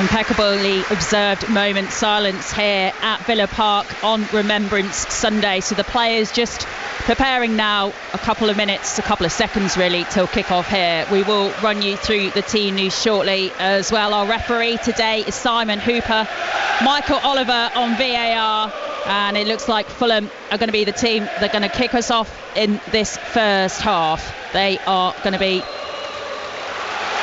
Impeccably observed moment, silence here at Villa Park on Remembrance Sunday. So the players just preparing now, a couple of seconds really till kick-off here. We will run you through the team news shortly as well. Our referee today is Simon Hooper, Michael Oliver on VAR, and it looks like Fulham are going to be the team that are going to kick us off in this first half. They are going to be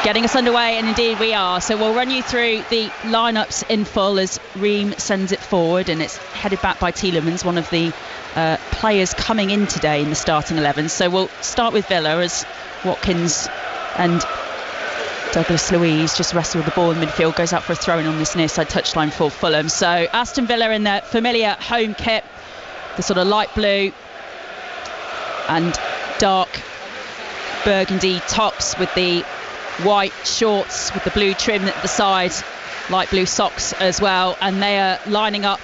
getting us underway, and indeed we are. So we'll run you through the lineups in full as Ream sends it forward, and it's headed back by Tielemans, one of the players coming in today in the starting 11. So we'll start with Villa as Watkins and Douglas Luiz just wrestle the ball in midfield, goes out for a throw-in on this near side touchline for Fulham. So Aston Villa in their familiar home kit, the sort of light blue and dark burgundy tops with the white shorts with the blue trim at the side, light blue socks as well, and they are lining up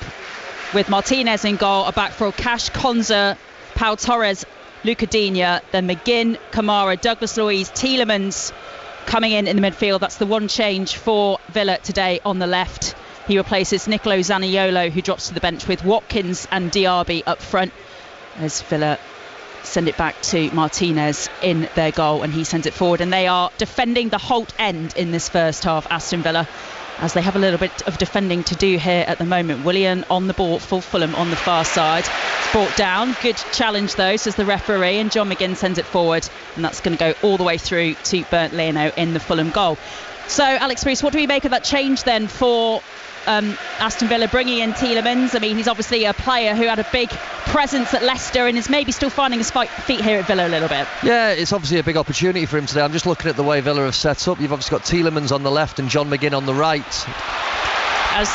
with Martinez in goal, a back four, Cash, Konza, Pau Torres, Luca Digne, then McGinn, Kamara, Douglas Luiz, Tielemans coming in the midfield. That's the one change for Villa today on the left. He replaces Nicolo Zaniolo, who drops to the bench, with Watkins and Diaby up front as Villa send it back to Martinez in their goal, and he sends it forward. And they are defending the Holt end in this first half, Aston Villa, as they have a little bit of defending to do here at the moment. Willian on the ball for Fulham on the far side. It's brought down. Good challenge though, says the referee, and John McGinn sends it forward, and that's going to go all the way through to Bernd Leno in the Fulham goal. So Alex Bruce, what do we make of that change then for Aston Villa, bringing in Tielemans? I mean, he's obviously a player who had a big presence at Leicester and is maybe still finding his feet here at Villa a little bit. Yeah, it's obviously a big opportunity for him today. I'm just looking at the way Villa have set up. You've obviously got Tielemans on the left and John McGinn on the right. As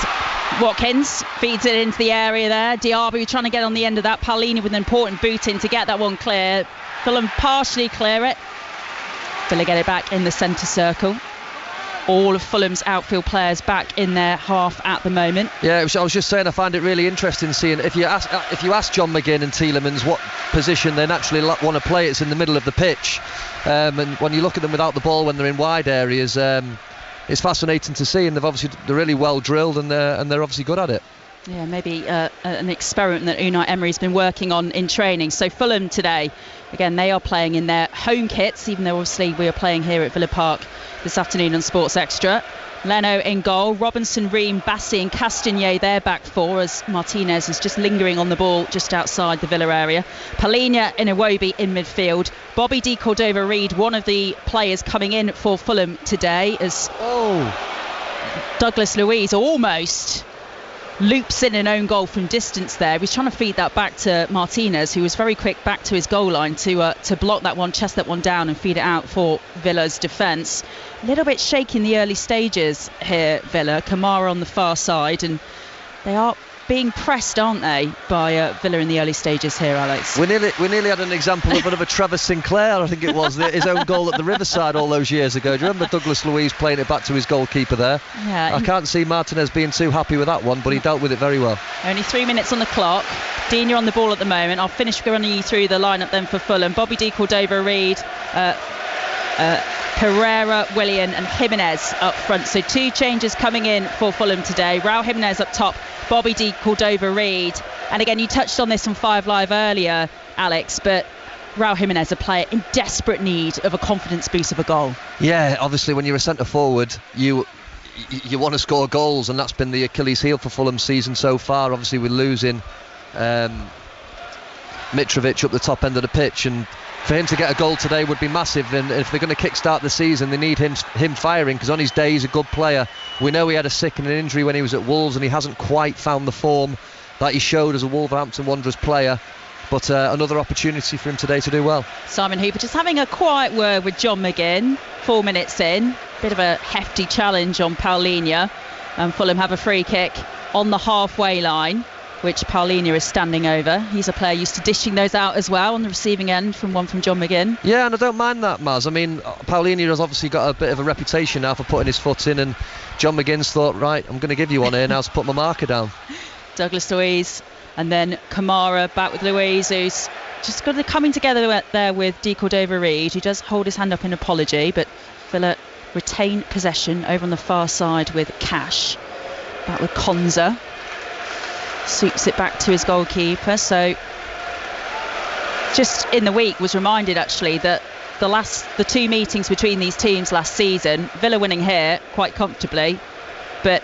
Watkins feeds it into the area there, Diaby trying to get on the end of that. Paulini with an important boot in to get that one clear. Fulham partially clear it. Villa get it back in the centre circle. All of Fulham's outfield players back in their half at the moment. Yeah, I was just saying, I find it really interesting seeing if you ask John McGinn and Tielemans what position they naturally want to play, it's in the middle of the pitch. And when you look at them without the ball when they're in wide areas, it's fascinating to see, and they're really well drilled, and they're obviously good at it. Yeah, maybe an experiment that Unai Emery's been working on in training. So Fulham today, again, they are playing in their home kits, even though obviously we are playing here at Villa Park this afternoon on Sports Extra. Leno in goal, Robinson, Ream, Bassi and Castagnet their back four, as Martinez is just lingering on the ball just outside the Villa area. Palhinha and Iwobi in midfield. Bobby de Cordova-Reid, one of the players coming in for Fulham today, as Douglas Luiz almost loops in an own goal from distance there. He's trying to feed that back to Martinez, who was very quick back to his goal line to block that one, chest that one down and feed it out for Villa's defence. A little bit shaky in the early stages here, Villa. Kamara on the far side, and they are being pressed, aren't they, by Villa in the early stages here, Alex? We nearly had an example of a Trevor Sinclair, I think it was, his own goal at the Riverside all those years ago. Do you remember Douglas Luiz playing it back to his goalkeeper there? Yeah. I can't see Martinez being too happy with that one, but he dealt with it very well. Only 3 minutes on the clock. Digne on the ball at the moment. I'll finish running you through the lineup then for Fulham. Bobby de Cordova-Reid, Pereira, Willian and Jimenez up front. So two changes coming in for Fulham today. Raul Jimenez up top, Bobby de Cordova-Reid. And again, you touched on this on 5 Live earlier, Alex, but Raul Jimenez, a player in desperate need of a confidence boost of a goal. Yeah, obviously when you're a centre forward, you want to score goals, and that's been the Achilles heel for Fulham's season so far. Obviously we're losing Mitrovic up the top end of the pitch, and for him to get a goal today would be massive. And if they're going to kick-start the season, they need him firing, because on his day he's a good player. We know he had a sickening injury when he was at Wolves, and he hasn't quite found the form that he showed as a Wolverhampton Wanderers player. But another opportunity for him today to do well. Simon Hooper just having a quiet word with John McGinn 4 minutes in. Bit of a hefty challenge on Paulhinha, and Fulham have a free kick on the halfway line, which Paulhinha is standing over. He's a player used to dishing those out as well on the receiving end from John McGinn. Yeah, and I don't mind that, Maz. I mean, Paulhinha has obviously got a bit of a reputation now for putting his foot in, and John McGinn's thought, right, I'm going to give you one here now to put my marker down. Douglas Luiz, and then Kamara back with Luiz, who's just got the coming together there with de Cordova-Reid, who does hold his hand up in apology, but Villa retain possession over on the far side with Cash. Back with Konza. Sweeps it back to his goalkeeper. So just in the week was reminded actually that the two meetings between these teams last season, Villa winning here quite comfortably, but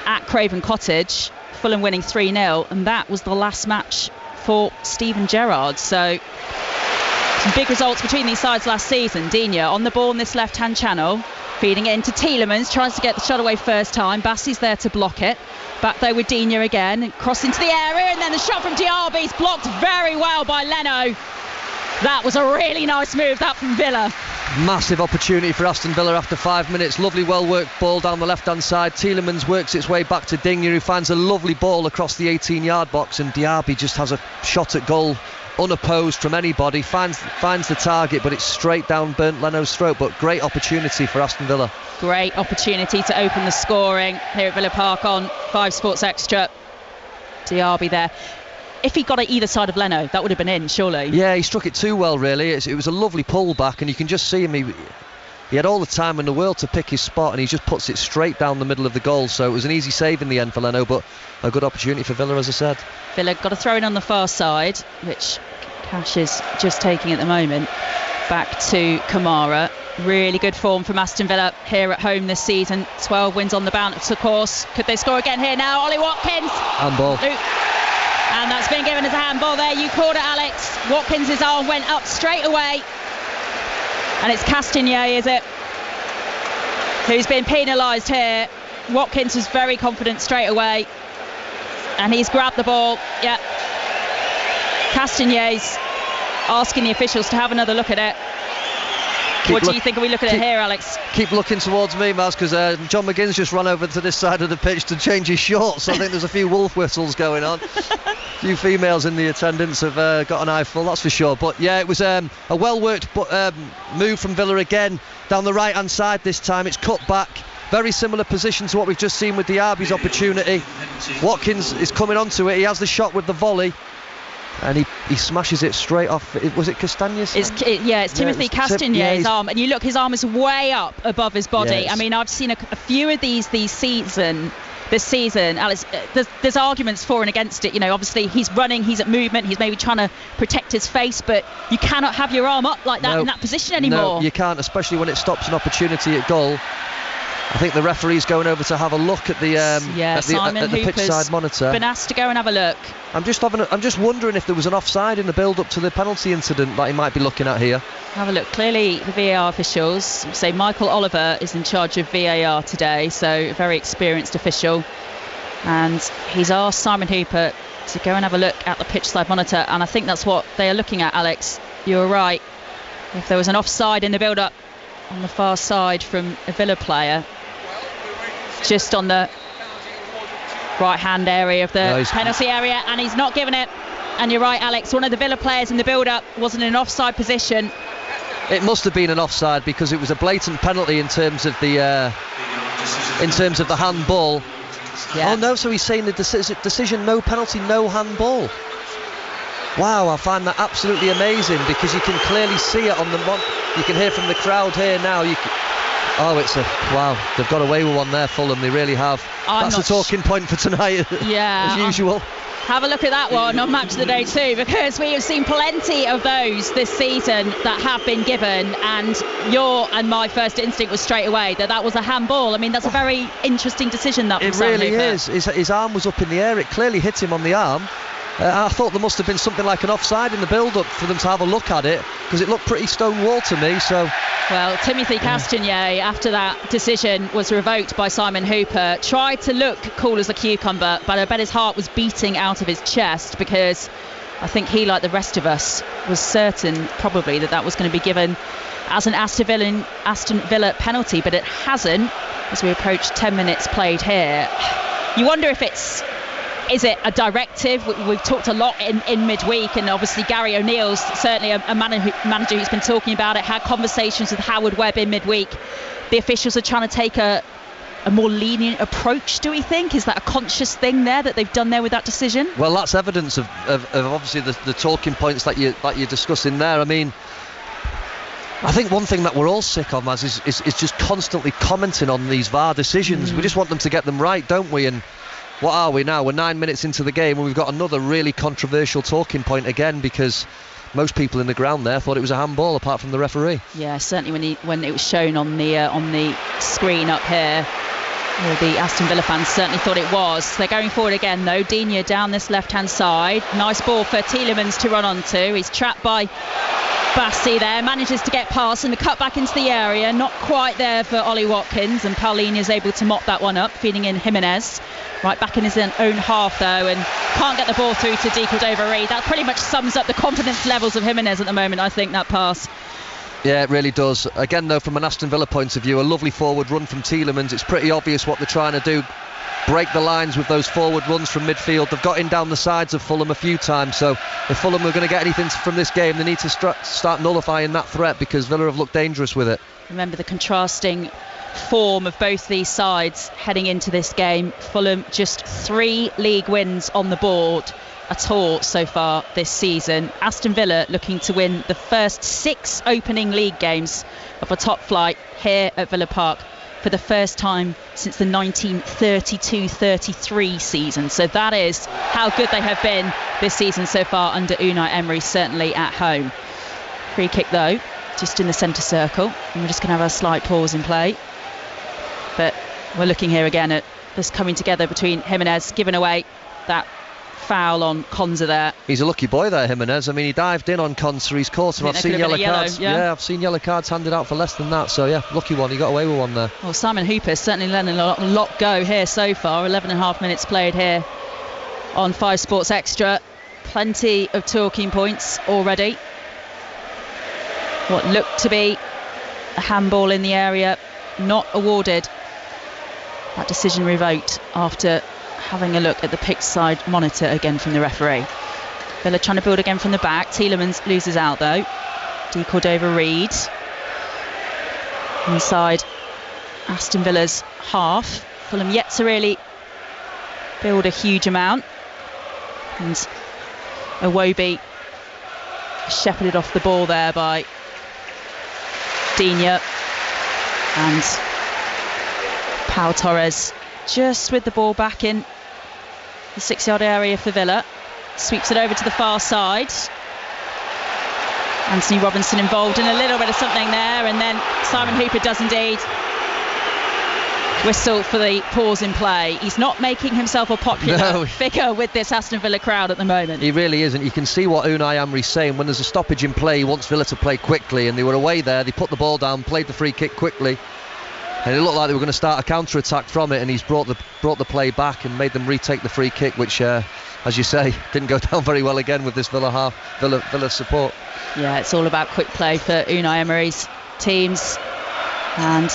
at Craven Cottage, Fulham winning 3-0, and that was the last match for Steven Gerrard. So some big results between these sides last season. Digne on the ball in this left-hand channel, feeding it into Tielemans, tries to get the shot away first time. Bassey's there to block it. Back though with Digne again, cross into the area, and then the shot from Diaby's blocked very well by Leno. That was a really nice move, that from Villa. Massive opportunity for Aston Villa after 5 minutes. Lovely, well-worked ball down the left-hand side. Tielemans works its way back to Digne, who finds a lovely ball across the 18-yard box, and Diaby just has a shot at goal unopposed from anybody. Finds the target, but it's straight down Bernd Leno's throat. But great opportunity for Aston Villa. Great opportunity to open the scoring here at Villa Park on 5 Sports Extra. Diaby there. If he got it either side of Leno, that would have been in, surely. Yeah, he struck it too well, really. It was a lovely pull back, and you can just see him. He had all the time in the world to pick his spot, and he just puts it straight down the middle of the goal. So it was an easy save in the end for Leno, but a good opportunity for Villa, as I said. Villa got a throw in on the far side, which Cash is just taking at the moment. Back to Kamara. Really good form from Aston Villa here at home this season. 12 wins on the bounce, of course. Could they score again here now? Ollie Watkins. Handball. And that's been given as a handball there. You called it, Alex. Watkins' arm went up straight away. And it's Castagnet, is it? Who's been penalised here. Watkins was very confident straight away. And he's grabbed the ball. Yeah. Castagnet's asking the officials to have another look at it. What do you think? Are we looking at it here, Alex? Keep looking towards me, Maz, because John McGinn's just run over to this side of the pitch to change his shorts. So I think there's a few wolf whistles going on. A few females in the attendance have got an eyeful, that's for sure. But yeah, it was a well-worked move from Villa again, down the right-hand side this time. It's cut back. Very similar position to what we've just seen with Diaby's opportunity. Watkins is coming onto it. He has the shot with the volley. And he smashes it straight off. Was it Castagne's? It's Timothy Castagnet's arm, and you look, his arm is way up above his body. Yes. I mean, I've seen a few of this season, Alex. There's arguments for and against it. You know, obviously he's running, he's at movement, he's maybe trying to protect his face, but you cannot have your arm up like that in that position anymore. No, you can't, especially when it stops an opportunity at goal. I think the referee's going over to have a look at the pitch side monitor. Been asked to go and have a look. I'm just wondering if there was an offside in the build-up to the penalty incident that he might be looking at here. Have a look. Clearly, the VAR officials say Michael Oliver is in charge of VAR today, so a very experienced official, and he's asked Simon Hooper to go and have a look at the pitch side monitor, and I think that's what they are looking at, Alex. You're right. If there was an offside in the build-up on the far side from a Villa player, just on the right-hand area of the penalty area, and he's not given it. And you're right, Alex, one of the Villa players in the build-up wasn't in an offside position. It must have been an offside because it was a blatant penalty in terms of the handball. Yeah. Oh no, so he's saying the decision, no penalty, no handball. Wow, I find that absolutely amazing because you can clearly see it on the you can hear from the crowd here now. Wow, they've got away with one there, Fulham, they really have. That's a talking point for tonight, as usual. Have a look at that one on Match of the Day too, because we have seen plenty of those this season that have been given, and your and my first instinct was straight away that was a handball. I mean, that's a very interesting decision. It really is. His arm was up in the air, it clearly hit him on the arm. I thought there must have been something like an offside in the build-up for them to have a look at it, because it looked pretty stone wall to me. So, well, Timothy Castagnet, after that decision was revoked by Simon Hooper, tried to look cool as a cucumber, but I bet his heart was beating out of his chest, because I think he, like the rest of us, was certain probably that was going to be given as an Aston Villa penalty, but it hasn't, as we approach 10 minutes played here. You wonder if is it a directive? We've talked a lot in midweek, and obviously Gary O'Neill's certainly a manager who's been talking about it, had conversations with Howard Webb in midweek. The officials are trying to take a more lenient approach, do we think? Is that a conscious thing there that they've done there with that decision? Well, that's evidence of obviously the talking points that you're discussing there. I mean, I think one thing that we're all sick of, Maz, is just constantly commenting on these VAR decisions. We just want them to get them right, don't we? And what are we now? We're 9 minutes into the game and we've got another really controversial talking point again, because most people in the ground there thought it was a handball, apart from the referee. Yeah, certainly when it was shown on the screen up here, the Aston Villa fans certainly thought it was. They're going forward again though. Digne down this left-hand side. Nice ball for Tielemans to run onto. He's trapped by Bassi there, manages to get past and the cut back into the area. Not quite there for Ollie Watkins, and Paulinho is able to mop that one up, feeding in Jimenez. Right back in his own half though, and can't get the ball through to De Cordova-Reid. That pretty much sums up the confidence levels of Jimenez at the moment, I think, that pass. Yeah, it really does. Again though, from an Aston Villa point of view, a lovely forward run from Tielemans. It's pretty obvious what they're trying to do. Break the lines with those forward runs from midfield. They've got in down the sides of Fulham a few times, so if Fulham are going to get anything from this game, they need to start nullifying that threat, because Villa have looked dangerous with it. Remember the contrasting form of both these sides heading into this game. Fulham just 3 league wins on the board at all so far this season. Aston Villa looking to win the first 6 opening league games of a top flight here at Villa Park for the first time since the 1932-33 season. So that is how good they have been this season so far under Unai Emery, certainly at home. Free kick though, just in the centre circle, and we're just going to have a slight pause in play. But we're looking here again at this coming together between Jimenez, giving away that foul on Konsa there. He's a lucky boy there, Jimenez. I mean, he dived in on Konsa, he's caught him. I've seen yellow cards. Yeah, I've seen yellow cards handed out for less than that. So yeah, lucky one. He got away with one there. Well, Simon Hooper's certainly letting a lot go here so far. 11.5 minutes played here on 5 Sports Extra. Plenty of talking points already. What looked to be a handball in the area, not awarded. That decision revoked after having a look at the pitch side monitor again from the referee. Villa trying to build again from the back. Tielemans loses out though. De Cordova-Reid inside Aston Villa's half. Fulham yet to really build a huge amount, and Iwobi shepherded off the ball there by Digne, and Pau Torres just with the ball back in the 6-yard area for Villa. Sweeps it over to the far side. Anthony Robinson involved in a little bit of something there, and then Simon Hooper does indeed whistle for the pause in play. He's not making himself a popular figure with this Aston Villa crowd at the moment. He really isn't. You can see what Unai Emery's saying. When there's a stoppage in play, he wants Villa to play quickly, and they were away there. They put the ball down, played the free kick quickly, and it looked like they were going to start a counter-attack from it, and he's brought the play back and made them retake the free kick, which, as you say, didn't go down very well again with this Villa support. Yeah, it's all about quick play for Unai Emery's teams. And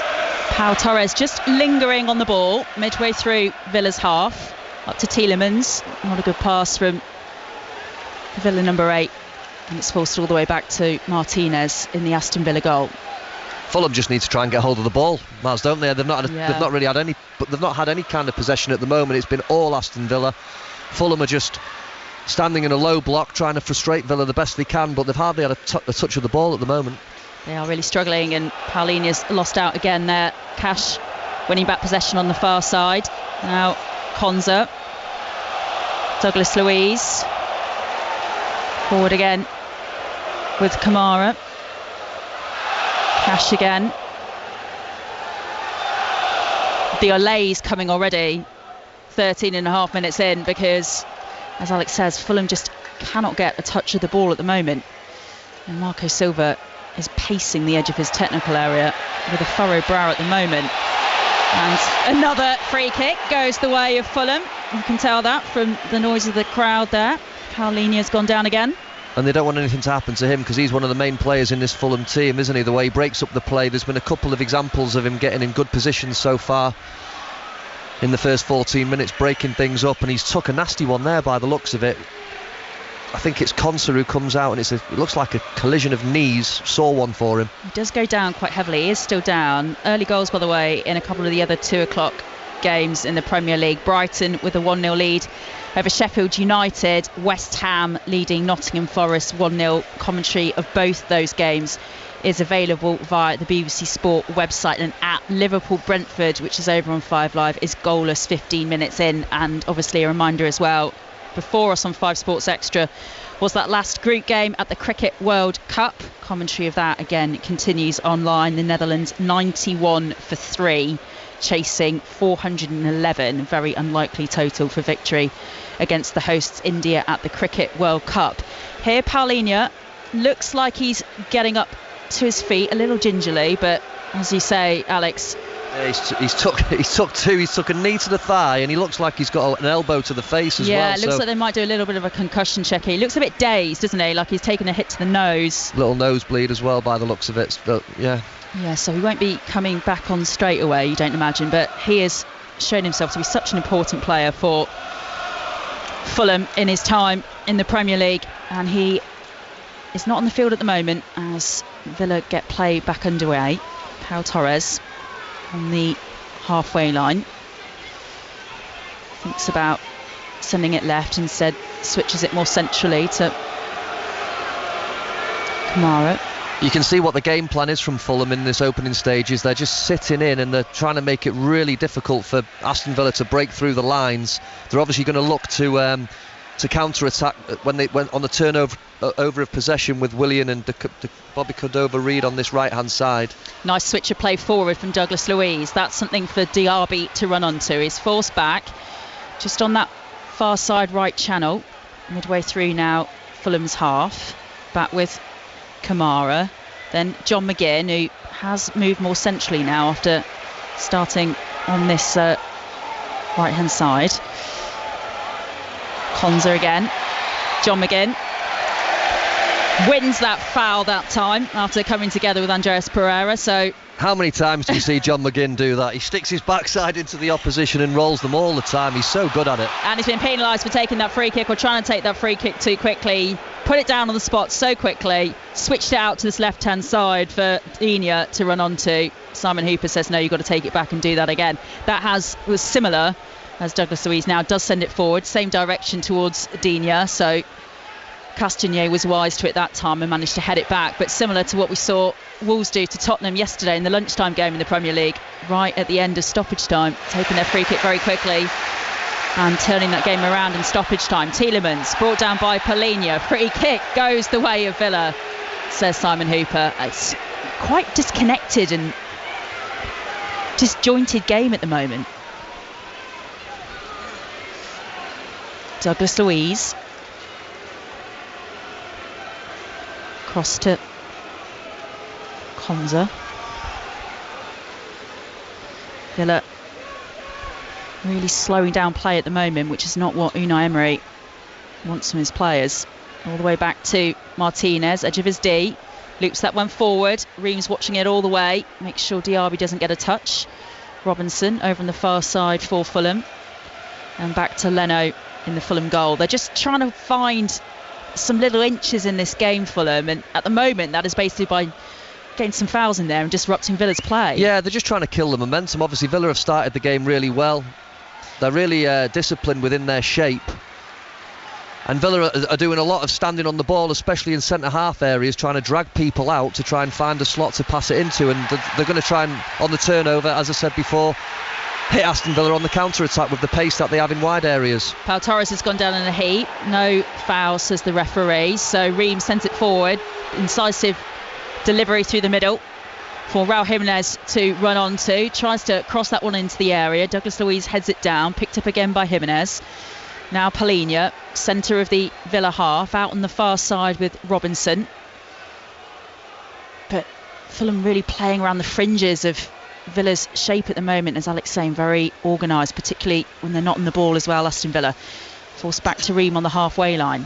Pau Torres just lingering on the ball midway through Villa's half, up to Tielemans. Not a good pass from Villa number 8, and it's forced all the way back to Martinez in the Aston Villa goal. Fulham just need to try and get hold of the ball, Maz, don't they? They've not had any kind of possession at the moment. It's been all Aston Villa. Fulham are just standing in a low block, trying to frustrate Villa the best they can, but they've hardly had a touch of the ball at the moment. They are really struggling, and Paulinho's lost out again there. Cash winning back possession on the far side. Now Konsa, Douglas Luiz forward again with Kamara. Cash again. The Olay's coming already 13.5 minutes in, because as Alex says, Fulham just cannot get a touch of the ball at the moment, and Marco Silva is pacing the edge of his technical area with a furrowed brow at the moment. And another free kick goes the way of Fulham. You can tell that from the noise of the crowd there. Paulinho's gone down again. And they don't want anything to happen to him, because he's one of the main players in this Fulham team, isn't he? The way he breaks up the play. There's been a couple of examples of him getting in good positions so far in the first 14 minutes, breaking things up, and he's took a nasty one there by the looks of it. I think it's Konsa who comes out, and it looks like a collision of knees. Sore one for him. He does go down quite heavily. He is still down. Early goals, by the way, in a couple of the other 2 o'clock games in the Premier League. Brighton with a 1-0 lead over Sheffield United. West Ham leading Nottingham Forest 1-0. Commentary of both those games is available via the BBC Sport website, and at Liverpool-Brentford, which is over on 5 Live, is goalless 15 minutes in. And obviously a reminder as well, before us on 5 Sports Extra was that last group game at the Cricket World Cup. Commentary of that again continues online. The Netherlands 91 for 3, chasing 411, very unlikely total for victory against the hosts India at the Cricket World Cup. Here Palhinha looks like he's getting up to his feet a little gingerly, but as you say, Alex, yeah, he's took two. He's took a knee to the thigh, and he looks like he's got an elbow to the face as well. Yeah, it looks like they might do a little bit of a concussion check here. He looks a bit dazed, doesn't he? Like he's taken a hit to the nose. Little nosebleed as well by the looks of it. But yeah. Yeah, so he won't be coming back on straight away, you don't imagine, but he has shown himself to be such an important player for Fulham in his time in the Premier League, and he is not on the field at the moment as Villa get play back underway. Pau Torres on the halfway line, thinks about sending it left, instead switches it more centrally to Kamara. You can see what the game plan is from Fulham in this opening stages. They're just sitting in and they're trying to make it really difficult for Aston Villa to break through the lines. They're obviously going to look to counter-attack when they went on the turnover over of possession with Willian and Bobby Cordova-Reid on this right-hand side. Nice switch of play forward from Douglas Luiz. That's something for Diaby to run onto. He's forced back just on that far side right channel. Midway through now, Fulham's half. Back with Kamara. Then John McGinn, who has moved more centrally now after starting on this right-hand side. Konza again. John McGinn wins that foul that time after coming together with Andreas Pereira. So how many times do you see John McGinn do that? He sticks his backside into the opposition and rolls them all the time. He's so good at it. And he's been penalised for taking that free kick, or trying to take that free kick too quickly. Put it down on the spot so quickly, switched it out to this left-hand side for Digne to run onto. Simon Hooper says, no, you've got to take it back and do that again. That was similar, as Douglas Luiz now does send it forward, same direction towards Digne. So Castagnet was wise to it that time and managed to head it back, but similar to what we saw Wolves do to Tottenham yesterday in the lunchtime game in the Premier League, right at the end of stoppage time, taking their free kick very quickly and turning that game around in stoppage time. Tielemans brought down by Palhinha. Free kick goes the way of Villa, says Simon Hooper. It's quite disconnected and disjointed game at the moment. Douglas Luiz. Cross to Konza. Villa really slowing down play at the moment, which is not what Unai Emery wants from his players. All the way back to Martinez, edge of his D. Loops that one forward. Reams watching it all the way. Makes sure Diaby doesn't get a touch. Robinson over on the far side for Fulham. And back to Leno in the Fulham goal. They're just trying to find some little inches in this game, Fulham, and at the moment that is basically by getting some fouls in there and disrupting Villa's play. Yeah, they're just trying to kill the momentum. Obviously Villa have started the game really well. They're really disciplined within their shape, and Villa are doing a lot of standing on the ball, especially in centre half areas, trying to drag people out to try and find a slot to pass it into, and they're going to try and, on the turnover, as I said before, hit Aston Villa on the counter-attack with the pace that they have in wide areas. Pau Torres has gone down in a heap. No foul, says the referee. So Reams sends it forward. Incisive delivery through the middle for Raul Jimenez to run onto. Tries to cross that one into the area. Douglas Luiz heads it down. Picked up again by Jimenez. Now Palhinha, centre of the Villa half, out on the far side with Robinson. But Fulham really playing around the fringes of Villa's shape at the moment, as Alex saying, very organised, particularly when they're not on the ball as well. Aston Villa forced back to Ream on the halfway line.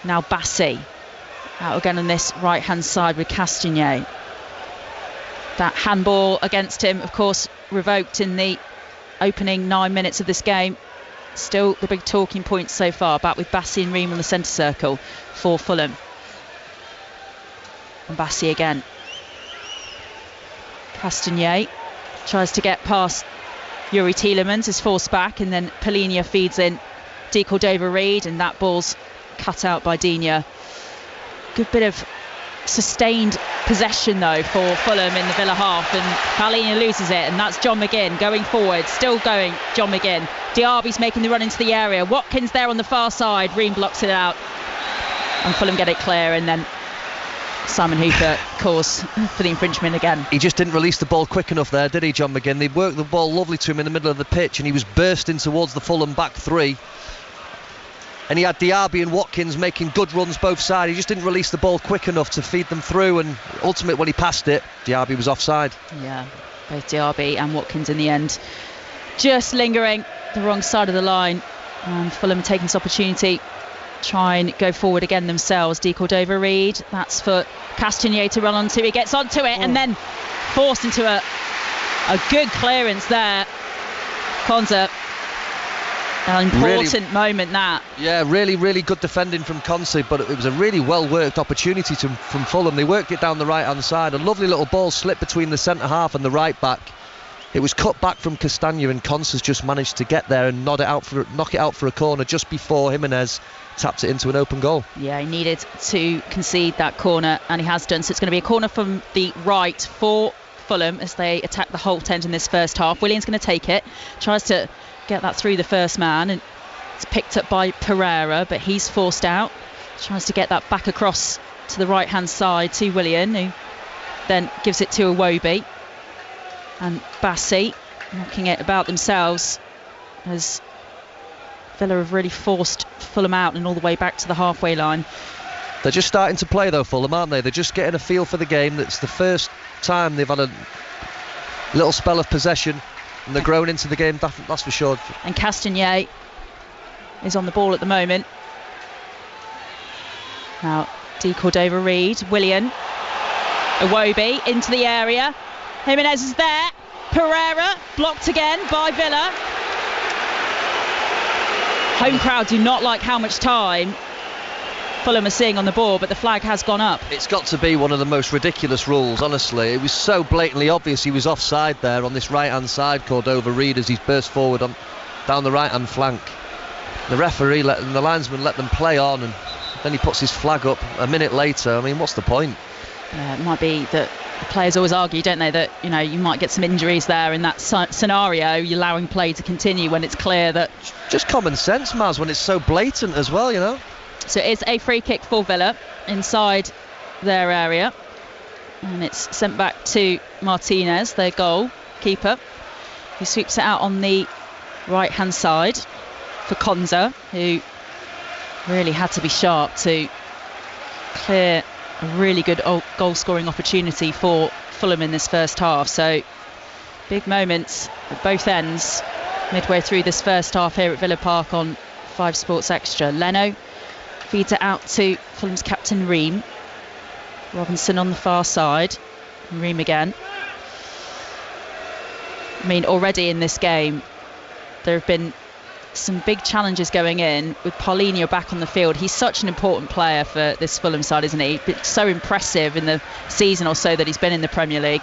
Now Bassi out again on this right hand side with Castagnet. That handball against him, of course, revoked in the opening 9 minutes of this game. Still the big talking point so far, back with Bassi and Ream on the centre circle for Fulham. And Bassi again. Castagnet tries to get past Yuri Tielemans, is forced back, and then Palhinha feeds in Cordova-Reid, and that ball's cut out by Digne. Good bit of sustained possession though for Fulham in the Villa half, and Paulinho loses it, and that's John McGinn going forward, still going John McGinn. Diaby's making the run into the area, Watkins there on the far side, Ream blocks it out and Fulham get it clear, and then Simon Hooper calls for the infringement again. He just didn't release the ball quick enough there, did he, John McGinn? They worked the ball lovely to him in the middle of the pitch, and he was bursting towards the Fulham back three. And he had Diaby and Watkins making good runs both sides. He just didn't release the ball quick enough to feed them through, and ultimately when he passed it, Diaby was offside. Yeah, both Diaby and Watkins in the end just lingering the wrong side of the line, and Fulham taking this opportunity, try and go forward again themselves. De Cordova-Reid, that's for Castagnier to run onto. He gets onto it and then forced into a good clearance there. Konza, an important moment that. Yeah, really, really good defending from Konsa, but it was a really well worked opportunity from Fulham. They worked it down the right hand side, a lovely little ball slipped between the centre half and the right back. It was cut back from Castagna, and Konsa's just managed to get there and knock it out for a corner just before Jimenez tapped it into an open goal. Yeah, he needed to concede that corner, and he has done. So it's going to be a corner from the right for Fulham as they attack the Holt end in this first half. Willian's going to take it, tries to get that through the first man, and it's picked up by Pereira, but he's forced out. Tries to get that back across to the right hand side to Willian, who then gives it to Iwobi. And Bassi knocking it about themselves as Villa have really forced Fulham out and all the way back to the halfway line. They're just starting to play though, Fulham, aren't they? They're just getting a feel for the game. That's the first time they've had a little spell of possession, and they're growing into the game, that's for sure. And Castagnier is on the ball at the moment. Now De Cordova-Reid, Willian, Iwobi into the area. Jimenez is there. Pereira blocked again by Villa. Home crowd do not like how much time Fulham are seeing on the ball, but the flag has gone up. It's got to be one of the most ridiculous rules, honestly. It was so blatantly obvious he was offside there on this right hand side, Cordova-Reid, as he's burst forward down the right hand flank. The referee and the linesman let them play on, and then he puts his flag up a minute later. I mean, what's the point? Yeah, it might be that the players always argue, don't they, that you might get some injuries there in that scenario. You're allowing play to continue when it's clear that. Just common sense, Maz, when it's so blatant as well, So it's a free kick for Villa inside their area, and it's sent back to Martinez, their goal keeper, who sweeps it out on the right hand side for Konsa, who really had to be sharp to clear a really good goal scoring opportunity for Fulham in this first half. So big moments at both ends midway through this first half here at Villa Park on 5 Sports Extra. Leno feeds it out to Fulham's captain Ream. Robinson on the far side, and Ream again. I mean, already in this game there have been some big challenges going in with Paulinho back on the field. He's such an important player for this Fulham side, isn't he? Been so impressive in the season or so that he's been in the Premier League.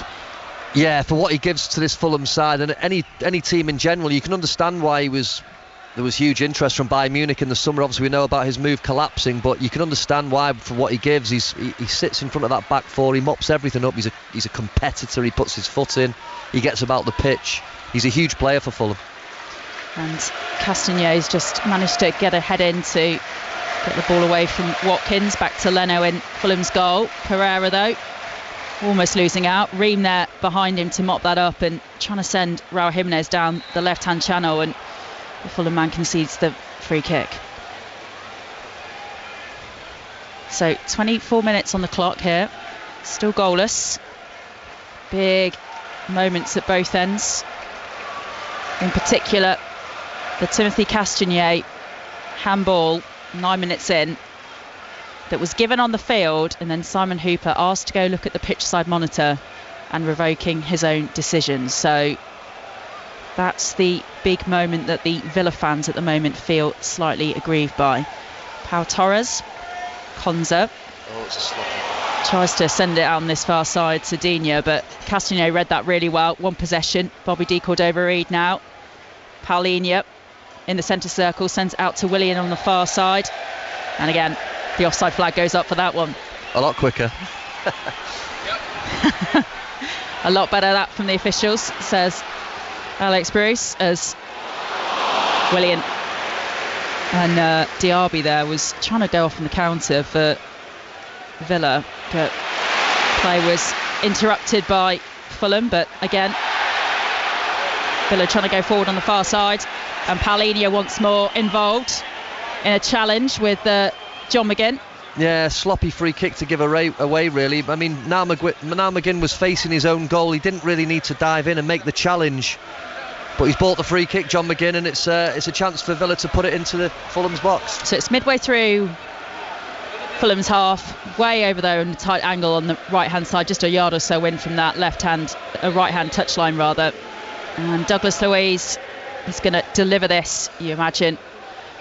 Yeah, for what he gives to this Fulham side, and any team in general, you can understand why there was huge interest from Bayern Munich in the summer. Obviously we know about his move collapsing, but you can understand why for what he gives. He sits in front of that back four, he mops everything up, he's a competitor, he puts his foot in, he gets about the pitch. He's a huge player for Fulham. And Castagner's just managed to get a head in to get the ball away from Watkins, back to Leno in Fulham's goal. Pereira though almost losing out. Ream there behind him to mop that up and trying to send Raul Jimenez down the left hand channel, and the Fulham man concedes the free kick. So 24 minutes on the clock here, still goalless. Big moments at both ends, in particular the Timothy Castagnier handball 9 minutes in that was given on the field, and then Simon Hooper asked to go look at the pitch side monitor and revoking his own decision. So that's the big moment that the Villa fans at the moment feel slightly aggrieved by. Pau Torres, Konsa tries to send it out on this far side to Digne, but Castagnier read that really well. One possession. Bobby De Cordova-Reid now. Paulinho in the centre circle, sends it out to Willian on the far side, and again the offside flag goes up for that one. A lot quicker. A lot better that from the officials, says Alex Bruce, as Willian and Diaby there was trying to go off on the counter for Villa, but play was interrupted by Fulham. But again, Villa trying to go forward on the far side, and Paulinho once more involved in a challenge with John McGinn. Yeah, sloppy free kick to give away really. I mean, now McGinn was facing his own goal. He didn't really need to dive in and make the challenge, but he's bought the free kick, John McGinn, and it's a chance for Villa to put it into the Fulham's box. So it's midway through Fulham's half, way over there in a tight angle on the right hand side, just a yard or so in from that right hand touchline rather. And Douglas Luiz is going to deliver this, you imagine,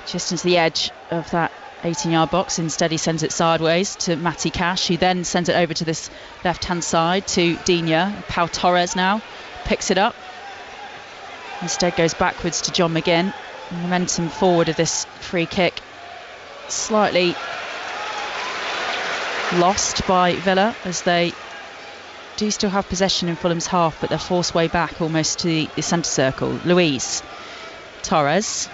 just into the edge of that 18-yard box. Instead he sends it sideways to Matty Cash, who then sends it over to this left-hand side to Digne. Pau Torres now picks it up. Instead goes backwards to John McGinn. Momentum forward of this free kick slightly lost by Villa, as they do still have possession in Fulham's half, but they're forced way back almost to the centre circle. Luiz, Torres,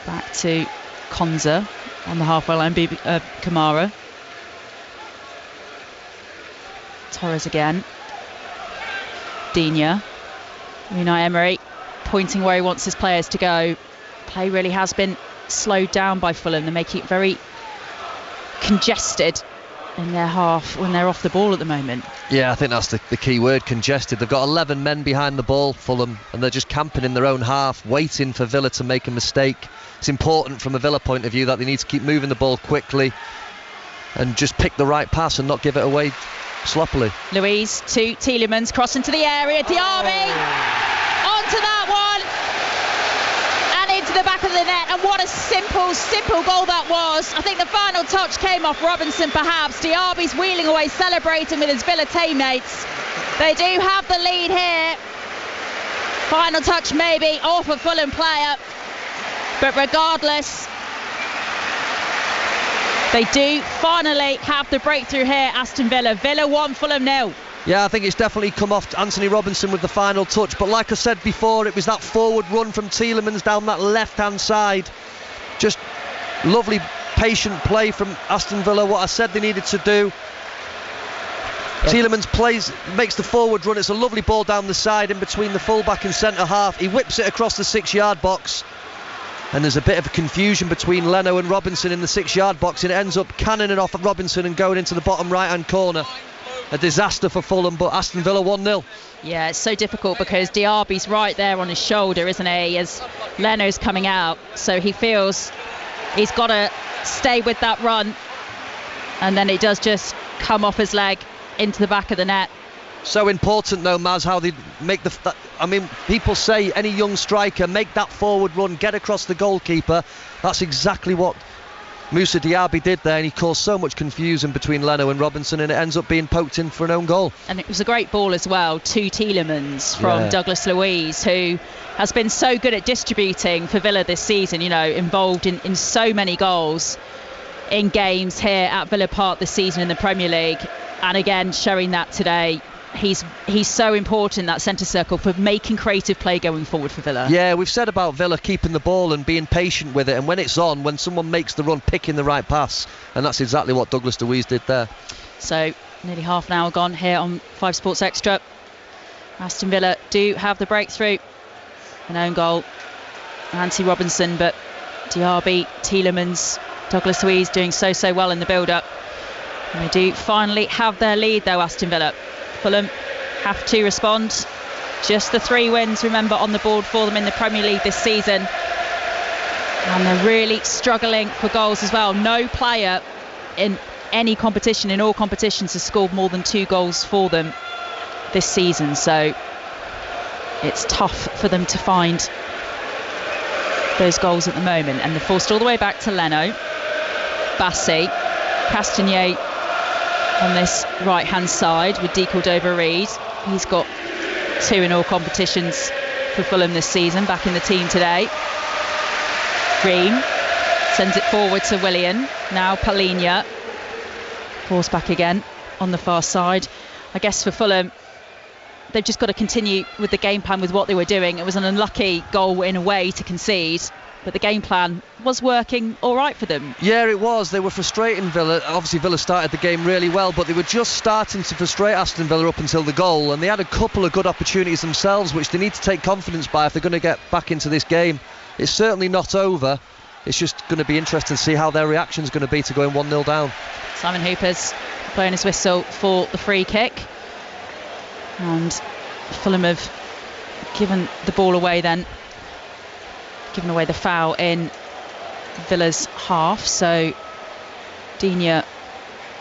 back to Konza on the halfway line, Kamara. Torres again. Digne. Unai Emery pointing where he wants his players to go. Play really has been slowed down by Fulham. They're making it very congested in their half when they're off the ball at the moment. Yeah, I think that's the key word, congested. They've got 11 men behind the ball, Fulham, and they're just camping in their own half, waiting for Villa to make a mistake. It's important from a Villa point of view that they need to keep moving the ball quickly and just pick the right pass and not give it away sloppily. Luiz to Tielemans, cross into the area, Diaby onto that one and into the back of the net, and what a simple goal that was. I think the final touch came off Robinson perhaps. Diaby's wheeling away celebrating with his Villa teammates. They do have the lead here. Final touch maybe off a Fulham player, but regardless, they do finally have the breakthrough here, Aston Villa. Villa 1, Fulham 0. Yeah, I think it's definitely come off Anthony Robinson with the final touch, but like I said before, it was that forward run from Tielemans down that left-hand side. Just lovely, patient play from Aston Villa, what I said they needed to do. Yep. Tielemans makes the forward run. It's a lovely ball down the side in between the full-back and centre-half. He whips it across the 6-yard box. And there's a bit of a confusion between Leno and Robinson in the 6-yard box, and it ends up cannoning off at Robinson and going into the bottom right-hand corner. A disaster for Fulham, but Aston Villa 1-0. Yeah, it's so difficult because Diaby's right there on his shoulder, isn't he, as Leno's coming out. So he feels he's got to stay with that run, and then it does just come off his leg into the back of the net. So important though, Maz, how they make people say any young striker, make that forward run, get across the goalkeeper. That's exactly what Moussa Diaby did there, and he caused so much confusion between Leno and Robinson, and it ends up being poked in for an own goal. And it was a great ball as well to Tielemans from Douglas Luiz, who has been so good at distributing for Villa this season, involved in so many goals in games here at Villa Park this season in the Premier League, and again showing that today. He's so important, that centre circle, for making creative play going forward for Villa. Yeah, we've said about Villa keeping the ball and being patient with it, and when it's on, when someone makes the run, picking the right pass, and that's exactly what Douglas Luiz did there. So nearly half an hour gone here on 5 Sports Extra. Aston Villa do have the breakthrough, an own goal, Anthony Robinson, but Diaby, Tielemans, Douglas Luiz doing so well in the build-up. And they do finally have their lead though, Aston Villa. Fulham have to respond. Just the 3 wins, remember, on the board for them in the Premier League this season. And they're really struggling for goals as well. No player in any competition, in all competitions, has scored more than 2 goals for them this season. So it's tough for them to find those goals at the moment. And they're forced all the way back to Leno, Bassi, Castagnet on this right-hand side with De Cordova-Reid. He's got 2 in all competitions for Fulham this season, back in the team today. Ream sends it forward to Willian. Now Paulinho. Force back again on the far side. I guess for Fulham, they've just got to continue with the game plan with what they were doing. It was an unlucky goal in a way to concede, but the game plan was working all right for them. Yeah, it was. They were frustrating Villa. Obviously Villa started the game really well, but they were just starting to frustrate Aston Villa up until the goal, and they had a couple of good opportunities themselves which they need to take confidence by if they're going to get back into this game. It's certainly not over. It's just going to be interesting to see how their reaction is going to be to going 1-0 down. Simon Hooper's blowing his whistle for the free kick, and Fulham have given the ball away then, given away the foul in Villa's half. So Digne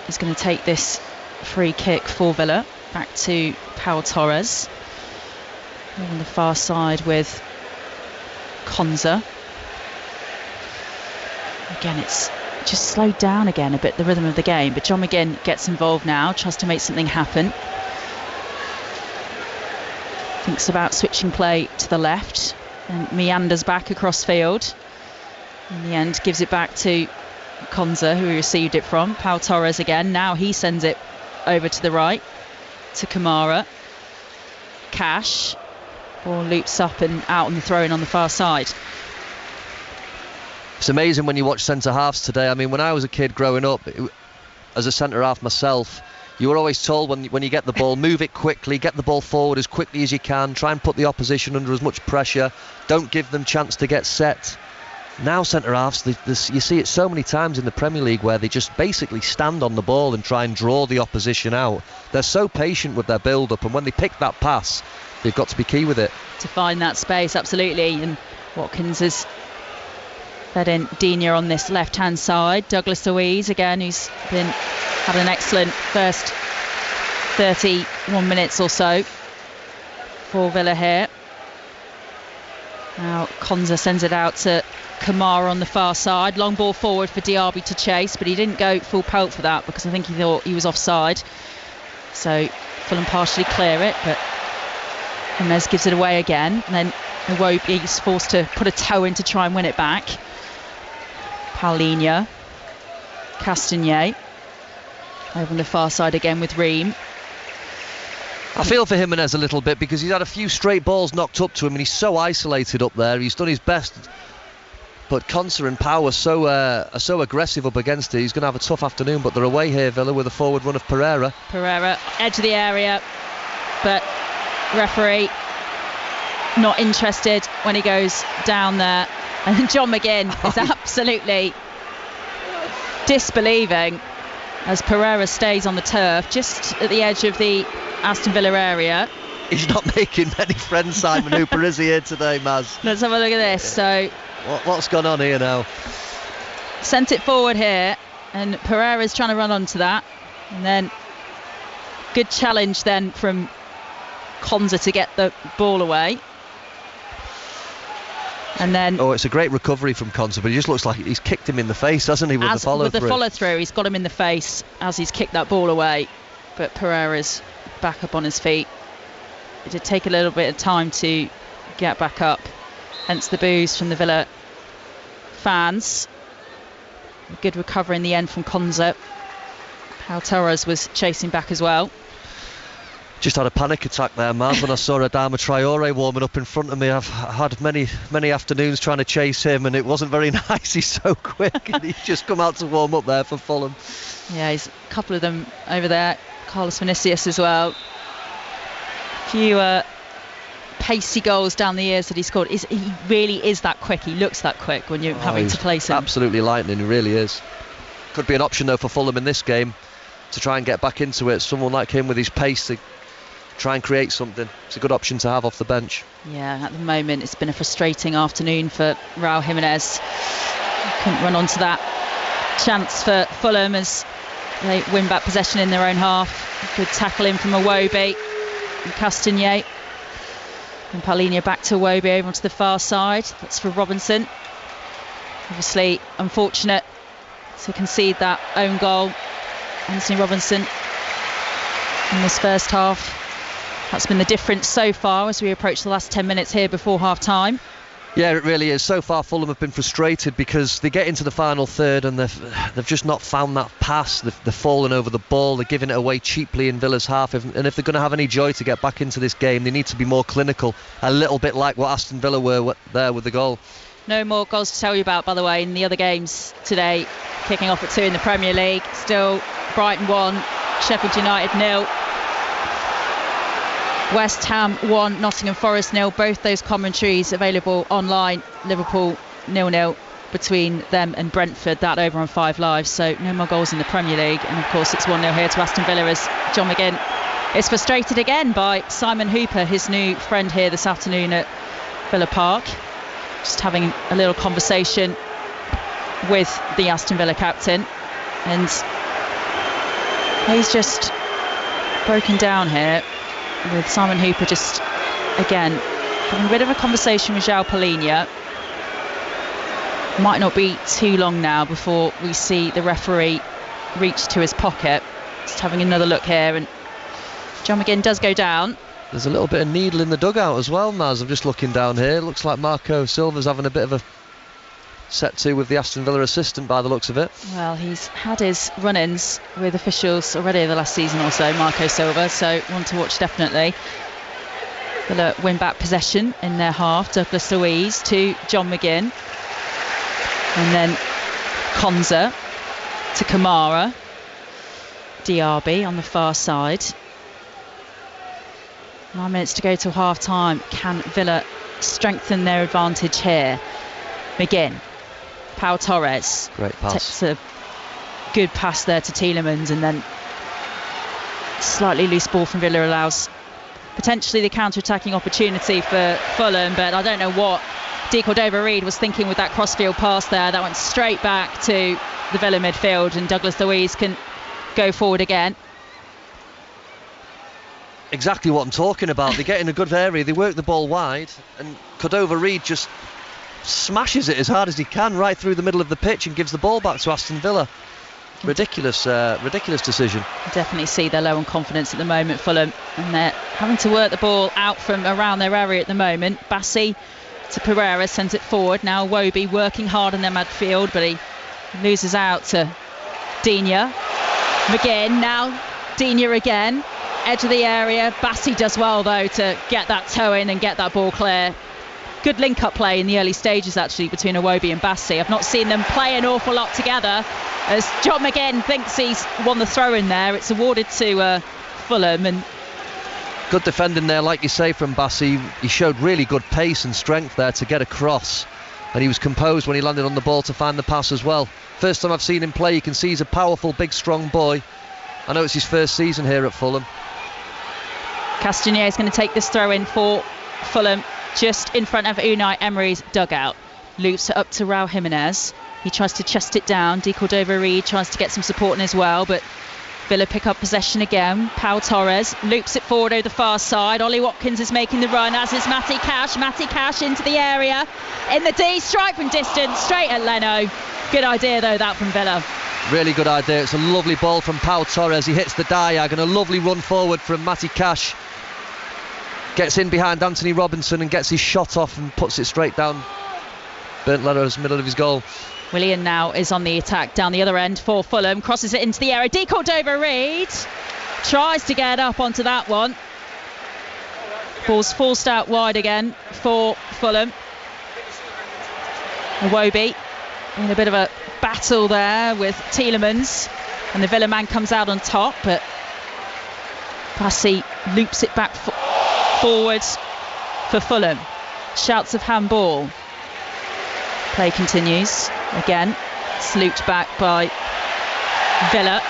is going to take this free kick for Villa back to Pau Torres on the far side with Konza. Again, it's just slowed down again a bit, the rhythm of the game, but John McGinn gets involved now, tries to make something happen. Thinks about switching play to the left and meanders back across field. In the end, gives it back to Konza, who he received it from. Pau Torres again. Now he sends it over to the right to Kamara. Cash. Ball loops up and out on the throw-in on the far side. It's amazing when you watch centre-halves today. I mean, when I was a kid growing up, as a centre-half myself, you were always told when you get the ball, move it quickly, get the ball forward as quickly as you can, try and put the opposition under as much pressure, don't give them chance to get set. Now centre-halves, you see it so many times in the Premier League where they just basically stand on the ball and try and draw the opposition out. They're so patient with their build-up, and when they pick that pass, they've got to be key with it. To find that space, absolutely, and Watkins is fed in Digne on this left-hand side. Douglas Luiz again, who's had an excellent first 31 minutes or so for Villa here. Now Konza sends it out to Kamara on the far side. Long ball forward for Diaby to chase, but he didn't go full pelt for that because I think he thought he was offside. So Fulham partially clear it, but Jimenez gives it away again, and then Iwobi's forced to put a toe in to try and win it back. Paulinho, Castagnet over on the far side again with Ream. I feel for Jimenez a little bit because he's had a few straight balls knocked up to him and he's so isolated up there. He's done his best, but Konsa and Pau are so aggressive up against it. He's going to have a tough afternoon, but they're away here, Villa, with a forward run of Pereira. Edge of the area, but referee not interested when he goes down there. And John McGinn is absolutely disbelieving as Pereira stays on the turf just at the edge of the Aston Villa area. He's not making many friends, Simon Hooper, is he, here today, Maz? Let's have a look at this. So what's gone on here now? Sent it forward here, and Pereira's trying to run onto that, and then good challenge then from Konza to get the ball away. And then it's a great recovery from Konza, but he just looks like he's kicked him in the face, hasn't he, with the follow-through? With the follow-through, he's got him in the face as he's kicked that ball away. But Pereira's back up on his feet. It did take a little bit of time to get back up, hence the boos from the Villa fans. A good recovery in the end from Konza. Pau Torres was chasing back as well. Just had a panic attack there, Maz, when I saw Adama Traore warming up in front of me. I've had many afternoons trying to chase him, and it wasn't very nice. He's so quick, and he's just come out to warm up there for Fulham. Yeah, he's a couple of them over there. Carlos Vinicius as well. A few pacey goals down the years that he scored. He really is that quick. He looks that quick when you're having to place him. Absolutely lightning, he really is. Could be an option though for Fulham in this game to try and get back into it. Someone like him with his pace to try and create something. It's a good option to have off the bench. Yeah, at the moment it's been a frustrating afternoon for Raul Jimenez. Couldn't run onto that chance for Fulham as they win back possession in their own half. Good tackle in from Iwobi and Castagnet. And Paulinho back to Iwobi over onto the far side. That's for Robinson. Obviously unfortunate to concede that own goal. Anthony Robinson in this first half. That's been the difference so far as we approach the last 10 minutes here before half time. Yeah, it really is. So far, Fulham have been frustrated because they get into the final third and they've just not found that pass. They've fallen over the ball. They're giving it away cheaply in Villa's half. And if they're going to have any joy to get back into this game, they need to be more clinical. A little bit like what Aston Villa were there with the goal. No more goals to tell you about, by the way, in the other games today. Kicking off at 2 in the Premier League. Still Brighton 1, Sheffield United 0. West Ham 1, Nottingham Forest 0. Both those commentaries available online. Liverpool 0-0 between them and Brentford. That over on 5 Live. So no more goals in the Premier League. And of course it's 1-0 here to Aston Villa as John McGinn is frustrated again by Simon Hooper, his new friend here this afternoon at Villa Park. Just having a little conversation with the Aston Villa captain. And he's just broken down here with Simon Hooper just, again, having a bit of a conversation with João Palhinha. Might not be too long now before we see the referee reach to his pocket. Just having another look here, and John McGinn does go down. There's a little bit of needle in the dugout as well, Maz. I'm just looking down here. Looks like Marco Silva's having a bit of a set to with the Aston Villa assistant by the looks of it. Well, he's had his run-ins with officials already the last season or so, Marco Silva, so one to watch definitely. Villa win back possession in their half. Douglas Luiz to John McGinn. And then Konza to Kamara. Diaby on the far side. 9 minutes to go till half time. Can Villa strengthen their advantage here? McGinn. Pau Torres. Great pass. Takes a good pass there to Tielemans, and then slightly loose ball from Villa allows potentially the counter-attacking opportunity for Fulham, but I don't know what De Cordova-Reid was thinking with that crossfield pass there. That went straight back to the Villa midfield, and Douglas Luiz can go forward again. Exactly what I'm talking about. They get in a good area, they work the ball wide, and Cordova-Reid just smashes it as hard as he can right through the middle of the pitch and gives the ball back to Aston Villa. Ridiculous decision. Definitely see they're low on confidence at the moment, Fulham, and they're having to work the ball out from around their area at the moment. Bassi to Pereira, sends it forward. Now Iwobi working hard in their midfield, but he loses out to Digne. McGinn, now Digne again, edge of the area. Bassi does well though to get that toe in and get that ball clear. Good link-up play in the early stages actually between Iwobi and Bassi. I've not seen them play an awful lot together, as John McGinn thinks he's won the throw-in there. It's awarded to Fulham. And good defending there, like you say, from Bassi. He showed really good pace and strength there to get across, and he was composed when he landed on the ball to find the pass as well. First time I've seen him play. You can see he's a powerful, big, strong boy. I know it's his first season here at Fulham. Castagnier is going to take this throw-in for Fulham, just in front of Unai Emery's dugout. Loops it up to Raul Jimenez. He tries to chest it down. De Cordova-Reid tries to get some support in as well, but Villa pick up possession again. Pau Torres loops it forward over the far side. Ollie Watkins is making the run, as is Matty Cash. Matty Cash into the area, in the D, strike from distance, straight at Leno. Good idea though, that from Villa. Really good idea. It's a lovely ball from Pau Torres. He hits the diag, and a lovely run forward from Matty Cash. Gets in behind Anthony Robinson and gets his shot off and puts it straight down Bernd Leno's middle of his goal. Willian now is on the attack down the other end for Fulham, crosses it into the area. De Cordova-Reid tries to get up onto that one. Ball's forced out wide again for Fulham. Iwobi in a bit of a battle there with Tielemans, and the Villa man comes out on top, but Bassi loops it back forwards for Fulham. Shouts of handball. Play continues. Again, it's looped back by Villa,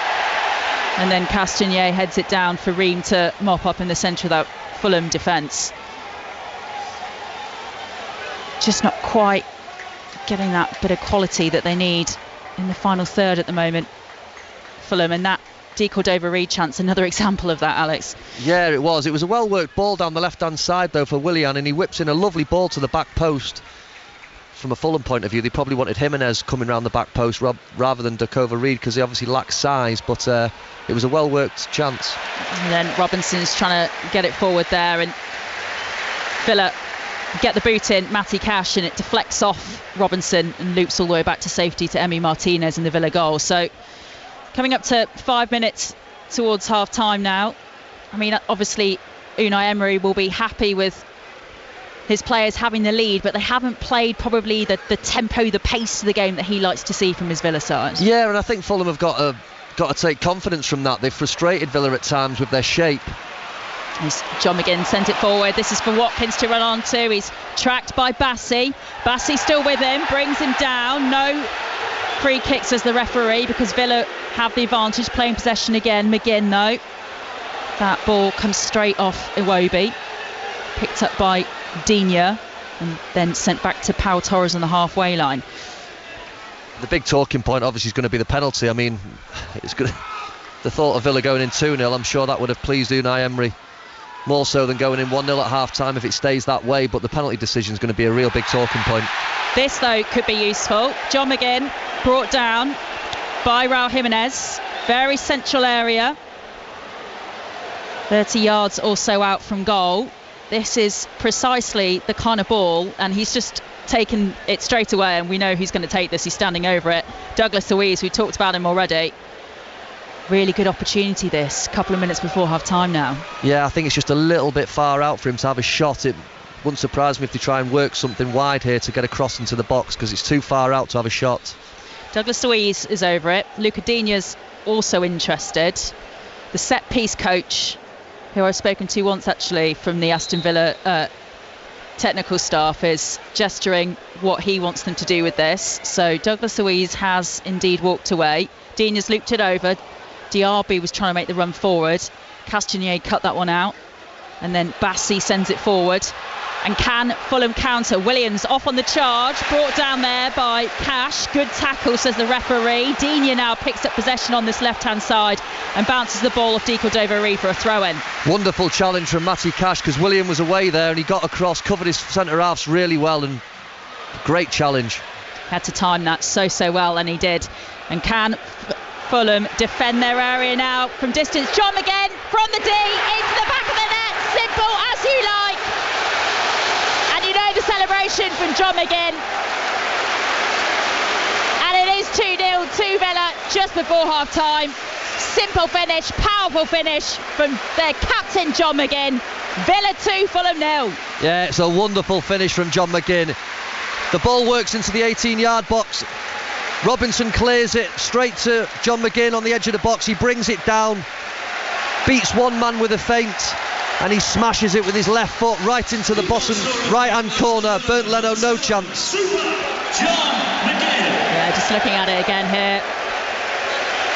and then Castagnier heads it down for Ream to mop up in the centre of that Fulham defence. Just not quite getting that bit of quality that they need in the final third at the moment, Fulham, and that De Cordova-Reid chance, another example of that, Alex. Yeah, it was a well worked ball down the left hand side though for Willian, and he whips in a lovely ball to the back post. From a Fulham point of view, they probably wanted Jimenez coming round the back post rather than De Cordova-Reid, because he obviously lacks size, but it was a well worked chance. And then Robinson's trying to get it forward there, and Villa get the boot in, Matty Cash, and it deflects off Robinson and loops all the way back to safety to Emi Martinez in the Villa goal. So coming up to 5 minutes towards half time now. I mean, obviously Unai Emery will be happy with his players having the lead, but they haven't played probably the tempo, the pace of the game that he likes to see from his Villa side. Yeah, and I think Fulham have got to take confidence from that. They've frustrated Villa at times with their shape. As John McGinn sent it forward, this is for Watkins to run on to. He's tracked by Bassi. Bassi still with him, brings him down. No free kicks as the referee, because Villa have the advantage, playing possession again. McGinn though, that ball comes straight off Iwobi, picked up by Digne, and then sent back to Pau Torres on the halfway line. The big talking point obviously is going to be the penalty. I mean, it's good. The thought of Villa going in 2-0, I'm sure that would have pleased Unai Emery more so than going in 1-0 at half time if it stays that way, but the penalty decision is going to be a real big talking point. This though could be useful. John McGinn brought down by Raul Jimenez, very central area, 30 yards or so out from goal. This is precisely the kind of ball, and he's just taken it straight away, and we know who's going to take this. He's standing over it. Douglas Luiz, we talked about him already. Really good opportunity this, couple of minutes before half time now. Yeah, I think it's just a little bit far out for him to have a shot. It wouldn't surprise me if they try and work something wide here to get across into the box, because it's too far out to have a shot. Douglas Luiz is over it. Luca Digne's also interested. The set piece coach, who I've spoken to once actually from the Aston Villa technical staff, is gesturing what he wants them to do with this. So Douglas Luiz has indeed walked away. Digne's looped it over. Diaby was trying to make the run forward. Castagnier cut that one out, and then Bassi sends it forward. And can Fulham counter? Williams off on the charge, brought down there by Cash. Good tackle, says the referee. Digne now picks up possession on this left-hand side and bounces the ball off De Cordova-Reid for a throw-in. Wonderful challenge from Matty Cash, because William was away there and he got across, covered his centre-halves really well, and great challenge. Had to time that so well, and he did. And can Fulham defend their area now from distance? John McGinn from the D into the back of the net. Simple as you like. And you know the celebration from John McGinn. And it is 2-0 to Villa just before half time. Simple finish, powerful finish from their captain John McGinn. Villa 2, Fulham 0. Yeah, it's a wonderful finish from John McGinn. The ball works into the 18-yard box. Robinson clears it straight to John McGinn on the edge of the box. He brings it down, beats one man with a feint, and he smashes it with his left foot right into the bottom right-hand corner. Bernd Leno, no chance. Yeah, just looking at it again here.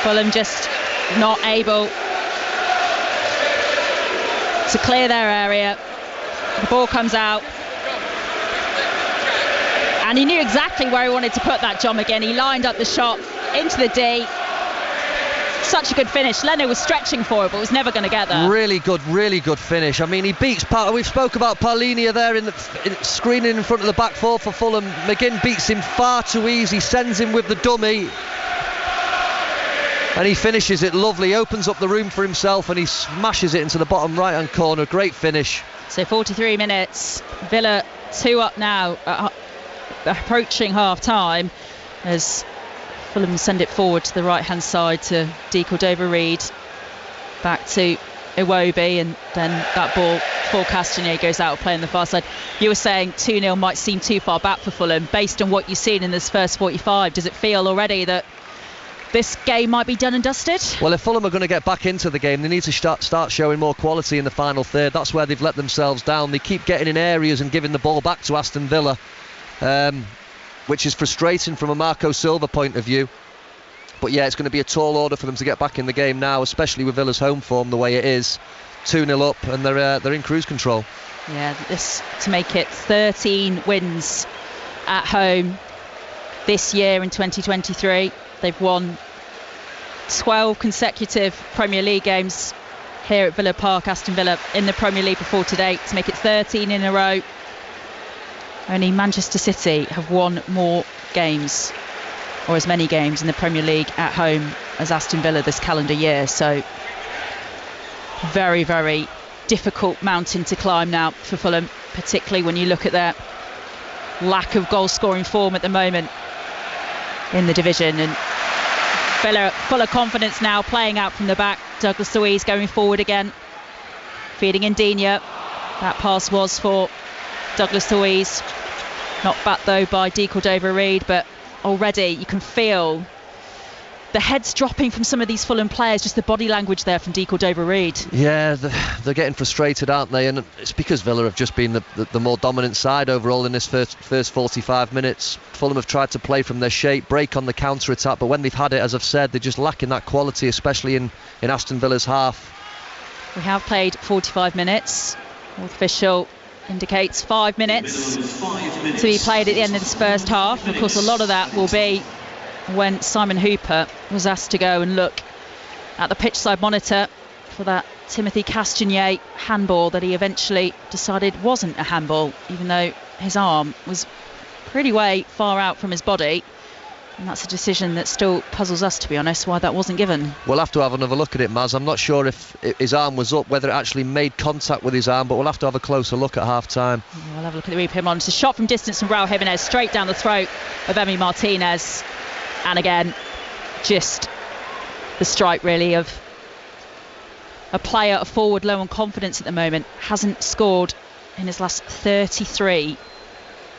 Fulham just not able to clear their area. The ball comes out. And he knew exactly where he wanted to put that, John McGinn. He lined up the shot into the D. Such a good finish. Leno was stretching for it, but was never going to get there. Really good finish. I mean, he beats... We've spoke about Paulinho there in screening in front of the back four for Fulham. McGinn beats him far too easy, sends him with the dummy. And he finishes it lovely. He opens up the room for himself and he smashes it into the bottom right-hand corner. Great finish. So 43 minutes. Villa 2 up now. Approaching half time as Fulham send it forward to the right hand side to De Cordova-Reid, back to Iwobi, and then that ball for Castagnier goes out of play on the far side. You were saying 2-0 might seem too far back for Fulham. Based on what you've seen in this first 45, does it feel already that this game might be done and dusted? Well, if Fulham are going to get back into the game, they need to start showing more quality in the final third. That's where they've let themselves down. They keep getting in areas and giving the ball back to Aston Villa, which is frustrating from a Marco Silva point of view. But yeah, it's going to be a tall order for them to get back in the game now, especially with Villa's home form the way it is. 2-0 up and they're in cruise control. Yeah, this to make it 13 wins at home this year in 2023. They've won 12 consecutive Premier League games here at Villa Park, Aston Villa in the Premier League before today, to make it 13 in a row. Only Manchester City have won more games, or as many games in the Premier League at home as Aston Villa this calendar year. So very, very difficult mountain to climb now for Fulham, particularly when you look at their lack of goal scoring form at the moment in the division. And Villa full of confidence now, playing out from the back. Douglas Luiz going forward again, feeding in Digne. That pass was for Douglas Luiz, knocked back though by De Cordova-Reid, but already you can feel the heads dropping from some of these Fulham players, just the body language there from De Cordova-Reid. Yeah, they're getting frustrated, aren't they? And it's because Villa have just been the more dominant side overall in this first 45 minutes. Fulham have tried to play from their shape, break on the counter-attack, but when they've had it, as I've said, they're just lacking that quality, especially in Aston Villa's half. We have played 45 minutes. Fourth official indicates 5 minutes to be played at the end of this first half. Of course, a lot of that will be when Simon Hooper was asked to go and look at the pitch side monitor for that Timothy Castagnier handball that he eventually decided wasn't a handball, even though his arm was pretty way far out from his body. And that's a decision that still puzzles us, to be honest, why that wasn't given. We'll have to have another look at it, Maz. I'm not sure if his arm was up, whether it actually made contact with his arm, but we'll have to have a closer look at half-time. Yeah, we'll have a look at the replay on. It's a shot from distance from Raul Jimenez, straight down the throat of Emi Martinez. And again, just the strike really of a player, a forward low on confidence at the moment. Hasn't scored in his last 33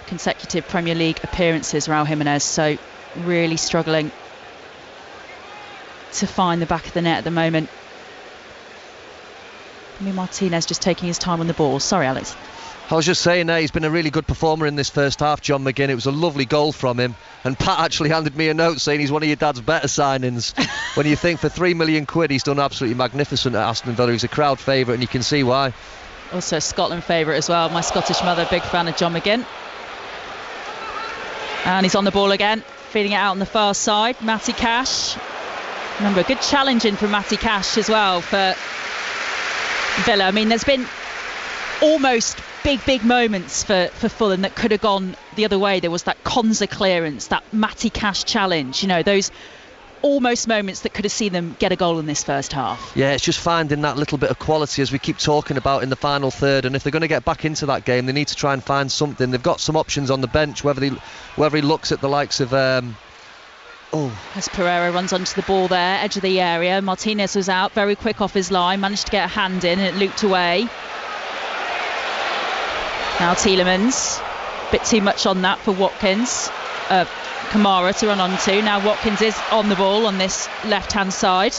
consecutive Premier League appearances, Raul Jimenez, so really struggling to find the back of the net at the moment. Emi Martinez just taking his time on the ball. Sorry, Alex. I was just saying there, he's been a really good performer in this first half, John McGinn. It was a lovely goal from him. And Pat actually handed me a note saying he's one of your dad's better signings. When you think for £3 million, he's done absolutely magnificent at Aston Villa. He's a crowd favourite, and you can see why. Also a Scotland favourite as well. My Scottish mother, big fan of John McGinn. And he's on the ball again, feeding it out on the far side. Matty Cash. Remember, a good challenging from Matty Cash as well for Villa. I mean, there's been almost big moments for Fulham that could have gone the other way. There was that Konza clearance, that Matty Cash challenge, you know, those almost moments that could have seen them get a goal in this first half. Yeah, it's just finding that little bit of quality, as we keep talking about, in the final third. And if they're going to get back into that game, they need to try and find something. They've got some options on the bench, whether he looks at the likes of as Pereira runs onto the ball there, edge of the area. Martinez was out, very quick off his line, managed to get a hand in, and it looped away. Now Tielemans, a bit too much on that for Watkins. Kamara to run onto. Now Watkins is on the ball on this left-hand side.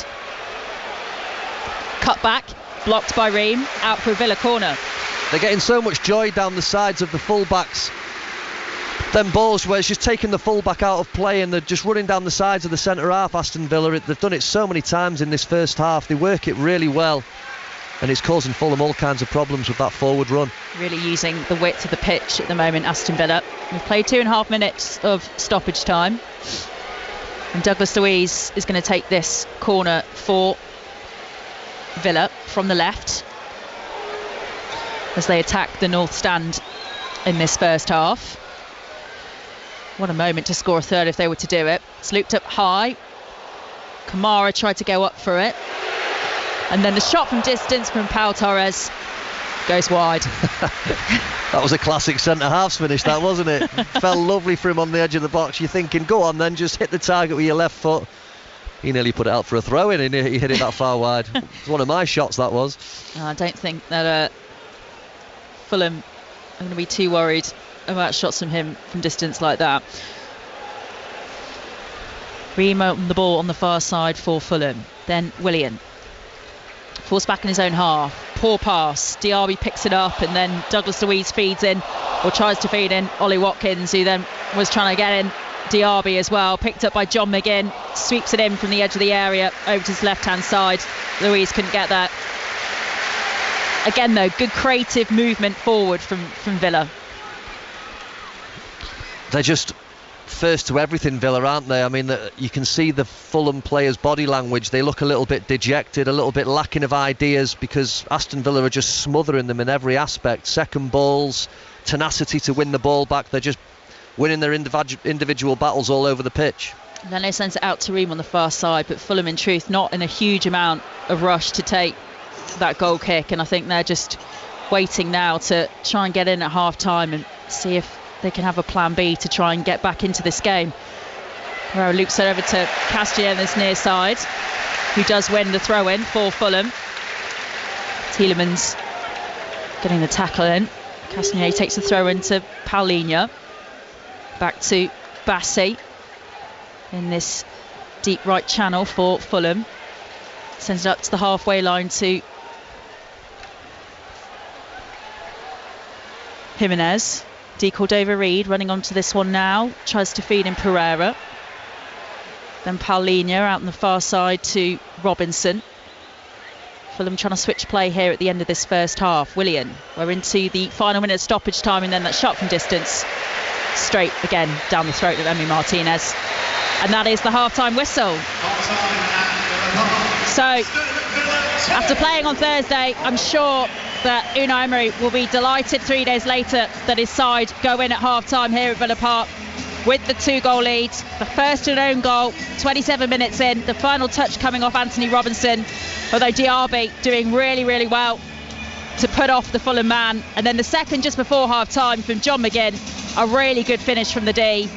Cut back, blocked by Ream, out for a Villa corner. They're getting so much joy down the sides of the full-backs. Them balls where it's just taking the full-back out of play and they're just running down the sides of the centre-half, Aston Villa. They've done it so many times in this first half. They work it really well. And it's causing Fulham all kinds of problems with that forward run. Really using the width of the pitch at the moment, Aston Villa. We've played 2.5 minutes of stoppage time. And Douglas Luiz is going to take this corner for Villa from the left as they attack the north stand in this first half. What a moment to score a third if they were to do it. It's looped up high. Kamara tried to go up for it. And then the shot from distance from Pau Torres goes wide. That was a classic centre-halves finish, that, wasn't it? Fell lovely for him on the edge of the box. You're thinking, go on then, just hit the target with your left foot. He nearly put it out for a throw-in and he hit it that far wide. It was one of my shots, that was. I don't think that Fulham are going to be too worried about shots from him from distance like that. Ream on the ball on the far side for Fulham. Then Willian. Forced back in his own half. Poor pass. Diaby picks it up and then Douglas Luiz feeds in, or tries to feed in, Ollie Watkins, who then was trying to get in Diaby as well. Picked up by John McGinn. Sweeps it in from the edge of the area over to his left-hand side. Luiz couldn't get that. Again, though, good creative movement forward from Villa. They're just first to everything, Villa, aren't they? I mean, you can see the Fulham players' body language. They look a little bit dejected, a little bit lacking of ideas, because Aston Villa are just smothering them in every aspect. Second balls, tenacity to win the ball back. They're just winning their individual battles all over the pitch. Then they sends it out to Ream on the far side, but Fulham in truth not in a huge amount of rush to take for that goal kick, and I think they're just waiting now to try and get in at half-time and see if they can have a plan B to try and get back into this game. Pereira loops it over to Castier this near side, who does win the throw-in for Fulham. Tielemans getting the tackle in. Castagne takes the throw-in to Paulinho. Back to Bassi in this deep right channel for Fulham. Sends it up to the halfway line to Jimenez. De Cordova-Reid running onto this one now. Tries to feed in Pereira. Then Paulinho out on the far side to Robinson. Fulham trying to switch play here at the end of this first half. Willian, we're into the final minute of stoppage time, and then that shot from distance straight again down the throat of Emi Martinez. And that is the half-time whistle. So, after playing on Thursday, I'm sure that Unai Emery will be delighted 3 days later that his side go in at half-time here at Villa Park with the 2-goal lead. The first and own goal, 27 minutes in. The final touch coming off Anthony Robinson, although Diaby doing really, really well to put off the Fulham man. And then the second just before half-time from John McGinn, a really good finish from the D.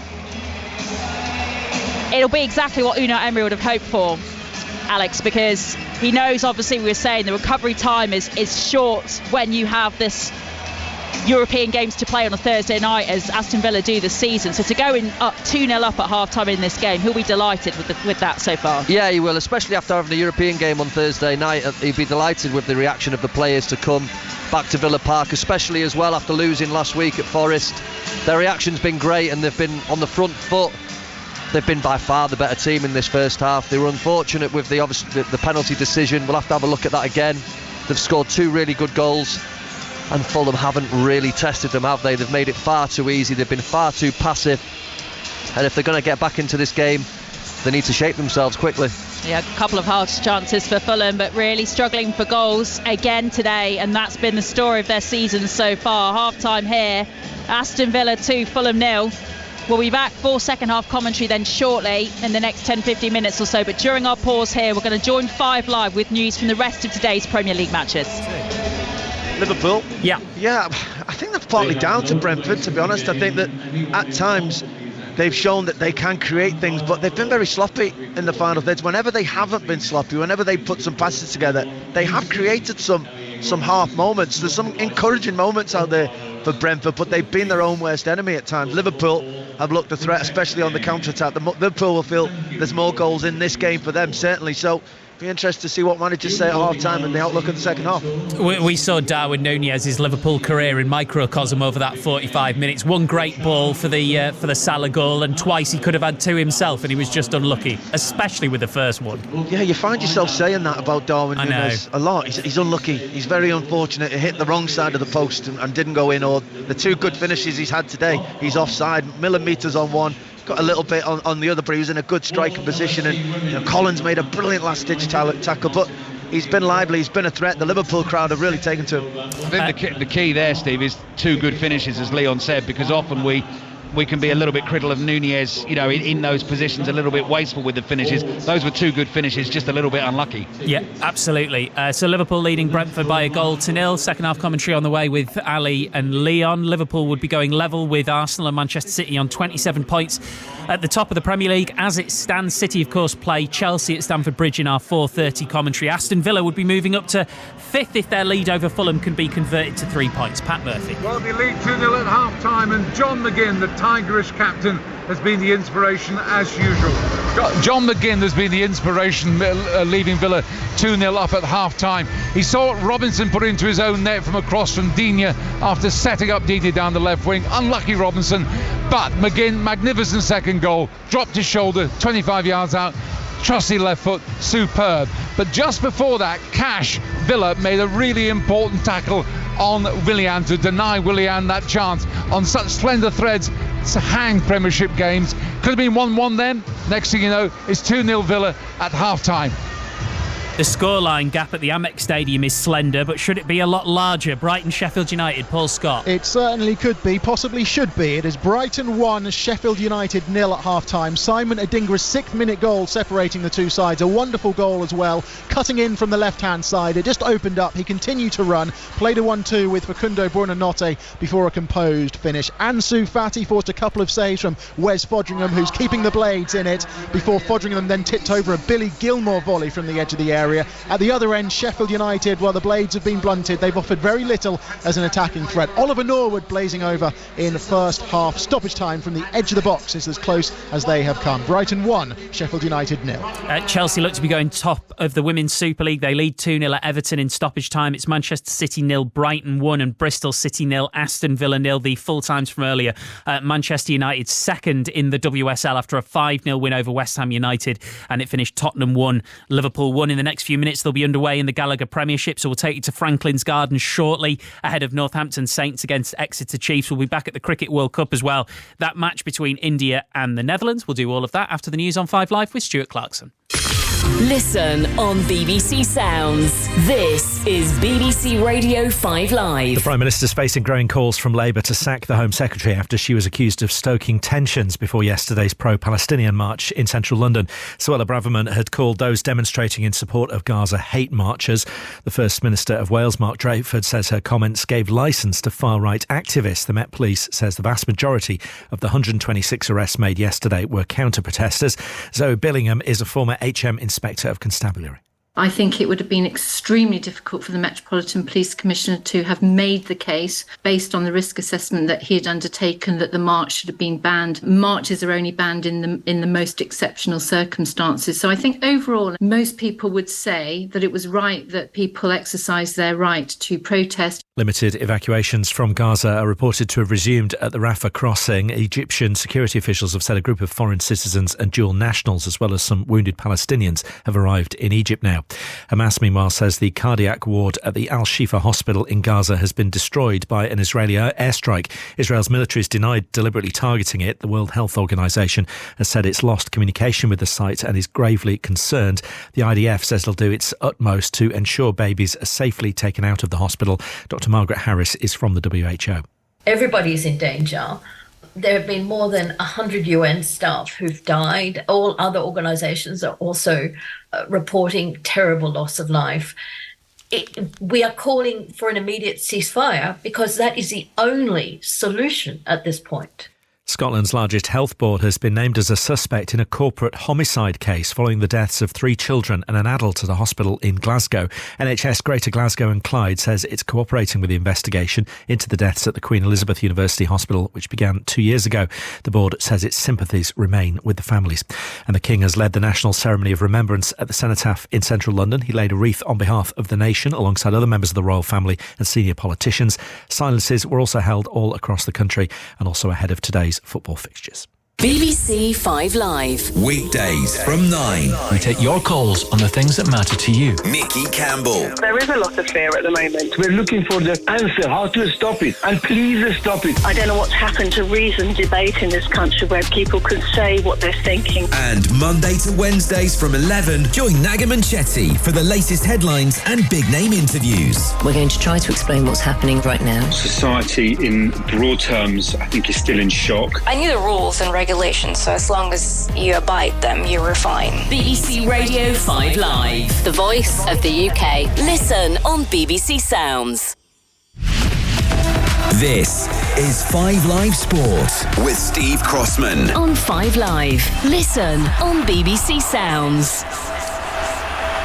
It'll be exactly what Unai Emery would have hoped for, Alex, because he knows, obviously, we were saying the recovery time is short when you have this European games to play on a Thursday night, as Aston Villa do this season. So to go in up 2-0 up at half-time in this game, he'll be delighted with that so far. Yeah, he will, especially after having a European game on Thursday night. He'd be delighted with the reaction of the players to come back to Villa Park, especially as well after losing last week at Forest. Their reaction's been great, and they've been on the front foot. They've been by far the better team in this first half. They were unfortunate with the penalty decision. We'll have to have a look at that again. They've scored 2 really good goals, and Fulham haven't really tested them, have they? They've made it far too easy. They've been far too passive, and if they're going to get back into this game, they need to shape themselves quickly. Yeah, a couple of hard chances for Fulham, but really struggling for goals again today, and that's been the story of their season so far. Half-time here, Aston Villa 2, Fulham 0. We'll be back for second half commentary then shortly in the next 10-15 minutes or so, but during our pause here, we're going to join 5 Live with news from the rest of today's Premier League matches. Liverpool? Yeah, I think that's partly down to Brentford, to be honest. I think that at times they've shown that they can create things, but they've been very sloppy in the final thirds. Whenever they haven't been sloppy, whenever they put some passes together, they have created some half moments. There's some encouraging moments out there for Brentford, but they've been their own worst enemy at times. Liverpool have looked a threat, especially on the counter-attack. Liverpool will feel there's more goals in this game for them, certainly. So be interested to see what managers say at half-time and the outlook of the second half. We saw Darwin Nunez's Liverpool career in microcosm over that 45 minutes. One great ball for the Salah goal, and twice he could have had 2 himself, and he was just unlucky, especially with the first one. Yeah, you find yourself saying that about Darwin Nunez a lot. He's unlucky. He's very unfortunate. He hit the wrong side of the post and didn't go in, or the 2 good finishes he's had today, he's offside, millimetres on one, got a little bit on the other, but he was in a good striking position, and Collins made a brilliant last-ditch tackle, but he's been lively, he's been a threat. The Liverpool crowd have really taken to him. I think the key there, Steve, is 2 good finishes, as Leon said, because often we can be a little bit critical of Nunez, in those positions, a little bit wasteful with the finishes. Those were 2 good finishes, just a little bit unlucky. Yeah, absolutely. So Liverpool leading Brentford by 1-0. Second half commentary on the way with Ali and Leon. Liverpool would be going level with Arsenal and Manchester City on 27 points at the top of the Premier League. As it stands, City, of course, play Chelsea at Stamford Bridge in our 4:30 commentary. Aston Villa would be moving up to 5th if their lead over Fulham can be converted to 3 points. Pat Murphy. Well, they lead 2-0 at half-time, and John McGinn, the Tigerish captain, has been the inspiration as usual. John McGinn has been the inspiration, leaving Villa 2-0 up at half-time. He saw Robinson put into his own net from across from Digne after setting up Digne down the left wing. Unlucky Robinson, but McGinn, magnificent second goal, dropped his shoulder 25 yards out. Trusty left foot, superb. But just before that, Cash, Villa, made a really important tackle on Willian to deny Willian that chance. On such slender threads, it's hanged Premiership games. Could have been 1-1 then. Next thing you know, it's 2-0 Villa at half-time. The scoreline gap at the Amex Stadium is slender, but should it be a lot larger? Brighton, Sheffield United, Paul Scott. It certainly could be, possibly should be. It is Brighton 1, Sheffield United 0 at half-time. Simon Adingra's 6th-minute goal separating the two sides. A wonderful goal as well, cutting in from the left-hand side. It just opened up. He continued to run, played a 1-2 with Facundo Buonanotte before a composed finish. Ansu Fati forced a couple of saves from Wes Fodringham, who's keeping the blades in it, before Fodringham then tipped over a Billy Gilmore volley from the edge of the area. At the other end, Sheffield United, while the blades have been blunted, they've offered very little as an attacking threat. Oliver Norwood blazing over in the first half. Stoppage time from the edge of the box is as close as they have come. Brighton 1, Sheffield United 0. Chelsea look to be going top of the Women's Super League. They lead 2-0 at Everton in stoppage time. It's Manchester City 0, Brighton 1 and Bristol City 0, Aston Villa 0. The full times from earlier. Manchester United second in the WSL after a 5-0 win over West Ham United, and it finished Tottenham 1, Liverpool 1. In the next few minutes they'll be underway in the Gallagher Premiership, so we'll take you to Franklin's Gardens shortly ahead of Northampton Saints against Exeter Chiefs. We'll be back at the Cricket World Cup as well. That match between India and the Netherlands. We'll do all of that after the news on 5 Live with Stuart Clarkson. Listen on BBC Sounds. This is BBC Radio 5 Live. The Prime Minister's facing growing calls from Labour to sack the Home Secretary after she was accused of stoking tensions before yesterday's pro-Palestinian march in central London. Suella Braverman had called those demonstrating in support of Gaza hate marchers. The First Minister of Wales, Mark Drakeford, says her comments gave licence to far-right activists. The Met Police says the vast majority of the 126 arrests made yesterday were counter-protesters. Zoe Billingham is a former HM Inspector of Constabulary. I think it would have been extremely difficult for the Metropolitan Police Commissioner to have made the case based on the risk assessment that he had undertaken that the march should have been banned. Marches are only banned in the most exceptional circumstances. So I think overall, most people would say that it was right that people exercise their right to protest. Limited evacuations from Gaza are reported to have resumed at the Rafah crossing. Egyptian security officials have said a group of foreign citizens and dual nationals, as well as some wounded Palestinians, have arrived in Egypt now. Hamas, meanwhile, says the cardiac ward at the Al-Shifa hospital in Gaza has been destroyed by an Israeli airstrike. Israel's military has denied deliberately targeting it. The World Health Organization has said it's lost communication with the site and is gravely concerned. The IDF says it'll do its utmost to ensure babies are safely taken out of the hospital. Dr. Margaret Harris is from the WHO. Everybody is in danger. There have been more than 100 UN staff who've died. All other organisations are also reporting terrible loss of life. We are calling for an immediate ceasefire because that is the only solution at this point. Scotland's largest health board has been named as a suspect in a corporate homicide case following the deaths of 3 children and an adult at a hospital in Glasgow. NHS Greater Glasgow and Clyde says it's cooperating with the investigation into the deaths at the Queen Elizabeth University Hospital, which began 2 years ago. The board says its sympathies remain with the families. And the King has led the national ceremony of remembrance at the Cenotaph in central London. He laid a wreath on behalf of the nation alongside other members of the royal family and senior politicians. Silences were also held all across the country and also ahead of today's football fixtures. BBC 5 Live. Weekdays from 9. We take your calls on the things that matter to you. Nikki Campbell. There is a lot of fear at the moment. We're looking for the answer, how to stop it. And please stop it. I don't know what's happened to reasoned debate in this country where people could say what they're thinking. And Monday to Wednesdays from 11, join Nagam and Chetty for the latest headlines and big name interviews. We're going to try to explain what's happening right now. Society in broad terms, I think, is still in shock. I knew the rules and regulations, so as long as you abide them, you were fine. BBC Radio 5 Live. The voice of the UK. Listen on BBC Sounds. This is 5 Live Sport with Steve Crossman. On 5 Live. Listen on BBC Sounds.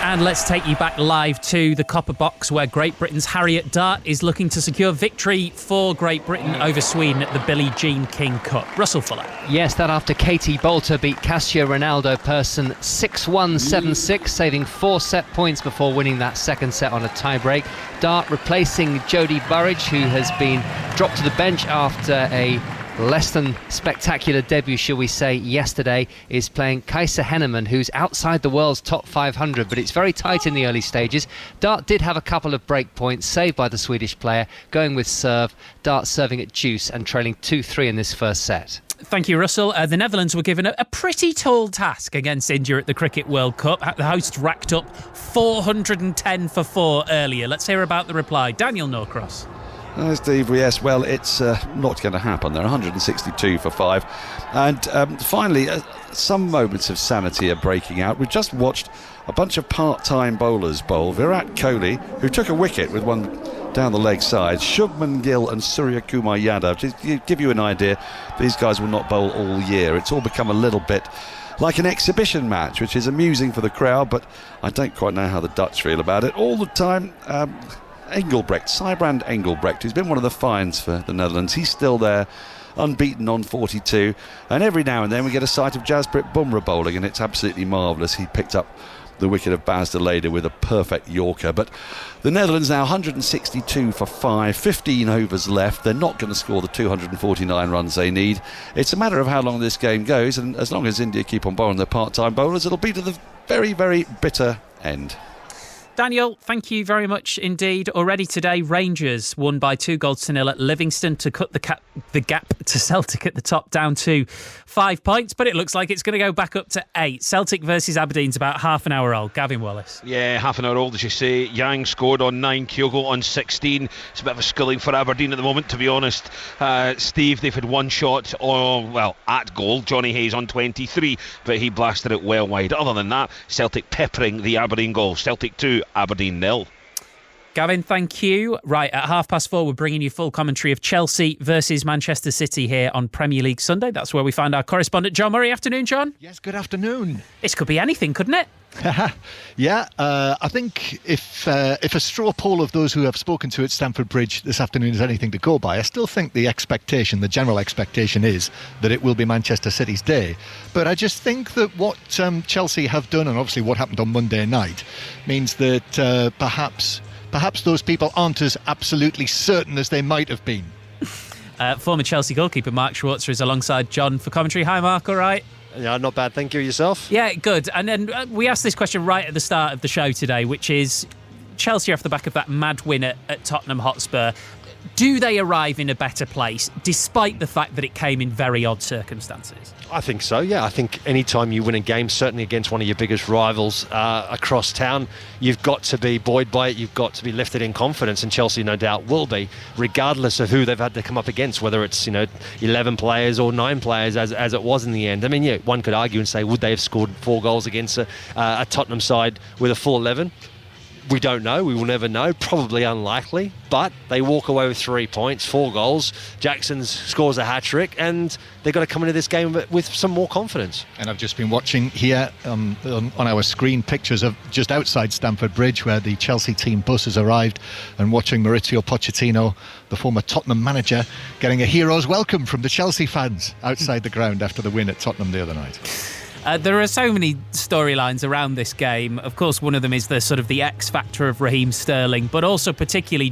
And let's take you back live to the Copper Box, where Great Britain's Harriet Dart is looking to secure victory for Great Britain over Sweden at the Billie Jean King Cup. Russell Fuller. Yes, that after Katie Boulter beat Cassia Ronaldo Persson 6-1, 7-6, saving 4 set points before winning that second set on a tie-break. Dart replacing Jodie Burrage, who has been dropped to the bench after a less than spectacular debut, shall we say, yesterday, is playing Kaisa Henneman, who's outside the world's top 500, but it's very tight in the early stages. Dart did have a couple of break points saved by the Swedish player, going with serve. Dart serving at deuce and trailing 2-3 in this first set. Thank you, Russell. The Netherlands were given a pretty tall task against India at the Cricket World Cup. The hosts racked up 410 for 4 earlier. Let's hear about the reply. Daniel Norcross. Steve, yes, well, it's not going to happen. They're 162 for 5. And finally, some moments of sanity are breaking out. We've just watched a bunch of part-time bowlers bowl. Virat Kohli, who took a wicket with one down the leg side, Shubman Gill and Surya Kumar Yadav. To give you an idea, these guys will not bowl all year. It's all become a little bit like an exhibition match, which is amusing for the crowd, but I don't quite know how the Dutch feel about it. All the time, Sijbrand Engelbrecht, who's been one of the finds for the Netherlands, he's still there, unbeaten on 42, and every now and then we get a sight of Jasprit Bumrah bowling, and it's absolutely marvellous. He picked up the wicket of Bas de Leede with a perfect Yorker. But the Netherlands now 162 for 5, 15 overs left. They're not going to score the 249 runs they need. It's a matter of how long this game goes, and as long as India keep on bowling their part-time bowlers, it'll be to the very, very bitter end. Daniel, thank you very much indeed. Already today, Rangers won by 2-0 at Livingston to cut the gap to Celtic at the top down to 5 points, but it looks like it's going to go back up to 8. Celtic versus Aberdeen's about half an hour old. Gavin Wallace. Yeah, half an hour old, as you say. Yang scored on 9, Kyogo on 16. It's a bit of a sculling for Aberdeen at the moment, to be honest. Steve, they've had one shot at goal. Johnny Hayes on 23, but he blasted it well wide. Other than that, Celtic peppering the Aberdeen goal. Celtic 2, Aberdeen 0. Gavin, thank you. Right, at 4:30, we're bringing you full commentary of Chelsea versus Manchester City here on Premier League Sunday. That's where we find our correspondent, John Murray. Afternoon, John. Yes, good afternoon. This could be anything, couldn't it? Yeah, I think if a straw poll of those who have spoken to at Stamford Bridge this afternoon is anything to go by, I still think the general expectation is that it will be Manchester City's day. But I just think that what Chelsea have done, and obviously what happened on Monday night, means that perhaps those people aren't as absolutely certain as they might have been. Former Chelsea goalkeeper Mark Schwarzer is alongside John for commentary. Hi, Mark. All right? Yeah, not bad, thank you. Yourself? Yeah, good. And then we asked this question right at the start of the show today, which is Chelsea off the back of that mad win at Tottenham Hotspur. Do they arrive in a better place, despite the fact that it came in very odd circumstances? I think so, yeah. I think any time you win a game, certainly against one of your biggest rivals across town, you've got to be buoyed by it, you've got to be lifted in confidence, and Chelsea no doubt will be, regardless of who they've had to come up against, whether it's 11 players or 9 players as it was in the end. I mean, yeah, one could argue and say, would they have scored 4 goals against a Tottenham side with a full 11? We don't know. We will never know. Probably unlikely. But they walk away with 3 points, 4 goals. Jackson scores a hat-trick, and they've got to come into this game with some more confidence. And I've just been watching here on our screen pictures of just outside Stamford Bridge, where the Chelsea team bus has arrived, and watching Maurizio Pochettino, the former Tottenham manager, getting a hero's welcome from the Chelsea fans outside the ground after the win at Tottenham the other night. There are so many storylines around this game. Of course, one of them is the X factor of Raheem Sterling, but also particularly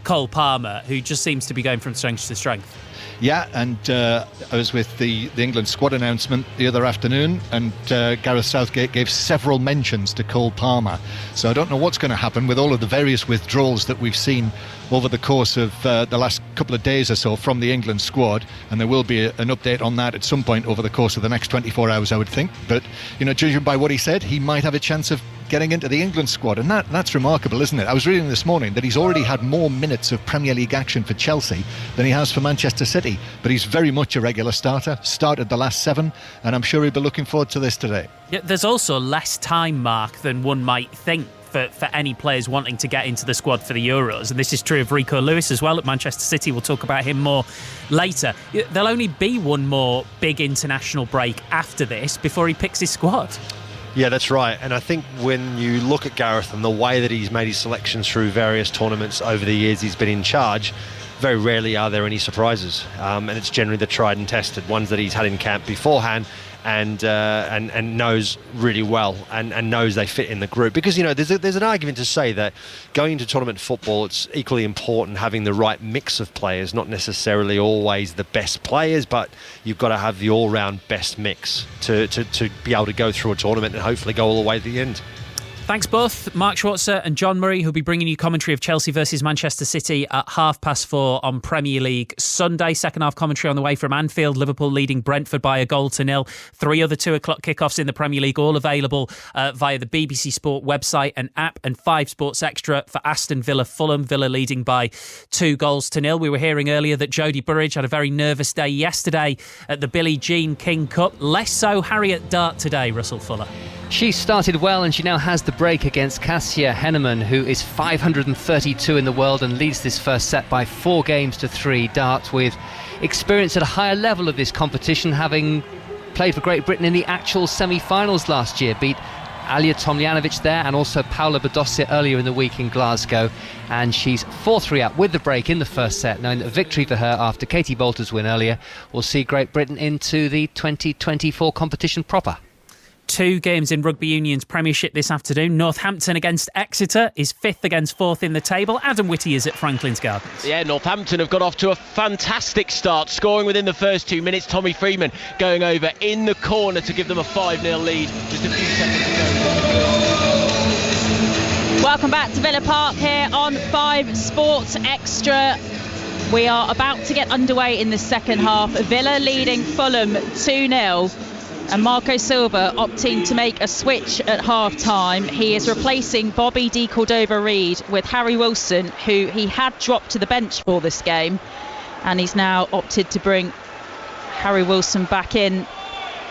Cole Palmer, who just seems to be going from strength to strength. Yeah, and I was with the England squad announcement the other afternoon, and Gareth Southgate gave several mentions to Cole Palmer. So I don't know what's going to happen with all of the various withdrawals that we've seen over the course of the last couple of days or so from the England squad, and there will be an update on that at some point over the course of the next 24 hours, I would think. But, judging by what he said, he might have a chance of getting into the England squad, and that's remarkable, isn't it? I was reading this morning that he's already had more minutes of Premier League action for Chelsea than he has for Manchester City, but he's very much a regular starter, started the last 7, and I'm sure he'll be looking forward to this today. Yeah, there's also less time, Mark, than one might think for any players wanting to get into the squad for the Euros, and this is true of Rico Lewis as well at Manchester City. We'll talk about him more later. There'll only be one more big international break after this before he picks his squad. Yeah, that's right. And I think when you look at Gareth and the way that he's made his selections through various tournaments over the years he's been in charge, very rarely are there any surprises. And it's generally the tried and tested ones that he's had in camp beforehand and knows really well and knows they fit in the group. Because, there's an argument to say that going into tournament football, it's equally important having the right mix of players, not necessarily always the best players, but you've got to have the all-round best mix to be able to go through a tournament and hopefully go all the way to the end. Thanks both, Mark Schwarzer and John Murray, who'll be bringing you commentary of Chelsea versus Manchester City at 4:30 on Premier League Sunday. Second half commentary on the way from Anfield. Liverpool leading Brentford by 1-0. 3 other 2 o'clock kickoffs in the Premier League, all available via the BBC Sport website and app, and 5 Sports Extra for Aston Villa Fulham. Villa leading by 2-0. We were hearing earlier that Jodie Burridge had a very nervous day yesterday at the Billie Jean King Cup. Less so Harriet Dart today, Russell Fuller. She started well, and she now has the break against Kasia Henneman, who is 532 in the world and leads this first set by 4-3. Dart, with experience at a higher level of this competition, having played for Great Britain in the actual semi-finals last year, beat Alia Tomljanovic there, and also Paula Badosa earlier in the week in Glasgow. And she's 4-3 up with the break in the first set, knowing that a victory for her after Katie Bolter's win earlier will see Great Britain into the 2024 competition proper. 2 games in Rugby Union's Premiership this afternoon. Northampton against Exeter is 5th against 4th in the table. Adam Whitty is at Franklin's Gardens. Yeah, Northampton have got off to a fantastic start, scoring within the first 2 minutes. Tommy Freeman going over in the corner to give them a 5-0 lead just a few seconds ago. Welcome back to Villa Park here on 5 Sports Extra. We are about to get underway in the second half. Villa leading Fulham 2-0. And Marco Silva opting to make a switch at half-time. He is replacing Bobby de Cordova-Reid with Harry Wilson, who he had dropped to the bench for this game. And he's now opted to bring Harry Wilson back in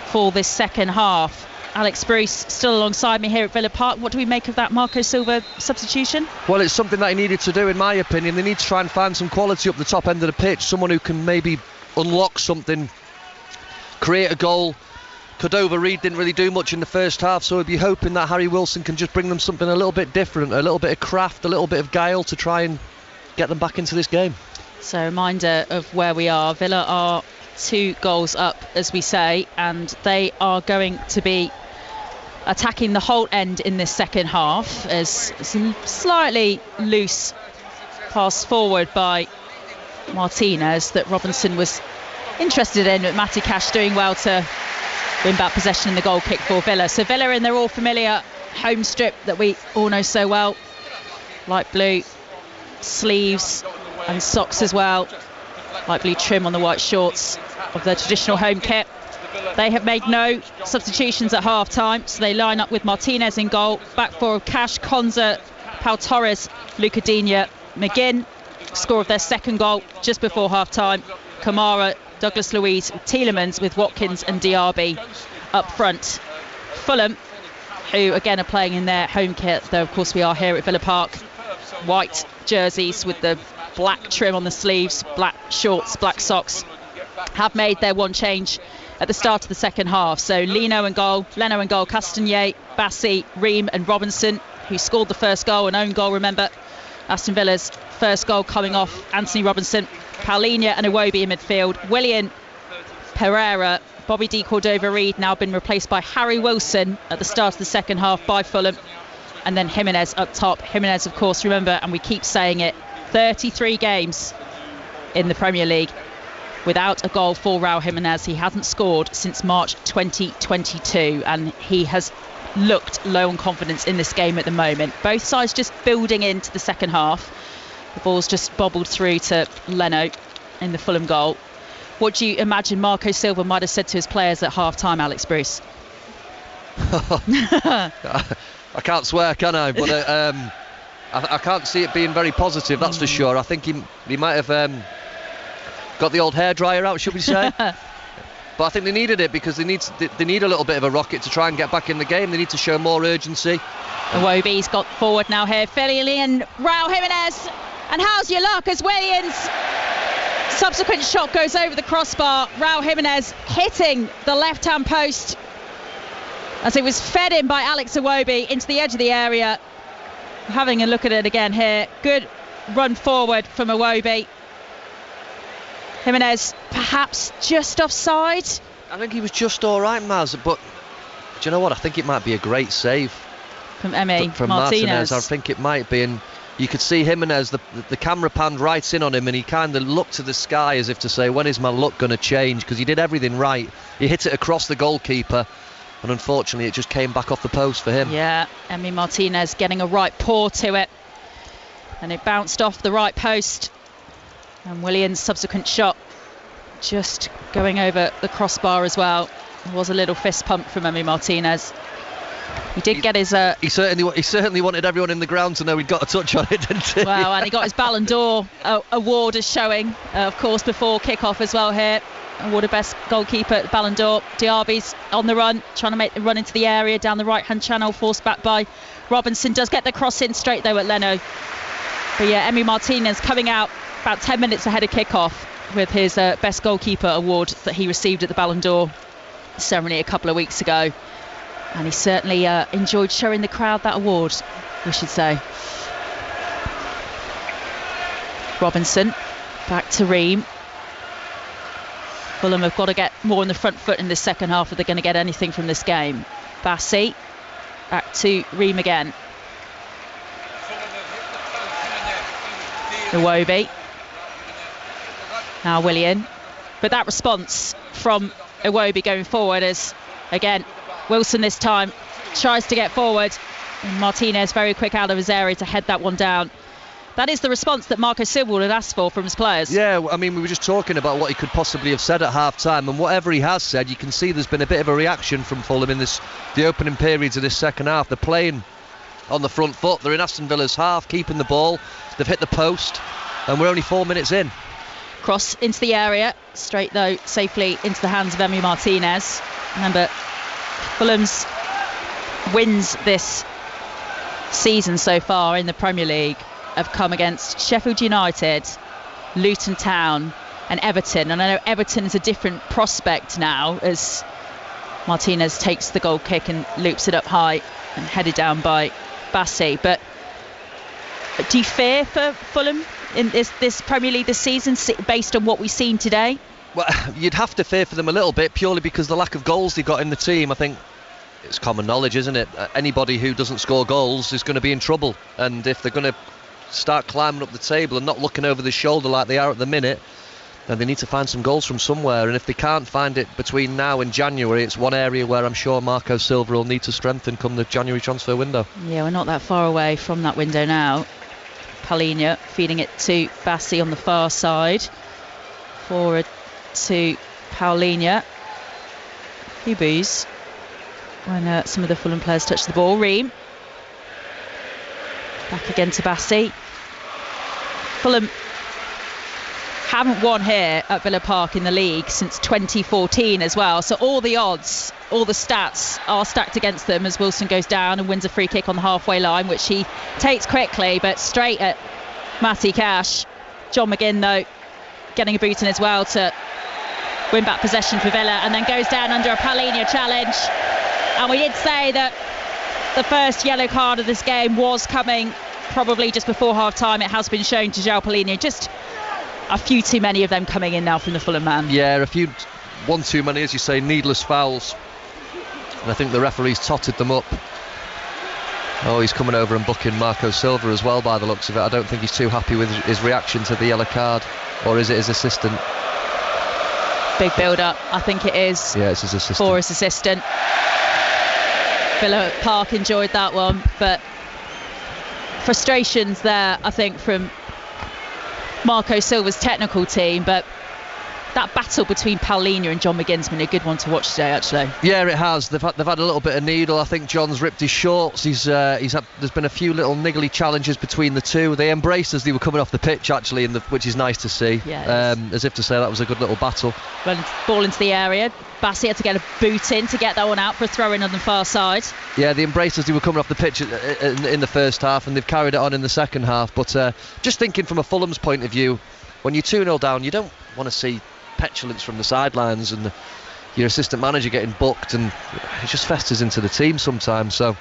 for this second half. Alex Bruce still alongside me here at Villa Park. What do we make of that Marco Silva substitution? Well, it's something that he needed to do, in my opinion. They need to try and find some quality up the top end of the pitch. Someone who can maybe unlock something, create a goal. Cordova-Reid didn't really do much in the first half, so we'd be hoping that Harry Wilson can just bring them something a little bit different, a little bit of craft, a little bit of guile to try and get them back into this game. So, a reminder of where we are. Villa are 2 goals up, as we say, and they are going to be attacking the whole end in this second half, as some slightly loose pass forward by Martinez that Robinson was interested in, but Matty Cash doing well to win back possession in the goal kick for Villa. So Villa in their all familiar home strip that we all know so well. Light blue sleeves and socks as well. Light blue trim on the white shorts of their traditional home kit. They have made no substitutions at half-time, so they line up with Martinez in goal. Back four of Cash, Konza, Pau Torres, Luca Digne, McGinn. Score of their second goal just before half-time. Kamara, Douglas Luiz, Tielemans with Watkins and Diaby up front. Fulham, who again are playing in their home kit, though of course we are here at Villa Park. White jerseys with the black trim on the sleeves, black shorts, black socks, have made their one change at the start of the second half. So Leno in goal, Castagnier, Bassi, Ream and Robinson, who scored the first goal, an own goal, remember. Aston Villa's first goal coming off Anthony Robinson. Paulinho and Iwobi in midfield. Willian, Pereira, Bobby de Cordova-Reid now been replaced by Harry Wilson at the start of the second half by Fulham. And then Jimenez up top. Jimenez, of course, remember, and we keep saying it, 33 games in the Premier League without a goal for Raul Jimenez. He hasn't scored since March 2022, and he has looked low on confidence in this game at the moment. Both sides just building into the second half. The ball's just bobbled through to Leno in the Fulham goal. What do you imagine Marco Silva might have said to his players at half-time, Alex Bruce? I can't swear, can I? But I can't see it being very positive, that's for sure. I think he might have got the old hairdryer out, should we say? But I think they needed it because they need a little bit of a rocket to try and get back in the game. They need to show more urgency. Iwobi's got forward now here, filling in Raul Jimenez. And how's your luck as Williams' subsequent shot goes over the crossbar. Raul Jimenez hitting the left-hand post as it was fed in by Alex Iwobi into the edge of the area. Having a look at it again here. Good run forward from Iwobi. Jimenez perhaps just offside. I think he was just all right, Maz, but do you know what? I think it might be a great save from Martinez. I think it might be, and you could see Jimenez, the camera panned right in on him, and he kind of looked to the sky as if to say, when is my luck going to change? Because he did everything right. He hit it across the goalkeeper, and unfortunately it just came back off the post for him. Yeah, Emi Martinez getting a right paw to it, and it bounced off the right post, and Willian's subsequent shot just going over the crossbar as well. There was a little fist pump from Emi Martinez. He did get his... He certainly wanted everyone in the ground to know he'd got a touch on it, didn't he? Well, and he got his Ballon d'Or award as showing, of course, before kick-off as well here. Awarded best goalkeeper at the Ballon d'Or. Diaby's on the run, trying to make the run into the area down the right-hand channel, forced back by Robinson. Does get the cross in straight, though, at Leno. But yeah, Emi Martinez coming out about 10 minutes ahead of kick-off with his best goalkeeper award that he received at the Ballon d'Or ceremony a couple of weeks ago. And he certainly enjoyed showing the crowd that award, we should say. Robinson, back to Ream. Fulham have got to get more on the front foot in the second half if they're going to get anything from this game. Bassi, back to Ream again. Iwobi. Now Willian. But that response from Iwobi going forward is, again, Wilson this time tries to get forward, and Martinez very quick out of his area to head that one down. That is the response that Marco Silva would have asked for from his players. Yeah, I mean, we were just talking about what he could possibly have said at half-time, and whatever he has said, you can see there's been a bit of a reaction from Fulham in the opening periods of this second half. They're playing on the front foot. They're in Aston Villa's half, keeping the ball. They've hit the post, and we're only 4 minutes in. Cross into the area, straight though, safely into the hands of Emi Martinez. Remember, Fulham's wins this season so far in the Premier League have come against Sheffield United, Luton Town and Everton. And I know Everton is a different prospect now as Martinez takes the goal kick and loops it up high and headed down by Bassi. But do you fear for Fulham in this Premier League this season based on what we've seen today? Well, you'd have to fear for them a little bit purely because the lack of goals they've got in the team. I think it's common knowledge, isn't it? Anybody who doesn't score goals is going to be in trouble, and if they're going to start climbing up the table and not looking over the shoulder like they are at the minute, then they need to find some goals from somewhere. And if they can't find it between now and January, it's one area where I'm sure Marco Silva will need to strengthen come the January transfer window. Yeah, we're not that far away from that window now. Palhinha feeding it to Bassi on the far side. Forward to Palhinha. Few boos when some of the Fulham players touch the ball. Ream. Back again to Bassi. Fulham haven't won here at Villa Park in the league since 2014 as well. So all the odds, all the stats are stacked against them as Wilson goes down and wins a free kick on the halfway line, which he takes quickly, but straight at Matty Cash. John McGinn, though, getting a boot in as well to win back possession for Villa, and then goes down under a Palhinha challenge. And we did say that the first yellow card of this game was coming probably just before half-time. It has been shown to João Palhinha. Just a few too many of them coming in now from the Fulham man. Yeah, one too many, as you say, needless fouls. And I think the referee's totted them up. Oh, he's coming over and booking Marco Silva as well by the looks of it. I don't think he's too happy with his reaction to the yellow card. Or is it his assistant? Big build-up, I think it is. Yeah, it's his assistant. For his assistant. Villa Park enjoyed that one, but frustrations there, I think, from Marco Silva's technical team. But that battle between Palhinha and John McGinn's been a good one to watch today, actually. Yeah, it has. They've had a little bit of needle. I think John's ripped his shorts. There's been a few little niggly challenges between the two. They embraced as they were coming off the pitch, actually, which is nice to see. Yeah, as if to say that was a good little battle. Ball into the area. Bassi had to get a boot in to get that one out for a throw-in on the far side. Yeah, they embraced as they were coming off the pitch in the first half, and they've carried it on in the second half. But just thinking from a Fulham's point of view, when you're 2-0 down, you don't want to see petulance from the sidelines and your assistant manager getting booked, and it just festers into the team sometimes. So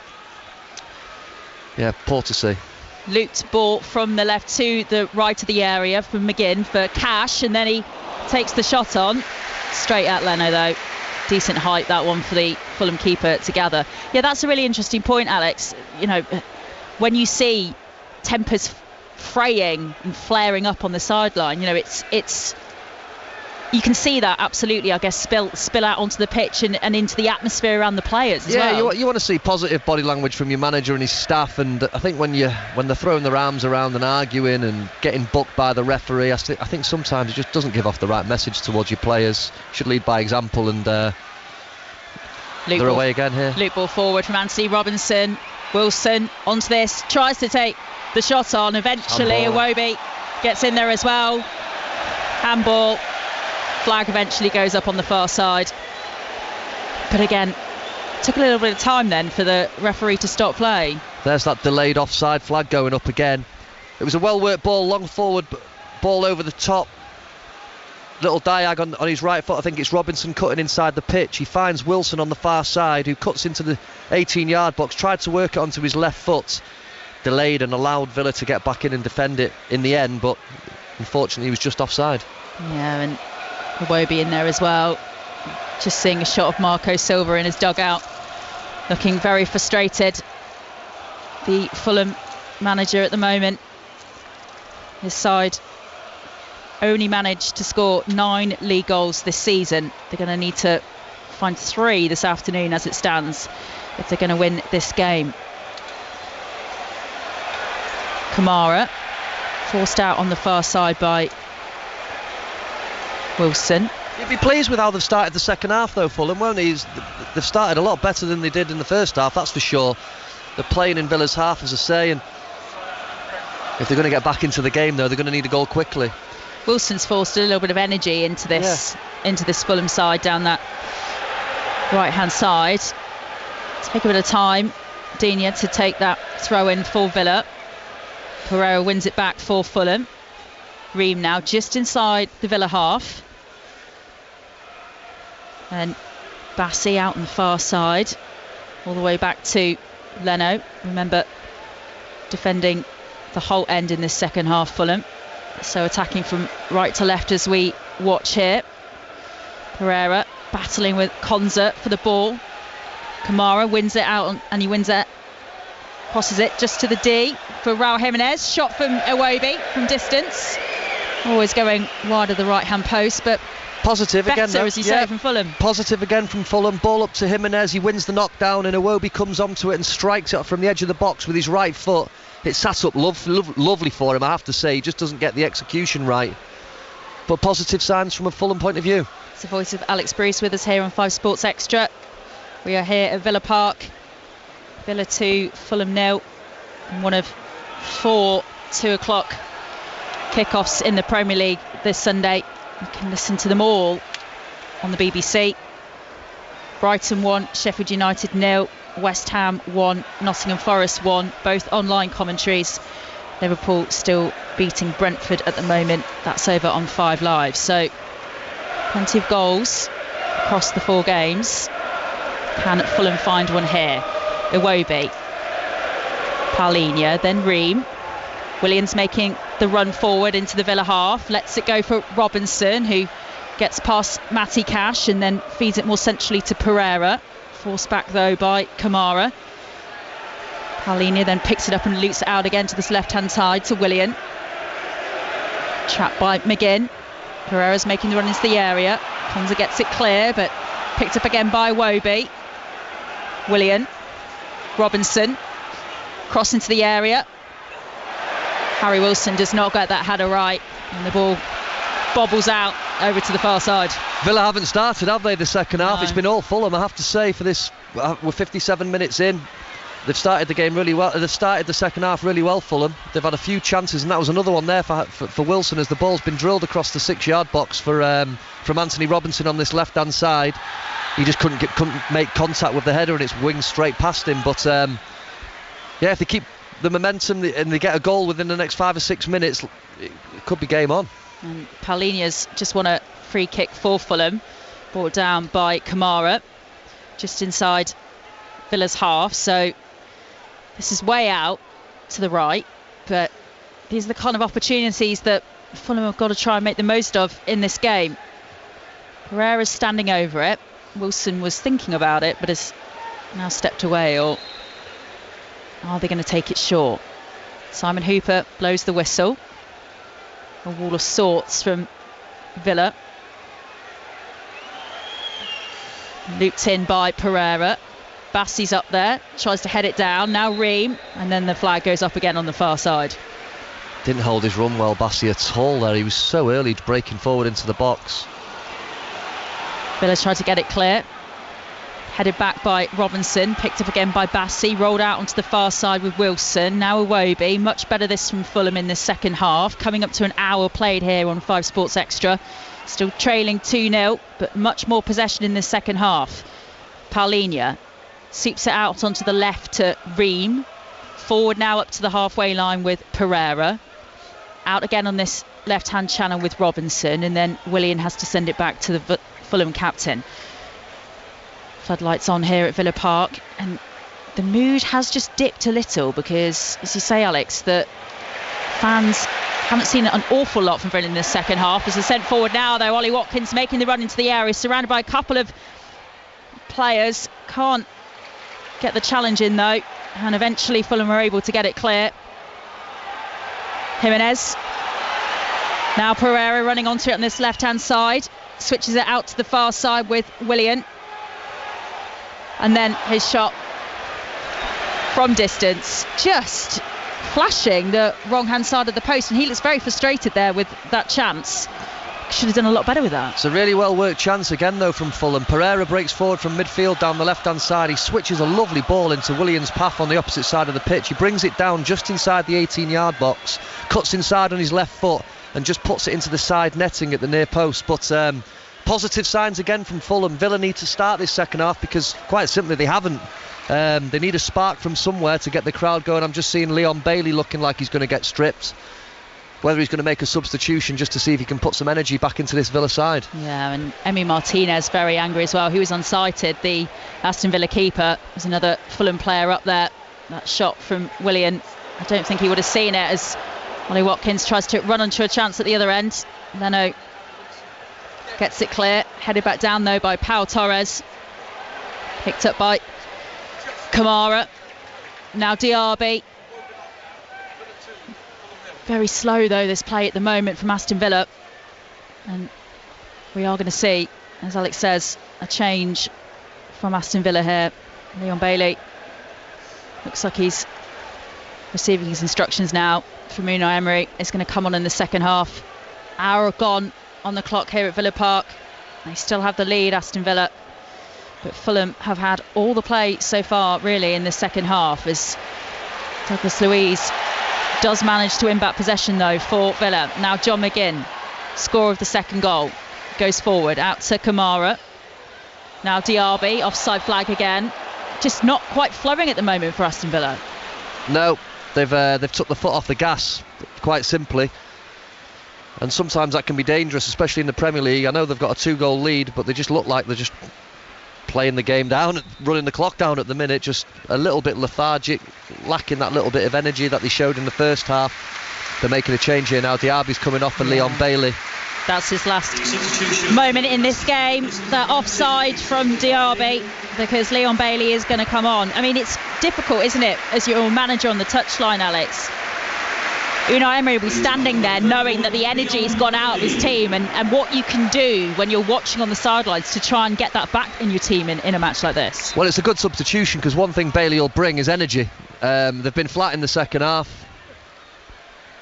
yeah, poor to see. Looped ball from the left to the right of the area from McGinn for Cash, and then he takes the shot on straight at Leno, though. Decent height, that one, for the Fulham keeper to gather. Yeah, that's a really interesting point, Alex. You know, when you see tempers fraying and flaring up on the sideline, you know, it's you can see that absolutely, I guess, spill out onto the pitch and into the atmosphere around the players as well. Yeah, you want to see positive body language from your manager and his staff, and I think when they're throwing their arms around and arguing and getting booked by the referee, I think sometimes it just doesn't give off the right message towards your players. You should lead by example, and they're away again here. Loop ball forward from Anthony Robinson. Wilson onto this, tries to take the shot on. Eventually, Iwobi gets in there as well. Handball. Flag eventually goes up on the far side. But again, took a little bit of time then for the referee to stop play. There's that delayed offside flag going up again. It was a well-worked ball, long forward ball over the top. Little diag on his right foot. I think it's Robinson cutting inside the pitch. He finds Wilson on the far side, who cuts into the 18-yard box, tried to work it onto his left foot. Delayed and allowed Villa to get back in and defend it in the end, but unfortunately he was just offside. Yeah, and Iwobi in there as well. Just seeing a shot of Marco Silva in his dugout, looking very frustrated. The Fulham manager at the moment. His side only managed to score 9 league goals this season. They're going to need to find 3 this afternoon as it stands if they're going to win this game. Kamara forced out on the far side by Wilson. You'd be pleased with how they've started the second half though, Fulham, won't they? They've started a lot better than they did in the first half, that's for sure. They're playing in Villa's half, as I say, and if they're going to get back into the game though, they're going to need a goal quickly. Wilson's forced a little bit of energy into this Fulham side down that right hand side. Take a bit of time, Digne, to take that throw in for Villa. Pereira wins it back for Fulham. Ream now just inside the Villa half. And Bassi out on the far side, all the way back to Leno. Remember, defending the whole end in this second half, Fulham. So attacking from right to left as we watch here. Pereira battling with Konza for the ball. Kamara wins it out and he wins it. Crosses it just to the D for Raul Jimenez. Shot from Iwobi from distance. Always going wide of the right hand post, but positive better, again though. As you say, from Fulham. Positive again from Fulham. Ball up to Jimenez. He wins the knockdown and Iwobi comes onto it and strikes it from the edge of the box with his right foot. It sat up lovely for him, I have to say. He just doesn't get the execution right. But positive signs from a Fulham point of view. It's the voice of Alex Bruce with us here on 5 Sports Extra. We are here at Villa Park. Villa 2, Fulham 0. One of 4 2 o'clock kickoffs in the Premier League this Sunday. You can listen to them all on the BBC. Brighton 1, Sheffield United 0, West Ham 1, Nottingham Forest 1, both online commentaries. Liverpool still beating Brentford at the moment. That's over on 5 Live. So plenty of goals across the 4 games. Can Fulham find one here? Iwobi, Paulinho, then Ream. Williams making the run forward into the Villa half, lets it go for Robinson, who gets past Matty Cash and then feeds it more centrally to Pereira. Forced back though by Kamara. Paulinho then picks it up and loops it out again to this left hand side to Willian. Trapped by McGinn. Pereira's making the run into the area. Konza gets it clear, but picked up again by Iwobi. Willian, Robinson, cross into the area. Harry Wilson does not get that header right, and the ball bobbles out over to the far side. Villa haven't started, have they, the second half? No. It's been all Fulham, I have to say, for this. We're 57 minutes in. They've started the game really well. They've started the second half really well, Fulham. They've had a few chances, and that was another one there for Wilson, as the ball's been drilled across the 6-yard box from Anthony Robinson on this left-hand side. He just couldn't make contact with the header, and it's winged straight past him. But yeah, if they keep the momentum and they get a goal within the next 5 or 6 minutes, it could be game on. And Paulinho's just won a free kick for Fulham, brought down by Kamara, just inside Villa's half. So this is way out to the right, but these are the kind of opportunities that Fulham have got to try and make the most of in this game. Pereira's standing over it. Wilson was thinking about it, but has now stepped away. Or are they going to take it short? Simon Hooper blows the whistle. A wall of sorts from Villa. Looped in by Pereira. Bassey's up there, tries to head it down. Now Ream, and then the flag goes up again on the far side. Didn't hold his run well, Bassey, at all there. He was so early breaking forward into the box. Villa's tried to get it clear. Headed back by Robinson, picked up again by Bassey, rolled out onto the far side with Wilson. Now Iwobi, much better this from Fulham in the second half. Coming up to an hour played here on 5 Sports Extra. Still trailing 2-0, but much more possession in the second half. Paulinho sweeps it out onto the left to Ream. Forward now up to the halfway line with Pereira. Out again on this left-hand channel with Robinson, and then Willian has to send it back to the Fulham captain. Floodlights on here at Villa Park, and the mood has just dipped a little because, as you say, Alex, that fans haven't seen an awful lot from Villa in the second half. As they're sent forward now, though, Ollie Watkins making the run into the area, surrounded by a couple of players. Can't get the challenge in, though, and eventually Fulham are able to get it clear. Jimenez. Now Pereira running onto it on this left-hand side. Switches it out to the far side with Willian. And then his shot from distance, just flashing the wrong-hand side of the post. And he looks very frustrated there with that chance. Should have done a lot better with that. It's a really well-worked chance again, though, from Fulham. Pereira breaks forward from midfield down the left-hand side. He switches a lovely ball into Willian's path on the opposite side of the pitch. He brings it down just inside the 18-yard box, cuts inside on his left foot and just puts it into the side netting at the near post. But positive signs again from Fulham. Villa need to start this second half because, quite simply, they haven't. They need a spark from somewhere to get the crowd going. I'm just seeing Leon Bailey looking like he's going to get stripped. Whether he's going to make a substitution just to see if he can put some energy back into this Villa side. Yeah, and Emi Martinez very angry as well. He was unsighted. The Aston Villa keeper was another Fulham player up there. That shot from Willian, I don't think he would have seen it as Ollie Watkins tries to run onto a chance at the other end. Leno gets it clear. Headed back down though by Pau Torres. Picked up by Kamara. Now Diaby. Very slow though this play at the moment from Aston Villa, and we are going to see, as Alex says, a change from Aston Villa here. Leon Bailey looks like he's receiving his instructions now from Unai Emery. Is going to come on in the second half. Hour gone on the clock here at Villa Park. They still have the lead, Aston Villa, but Fulham have had all the play so far really in the second half, as Douglas Luiz does manage to win back possession though for Villa. Now John McGinn, scorer of the second goal, goes forward out to Kamara. Now Diaby, offside flag again. Just not quite flowing at the moment for Aston Villa. No, they've took the foot off the gas, quite simply. And sometimes that can be dangerous, especially in the Premier League. I know they've got a 2-goal lead, but they just look like they're just playing the game down, running the clock down at the minute, just a little bit lethargic, lacking that little bit of energy that they showed in the first half. They're making a change here now. Diaby's coming off for Leon Bailey. That's his last moment in this game. That offside from Diaby, because Leon Bailey is going to come on. I mean, it's difficult, isn't it, as your manager on the touchline, Alex? Unai Emery will be standing there knowing that the energy's gone out of his team, and what you can do when you're watching on the sidelines to try and get that back in your team in a match like this. Well, it's a good substitution because one thing Bailey will bring is energy. They've been flat in the second half,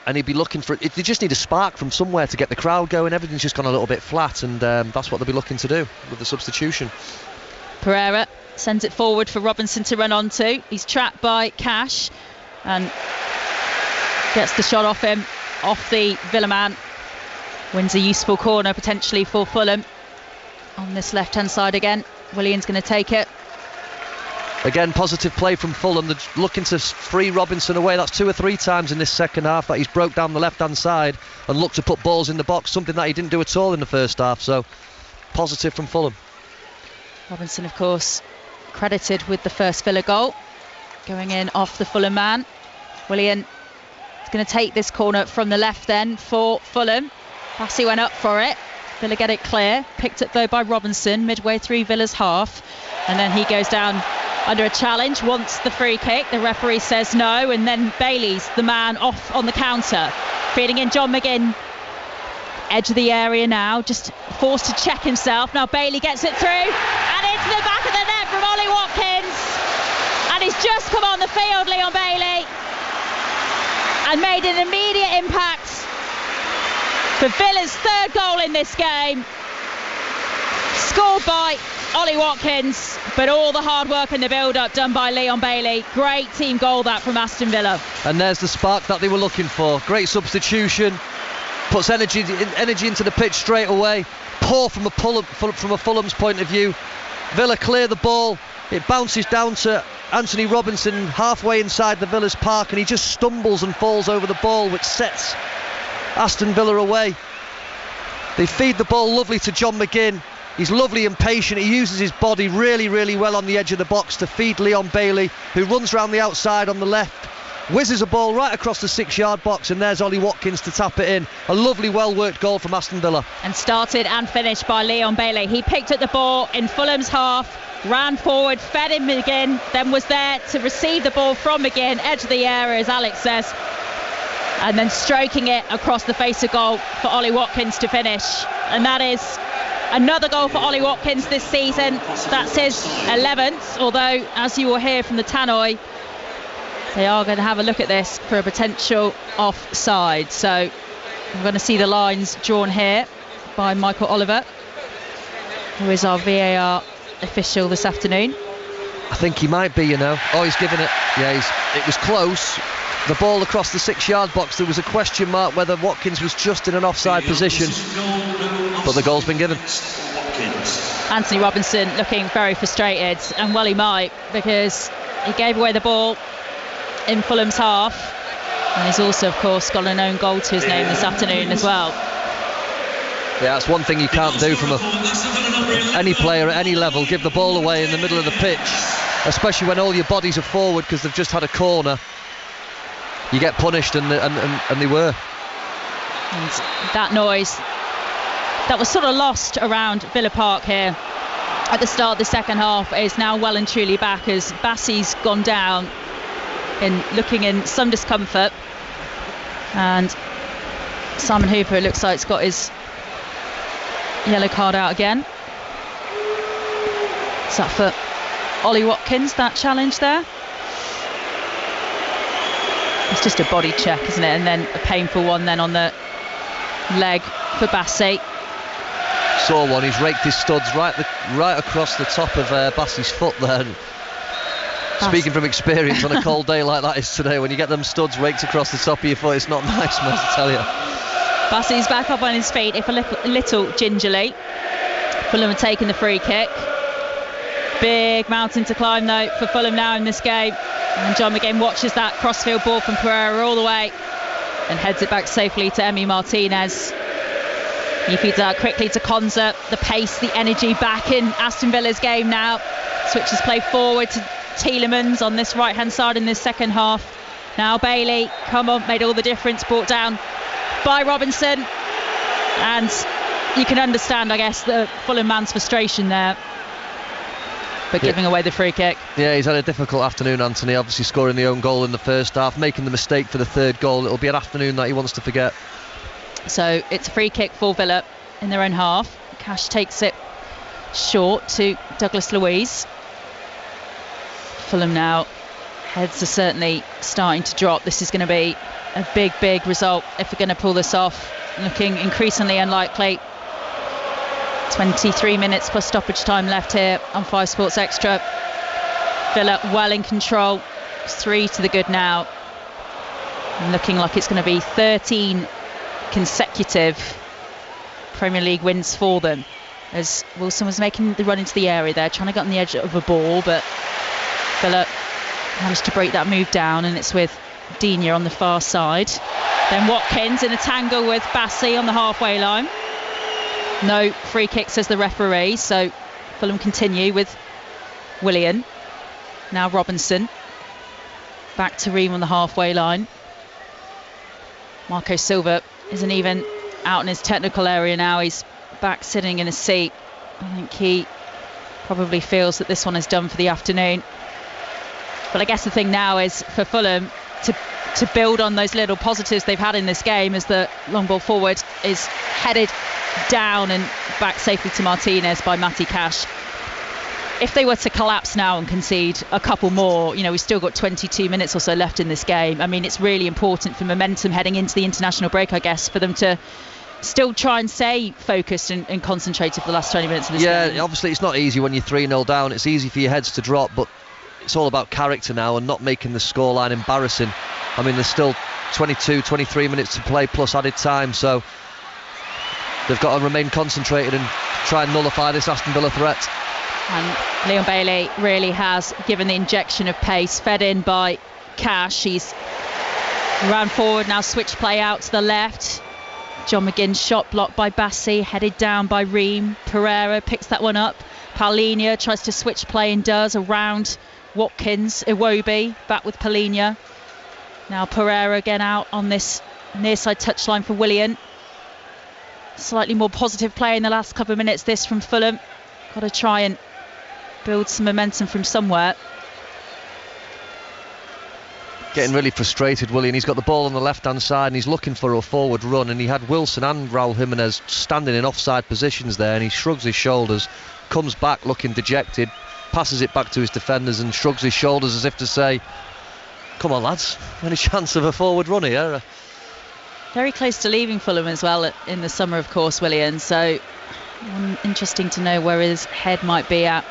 and he'd be looking for it. They just need a spark from somewhere to get the crowd going. Everything's just gone a little bit flat, and that's what they'll be looking to do with the substitution. Pereira sends it forward for Robinson to run onto. He's trapped by Cash and gets the shot off him, off the Villa man. Wins a useful corner potentially for Fulham on this left hand side again. Willian's going to take it. Again, positive play from Fulham. They're looking to free Robinson away. That's 2 or 3 times in this second half that he's broke down the left hand side and looked to put balls in the box, something that he didn't do at all in the first half. So positive from Fulham. Robinson, of course, credited with the first Villa goal, going in off the Fulham man. Willian is going to take this corner from the left then for Fulham. Bassey went up for it. Villa get it clear. Picked up though by Robinson midway through Villa's half. And then he goes down under a challenge, wants the free kick. The referee says no, and then Bailey's the man off on the counter. Feeding in John McGinn. Edge of the area now, just forced to check himself. Now Bailey gets it through, and into the back of the net from Ollie Watkins. And he's just come on the field, Leon Bailey, and made an immediate impact for Villa's third goal in this game. Scored by Ollie Watkins, but all the hard work and the build-up done by Leon Bailey. Great team goal that from Aston Villa. And there's the spark that they were looking for. Great substitution, puts energy into the pitch straight away. Poor from a Fulham's point of view. Villa clear the ball. It bounces down to Anthony Robinson halfway inside the Villa's park, and he just stumbles and falls over the ball, which sets Aston Villa away. They feed the ball lovely to John McGinn. He's lovely and patient. He uses his body really, really well on the edge of the box to feed Leon Bailey, who runs round the outside on the left, whizzes a ball right across the 6-yard box, and there's Ollie Watkins to tap it in. A lovely, well-worked goal from Aston Villa. And started and finished by Leon Bailey. He picked up the ball in Fulham's half, ran forward, fed him McGinn, then was there to receive the ball from McGinn, edge of the area, as Alex says, and then stroking it across the face of goal for Ollie Watkins to finish. And that is another goal for Ollie Watkins this season. That's his 11th, although, as you will hear from the tannoy, they are going to have a look at this for a potential offside. So we're going to see the lines drawn here by Michael Oliver, who is our VAR official this afternoon. I think he might be, you know. Oh, he's given it. Yeah, it was close. The ball across the 6-yard box, there was a question mark whether Watkins was just in an offside position, but the goal's been given. Anthony Robinson looking very frustrated, and well he might, because he gave away the ball in Fulham's half, and he's also, of course, got an own goal to his name this afternoon as well. Yeah, that's one thing you can't do from any player at any level, give the ball away in the middle of the pitch, especially when all your bodies are forward because they've just had a corner. You get punished, and they were. And that noise that was sort of lost around Villa Park here at the start of the second half is now well and truly back, as Bassey's gone down in looking in some discomfort, and Simon Hooper, it looks like, has got his yellow card out again. Is that for Ollie Watkins, that challenge there? It's just a body check, isn't it? And then a painful one then on the leg for Bassey. Saw one, he's raked his studs right across the top of Bassey's foot there. Speaking from experience, on a cold day like that is today, when you get them studs raked across the top of your foot, it's not nice, man, I tell you. Bassey's back up on his feet, if a little gingerly. Fulham have taken the free kick. Big mountain to climb though for Fulham now in this game. And John McGinn watches that crossfield ball from Pereira all the way and heads it back safely to Emi Martinez. He feeds out quickly to Konza. The pace, the energy back in Aston Villa's game now. Switches play forward to Tielemans on this right hand side in this second half. Now Bailey, come on, made all the difference, brought down by Robinson. And you can understand, I guess, the Fulham man's frustration there, but giving away the free kick. Yeah, he's had a difficult afternoon, Anthony, obviously scoring the own goal in the first half, making the mistake for the third goal. It'll be an afternoon that he wants to forget. So it's a free kick for Villa in their own half. Cash takes it short to Douglas Luiz. Fulham now, heads are certainly starting to drop. This is going to be a big result if we're going to pull this off. Looking increasingly unlikely. 23 minutes plus stoppage time left here on 5 Sports Extra. Villa well in control. 3 to the good now. And looking like it's going to be 13 consecutive Premier League wins for them, as Wilson was making the run into the area there, trying to get on the edge of a ball, but Villa managed to break that move down, and it's with Digne on the far side. Then Watkins in a tangle with Bassey on the halfway line. No free kick, says the referee, so Fulham continue with Willian. Now Robinson. Back to Ream on the halfway line. Marco Silva isn't even out in his technical area now. He's back sitting in his seat. I think he probably feels that this one is done for the afternoon. But I guess the thing now is for Fulham to build on those little positives they've had in this game, as the long ball forward is headed down and back safely to Martinez by Matty Cash. if they were to collapse now and concede a couple more, we've still got 22 minutes or so left in this game. I mean, it's really important for momentum heading into the international break, I guess, for them to still try and stay focused and concentrated for the last 20 minutes of this game. Yeah, obviously it's not easy when you're 3-0 down. It's easy for your heads to drop, but it's all about character now and not making the scoreline embarrassing. I mean, there's still 22, 23 minutes to play plus added time, so they've got to remain concentrated and try and nullify this Aston Villa threat. And Leon Bailey really has given the injection of pace, fed in by Cash. He's ran forward, now switch play out to the left. John McGinn's shot blocked by Bassi, headed down by Ream. Pereira picks that one up. Paulinho tries to switch play and does around Watkins. Iwobi back with Paulinho. Now Pereira again out on this near side touchline for Willian. Slightly more positive play in the last couple of minutes, this from Fulham. Got to try and build some momentum from somewhere. Getting really frustrated, Willian. He's got the ball on the left-hand side and he's looking for a forward run, and he had Wilson and Raul Jimenez standing in offside positions there, and he shrugs his shoulders, comes back looking dejected, passes it back to his defenders and shrugs his shoulders as if to say, come on lads, any chance of a forward run here? Very close to leaving Fulham as well in the summer, of course, Willian, so interesting to know where his head might be at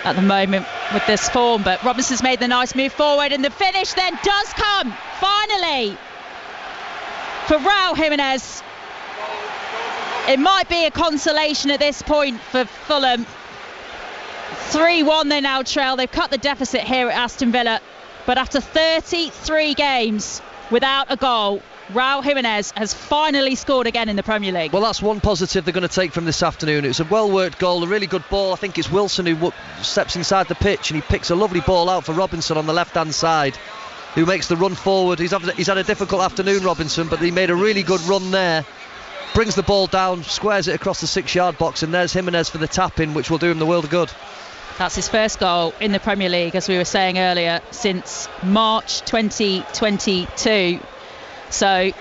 the moment with this form. But Robinson's made the nice move forward, and the finish then does come finally for Raul Jimenez. It might be a consolation at this point for Fulham. 3-1 they now trail. They've cut the deficit here at Aston Villa, but after 33 games without a goal, Raul Jimenez has finally scored again in the Premier League. Well, that's one positive they're going to take from this afternoon. It was a well-worked goal, a really good ball. I think it's Wilson who steps inside the pitch and he picks a lovely ball out for Robinson on the left-hand side, who makes the run forward. He's had a difficult afternoon, Robinson, but he made a really good run there. Brings the ball down, squares it across the 6-yard box, and there's Jimenez for the tap-in, which will do him the world of good. That's his first goal in the Premier League, as we were saying earlier, since March 2022. So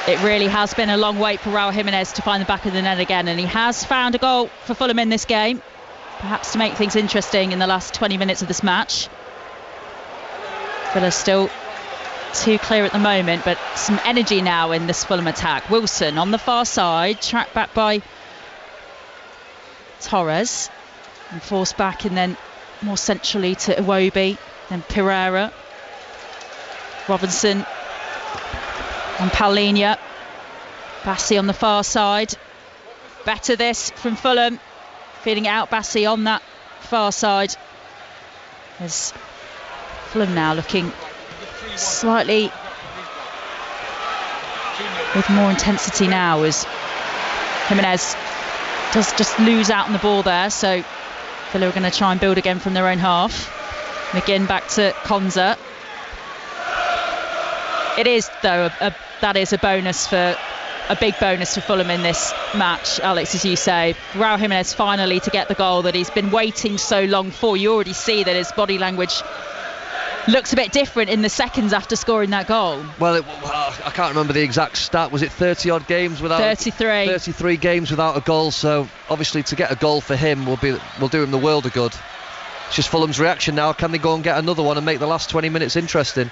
it really has been a long wait for Raul Jimenez to find the back of the net again, and he has found a goal for Fulham in this game, perhaps to make things interesting in the last 20 minutes of this match. Villa still too clear at the moment, but some energy now in this Fulham attack. Wilson on the far side, tracked back by Torres, and forced back and then more centrally to Iwobi, then Pereira, Robinson and Paulinho. Bassi on the far side. Better this from Fulham, feeding it out. Bassi on that far side. As Fulham now looking slightly with more intensity now, as Jimenez does just lose out on the ball there, so Villa are going to try and build again from their own half. McGinn back to Konza. It is, though, that is a big bonus for Fulham in this match, Alex, as you say. Raul Jimenez finally to get the goal that he's been waiting so long for. You already see that his body language looks a bit different in the seconds after scoring that goal. Well, I can't remember the exact stat. Was it 30-odd games without... 33. 33 games without a goal, so obviously to get a goal for him will do him the world of good. It's just Fulham's reaction now. Can they go and get another one and make the last 20 minutes interesting?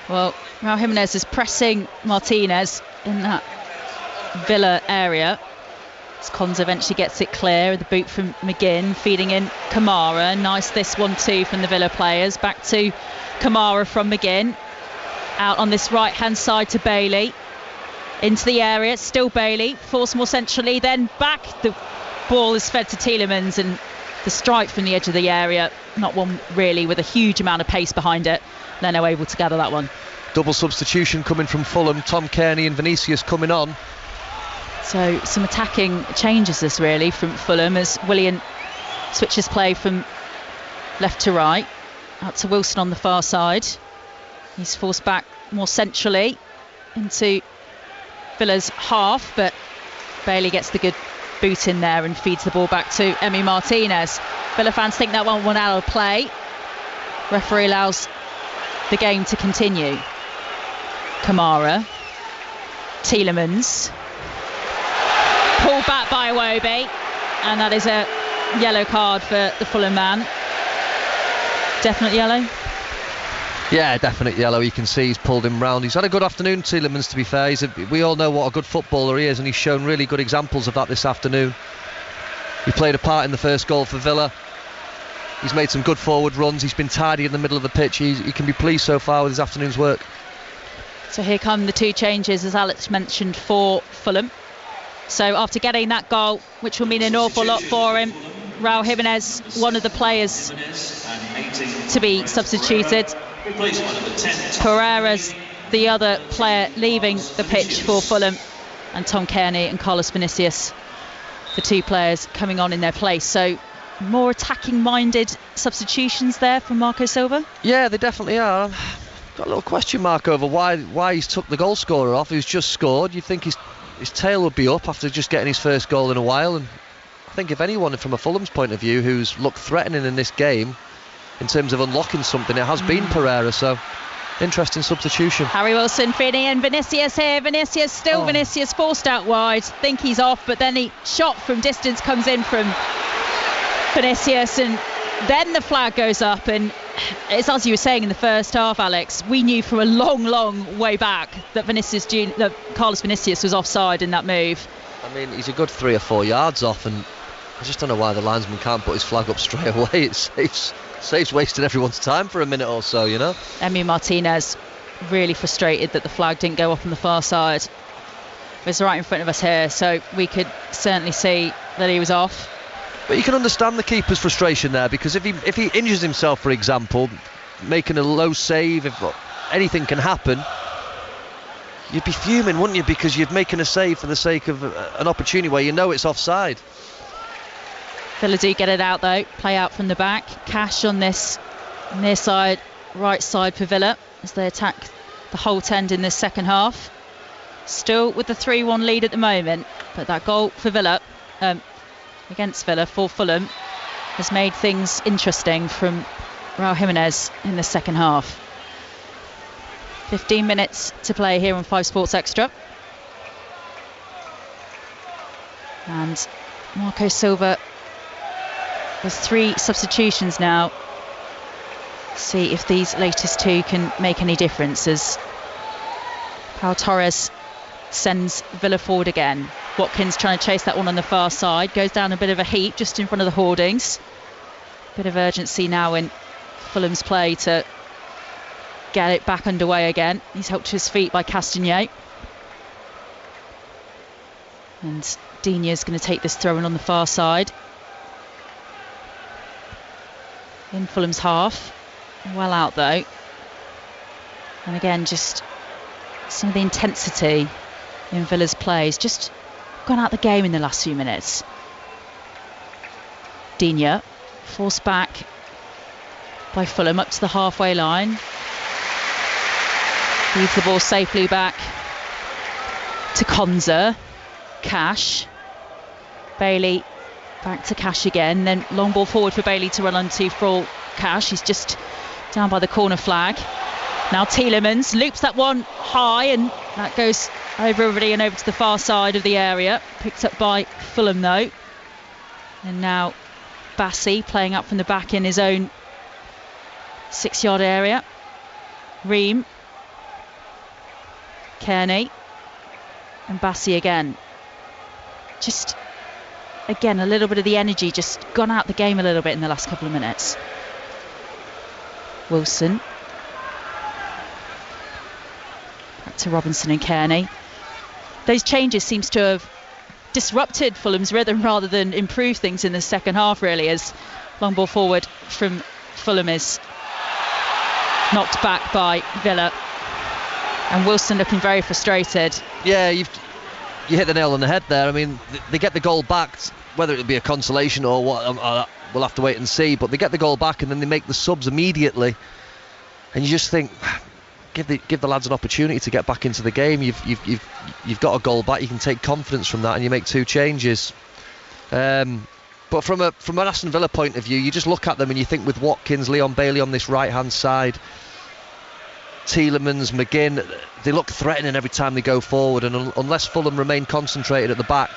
Well, Raul Jimenez is pressing Martinez in that Villa area. As Konza eventually gets it clear, the boot from McGinn, feeding in Kamara. Nice this one too from the Villa players. Back to Kamara from McGinn. Out on this right-hand side to Bailey. Into the area, still Bailey. Force more centrally, then back. The ball is fed to Tielemans, and the strike from the edge of the area. Not one really with a huge amount of pace behind it. Leno able to gather that one. Double substitution coming from Fulham. Tom Kearney and Vinicius coming on. So some attacking changes this really from Fulham, as Willian switches play from left to right. Out to Wilson on the far side. He's forced back more centrally into Villa's half, but Bailey gets the good boot in there and feeds the ball back to Emi Martinez. Villa fans think that one went out of play. Referee allows the game to continue. Kamara, Tielemans, pulled back by Iwobi, and that is a yellow card for the Fulham man. Definite yellow? Yeah, definite yellow. You can see he's pulled him round. He's had a good afternoon, Tielemans, to be fair. We all know what a good footballer he is, and he's shown really good examples of that this afternoon. He played a part in the first goal for Villa. He's made some good forward runs. He's been tidy in the middle of the pitch. He can be pleased so far with his afternoon's work. So here come the two changes, as Alex mentioned, for Fulham. So after getting that goal, which will mean an awful lot for him, Raul Jimenez, one of the players to be substituted. Pereira's the other player leaving the pitch for Fulham, and Tom Kearney and Carlos Vinicius, the two players coming on in their place. So more attacking-minded substitutions there from Marco Silva? Yeah, they definitely are. Got a little question mark over why he's took the goal scorer off. He's just scored. You'd think his tail would be up after just getting his first goal in a while. And I think if anyone from a Fulham's point of view who's looked threatening in this game in terms of unlocking something, it has been Pereira. So interesting substitution. Harry Wilson feeding in Vinicius here. Vinicius forced out wide. Think he's off, but then he shot from distance comes in from Vinicius, and then the flag goes up. And it's as you were saying in the first half, Alex, we knew from a long way back that Carlos Vinicius was offside in that move. I mean, he's a good 3 or 4 yards off, and I just don't know why the linesman can't put his flag up straight away. It saves wasting everyone's time for a minute or so, you know. Emi Martinez really frustrated that the flag didn't go up on the far side. It was right in front of us here, so we could certainly see that he was off. But you can understand the keeper's frustration there, because if he injures himself, for example, making a low save, if anything can happen, you'd be fuming, wouldn't you? Because you're making a save for the sake of an opportunity where you know it's offside. Villa do get it out though, play out from the back. Cash on this near side, right side for Villa as they attack the Holt end in this second half. Still with the 3-1 lead at the moment, but that goal for Villa, against Villa for Fulham, has made things interesting from Raul Jimenez in the second half. 15 minutes to play here on 5 Sports Extra. And Marco Silva with 3 substitutions now. See if these latest 2 can make any difference, as Pau Torres sends Villa forward again. Watkins trying to chase that one on the far side, goes down a bit of a heap just in front of the hoardings. Bit of urgency now in Fulham's play to get it back underway again. He's helped to his feet by Castagnet. And Digne's going to take this throw in on the far side. In Fulham's half. Well out though. And again, just some of the intensity in Villa's plays just gone out the game in the last few minutes. Digne forced back by Fulham up to the halfway line. Leaves the ball safely back to Konza. Cash. Bailey back to Cash again. Then long ball forward for Bailey to run onto for Cash. He's just down by the corner flag. Now Tielemans loops that one high, and that goes over everybody and over to the far side of the area. Picked up by Fulham though. And now Bassi playing up from the back in his own 6-yard area. Ream. Kearney. And Bassi again. Just, again, a little bit of the energy just gone out the game a little bit in the last couple of minutes. Wilson. Back to Robinson and Kearney. Those changes seems to have disrupted Fulham's rhythm rather than improve things in the second half, really, as long ball forward from Fulham is knocked back by Villa. And Wilson looking very frustrated. Yeah, you hit the nail on the head there. I mean, they get the goal back, whether it'll be a consolation or what, we'll have to wait and see. But they get the goal back and then they make the subs immediately, and you just think, give the lads an opportunity to get back into the game. You've got a goal back. You can take confidence from that, and you make 2 changes. But from an Aston Villa point of view, you just look at them and you think, with Watkins, Leon Bailey on this right hand side, Tielemans, McGinn, they look threatening every time they go forward, and unless Fulham remain concentrated at the back,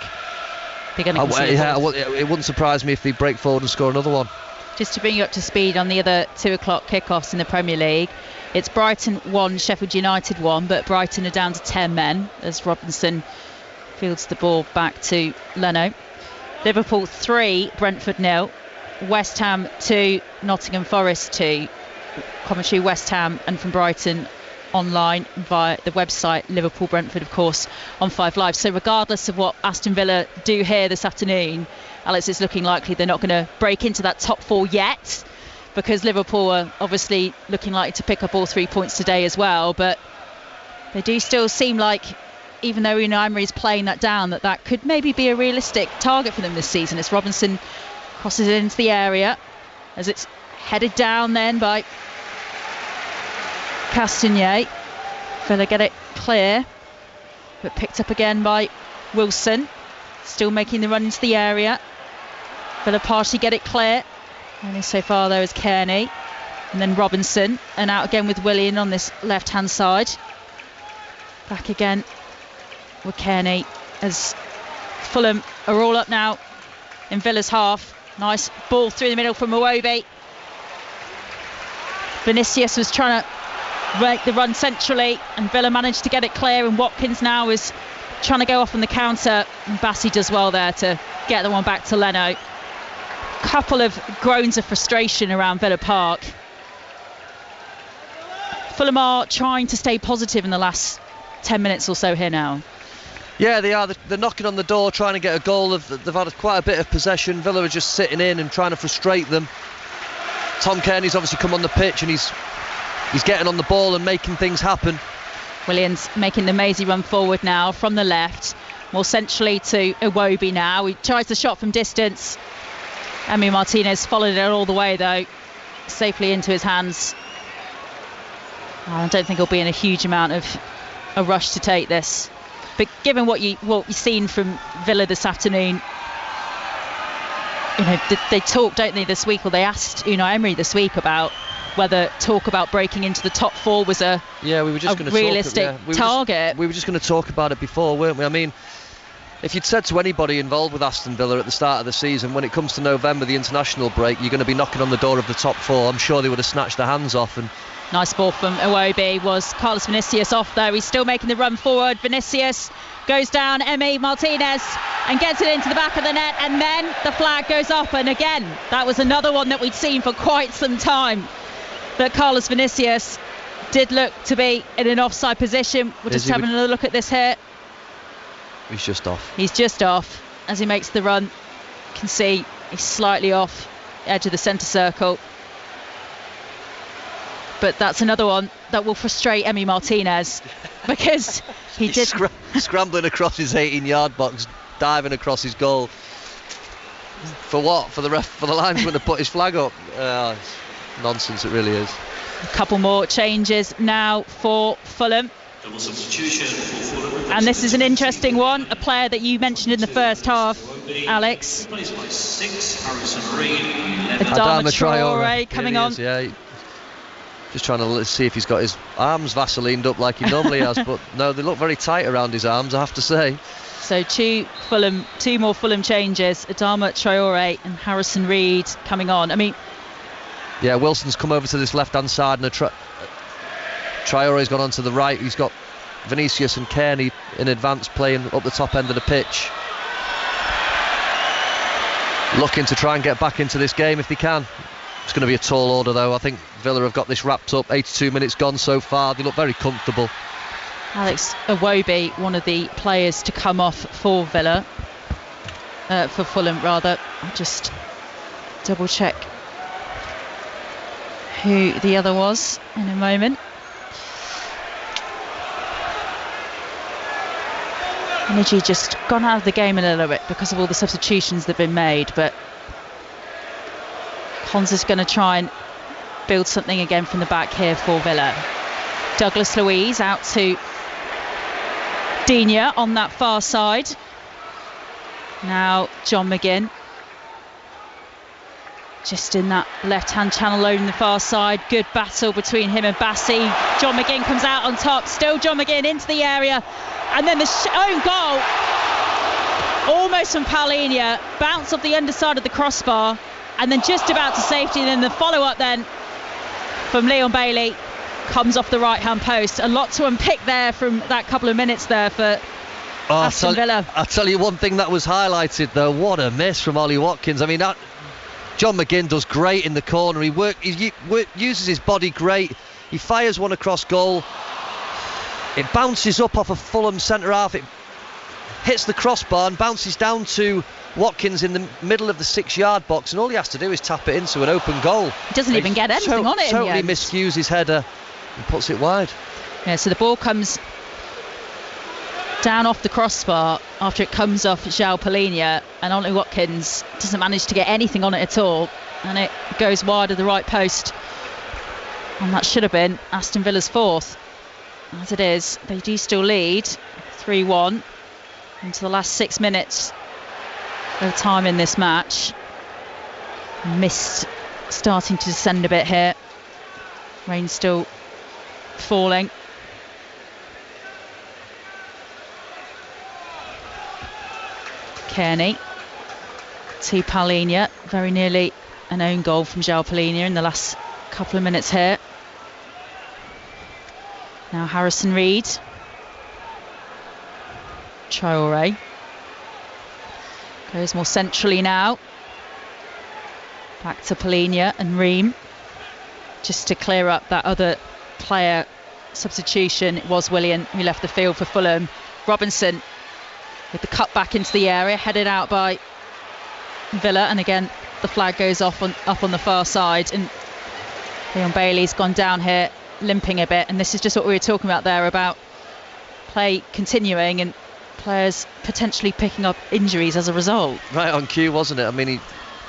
they're going to concede. It wouldn't surprise me if they break forward and score another one. Just to bring you up to speed on the other 2 o'clock kickoffs in the Premier League, it's Brighton 1, Sheffield United 1, but Brighton are down to 10 men as Robinson fields the ball back to Leno. Liverpool 3, Brentford 0, West Ham 2, Nottingham Forest 2. Commentary West Ham and from Brighton online via the website. Liverpool Brentford, of course, on 5 Live. So regardless of what Aston Villa do here this afternoon, Alex, it's looking likely they're not going to break into that top 4 yet, because Liverpool are obviously looking likely to pick up all 3 points today as well. But they do still seem like, even though Unai Emery is playing that down, that could maybe be a realistic target for them this season. As Robinson crosses it into the area, as it's headed down then by Castagnet. Villa get it clear, but picked up again by Wilson. Still making the run into the area. Villa partially get it clear. Only so far though is Kearney. And then Robinson, and out again with Willian on this left hand side. Back again with Kearney as Fulham are all up now in Villa's half. Nice ball through the middle from Iwobi. Vinicius was trying to make the run centrally, and Villa managed to get it clear, and Watkins now is trying to go off on the counter, and Bassi does well there to get the one back to Leno. Couple of groans of frustration around Villa Park. Fulham are trying to stay positive in the last 10 minutes or so here now. Yeah, they are. They're knocking on the door, trying to get a goal. They've had quite a bit of possession. Villa are just sitting in and trying to frustrate them. Tom Kearney's obviously come on the pitch, and he's getting on the ball and making things happen. Williams making the mazy run forward now from the left, more centrally to Iwobi now. He tries the shot from distance. Emi Martinez followed it all the way though, safely into his hands. I don't think he'll be in a huge amount of a rush to take this. But given what you've seen from Villa this afternoon, you know, they talk, don't they, this week, or they asked Unai Emery this week about whether talk about breaking into the top 4 was a realistic target. We were just going to talk about it before, weren't we? I mean, if you'd said to anybody involved with Aston Villa at the start of the season, when it comes to November, the international break, you're going to be knocking on the door of the top 4, I'm sure they would have snatched their hands off. And nice ball from Iwobi. Was Carlos Vinicius off there? He's still making the run forward. Vinicius goes down, Emi Martinez, and gets it into the back of the net, and then the flag goes up, and again that was another one that we'd seen for quite some time, that Carlos Vinicius did look to be in an offside position. We're just having another look at this here. He's just off. He's just off as he makes the run. You can see he's slightly off the edge of the centre circle. But that's another one that will frustrate Emi Martinez, because he did scrambling across his 18-yard box, diving across his goal. For what? For the linesman to put his flag up? It's nonsense, it really is. A couple more changes now for Fulham. And this is an interesting one, a player that you mentioned in the first half, Alex. Adama Traore coming on. Yeah. Just trying to see if he's got his arms vaselined up like he normally has, but no, they look very tight around his arms, I have to say. So two more Fulham changes, Adama Traore and Harrison Reed coming on. I mean, yeah, Wilson's come over to this left-hand side, and Traore's gone on to the right. He's got Vinicius and Kearney in advance playing up the top end of the pitch, looking to try and get back into this game if they can. It's going to be a tall order though. I think Villa have got this wrapped up. 82 minutes gone so far. They look very comfortable. Alex Iwobi, one of the players to come off for Villa, for Fulham rather. I'll just double check who the other was in a moment. Energy just gone out of the game a little bit because of all the substitutions that have been made, but Hans is going to try and build something again from the back here for Villa. Douglas Luiz out to Digne on that far side. Now John McGinn just in that left-hand channel over the far side. Good battle between him and Bassi. John McGinn comes out on top. Still John McGinn into the area. And then the own goal. almost from Paulinho, bounce off the underside of the crossbar, and then just about to safety. And then the follow-up then from Leon Bailey comes off the right-hand post. A lot to unpick there from that couple of minutes there for Aston Villa. I'll tell you one thing that was highlighted though. What a miss from Ollie Watkins. I mean, John McGinn does great in the corner. He uses his body great. He fires one across goal. It bounces up off a Fulham centre half. It hits the crossbar and bounces down to Watkins in the middle of the 6-yard box, and all he has to do is tap it into an open goal. He doesn't even get anything on it. Totally miscues his header and puts it wide. Yeah, so the ball comes down off the crossbar after it comes off João Paulinho, and Ollie Watkins doesn't manage to get anything on it at all, and it goes wide of the right post. And that should have been Aston Villa's fourth. As it is, they do still lead 3-1 into the last 6 minutes of time in this match. Mist starting to descend a bit here. Rain still falling. Kearney to Paulinho, very nearly an own goal from João Paulinho in the last couple of minutes here. Now Harrison Reed, Traoré goes more centrally now, back to Paulinho and Ream, just to clear up that other player substitution. It was Willian who left the field for Fulham. Robinson with the cut back into the area, headed out by Villa, and again the flag goes off up on the far side, and Leon Bailey's gone down here limping a bit, and this is just what we were talking about there about play continuing and players potentially picking up injuries as a result. Right on cue, wasn't it? I mean,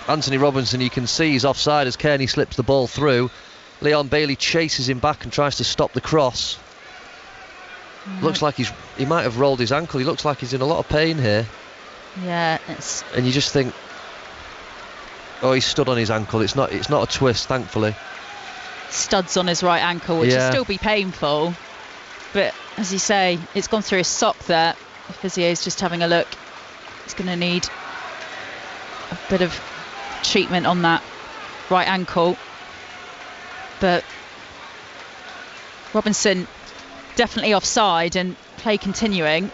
Anthony Robinson, you can see he's offside as Kearney slips the ball through. Leon Bailey chases him back and tries to stop the cross. Looks like he might have rolled his ankle. He looks like he's in a lot of pain here. Yeah, and you just think, oh, he's stood on his ankle. It's not a twist, thankfully. Studs on his right ankle, which will still be painful, but as you say, it's gone through his sock there. The physio's just having a look. He's going to need a bit of treatment on that right ankle, but Robinson definitely offside and play continuing,